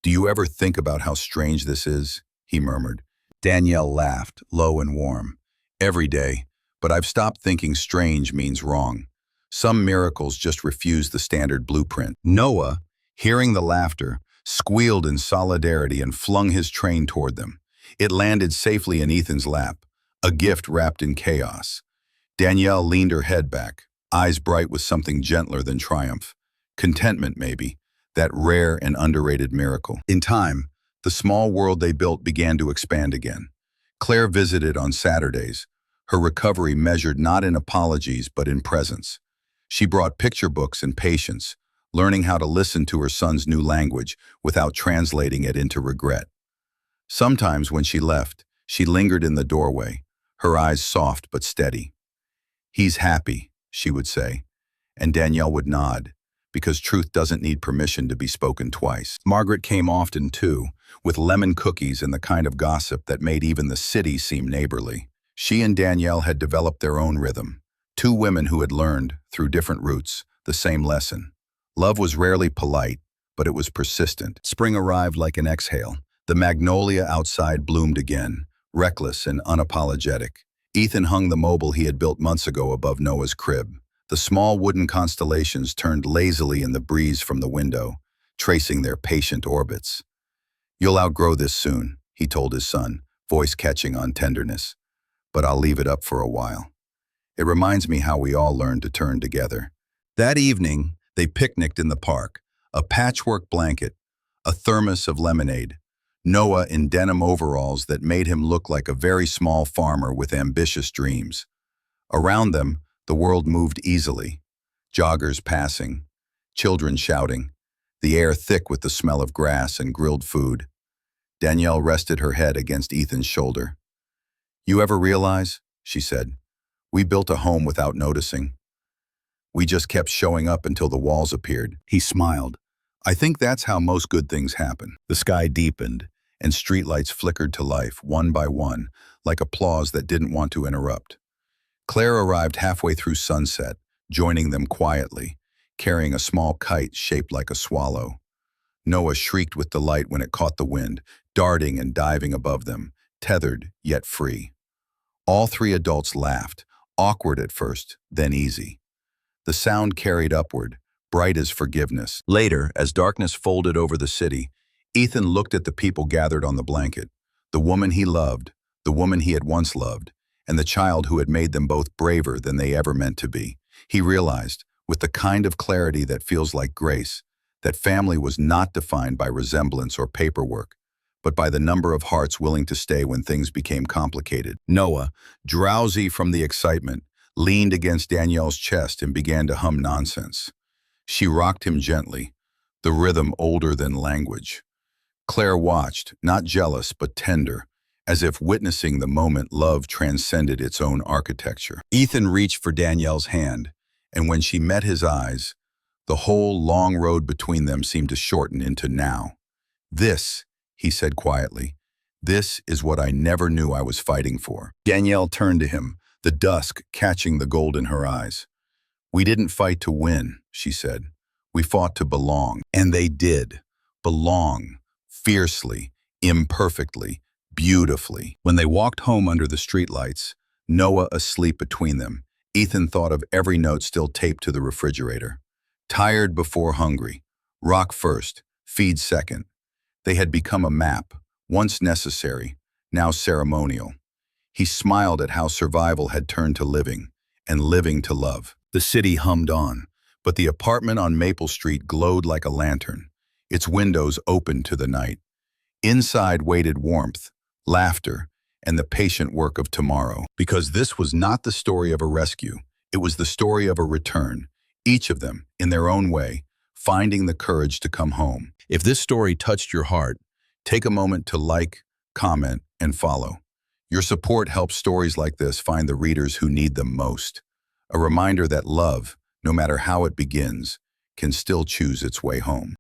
Do you ever think about how strange this is? He murmured. Danielle laughed, low and warm. Every day, but I've stopped thinking strange means wrong. Some miracles just refuse the standard blueprint. Noah, hearing the laughter, squealed in solidarity and flung his train toward them. It landed safely in Ethan's lap, a gift wrapped in chaos. Danielle leaned her head back, eyes bright with something gentler than triumph. Contentment, maybe, that rare and underrated miracle. In time, the small world they built began to expand again. Claire visited on Saturdays, her recovery measured not in apologies but in presence. She brought picture books and patience, learning how to listen to her son's new language without translating it into regret. Sometimes when she left, she lingered in the doorway, her eyes soft but steady. "He's happy," she would say, and Danielle would nod, because truth doesn't need permission to be spoken twice. Margaret came often too, with lemon cookies and the kind of gossip that made even the city seem neighborly. She and Danielle had developed their own rhythm, two women who had learned, through different routes, the same lesson. Love was rarely polite, but it was persistent. Spring arrived like an exhale. The magnolia outside bloomed again, reckless and unapologetic. Ethan hung the mobile he had built months ago above Noah's crib. The small wooden constellations turned lazily in the breeze from the window, tracing their patient orbits. "You'll outgrow this soon," he told his son, voice catching on tenderness. "But I'll leave it up for a while. It reminds me how we all learned to turn together." That evening, they picnicked in the park, a patchwork blanket, a thermos of lemonade, Noah in denim overalls that made him look like a very small farmer with ambitious dreams. Around them, the world moved easily, joggers passing, children shouting, the air thick with the smell of grass and grilled food. Danielle rested her head against Ethan's shoulder. "You ever realize," she said, "we built a home without noticing. We just kept showing up until the walls appeared." He smiled. "I think that's how most good things happen." The sky deepened, and streetlights flickered to life, one by one, like applause that didn't want to interrupt. Claire arrived halfway through sunset, joining them quietly, carrying a small kite shaped like a swallow. Noah shrieked with delight when it caught the wind, darting and diving above them, tethered yet free. All three adults laughed, awkward at first, then easy. The sound carried upward, bright as forgiveness. Later, as darkness folded over the city, Ethan looked at the people gathered on the blanket, the woman he loved, the woman he had once loved, and the child who had made them both braver than they ever meant to be. He realized, with the kind of clarity that feels like grace, that family was not defined by resemblance or paperwork, but by the number of hearts willing to stay when things became complicated. Noah, drowsy from the excitement, leaned against Danielle's chest and began to hum nonsense. She rocked him gently, the rhythm older than language. Claire watched, not jealous but tender, as if witnessing the moment love transcended its own architecture. Ethan reached for Danielle's hand, and when she met his eyes, the whole long road between them seemed to shorten into now. "This," he said quietly, "this is what I never knew I was fighting for." Danielle turned to him, the dusk catching the gold in her eyes. "We didn't fight to win," she said. "We fought to belong." And they did. Belong. Fiercely, imperfectly, beautifully. When they walked home under the streetlights, Noah asleep between them, Ethan thought of every note still taped to the refrigerator. Tired before hungry. Rock first, feed second. They had become a map, once necessary, now ceremonial. He smiled at how survival had turned to living, and living to love. The city hummed on, but the apartment on Maple Street glowed like a lantern, its windows open to the night. Inside waited warmth, laughter, and the patient work of tomorrow. Because this was not the story of a rescue, it was the story of a return, each of them, in their own way, finding the courage to come home. If this story touched your heart, take a moment to like, comment, and follow. Your support helps stories like this find the readers who need them most. A reminder that love, no matter how it begins, can still choose its way home.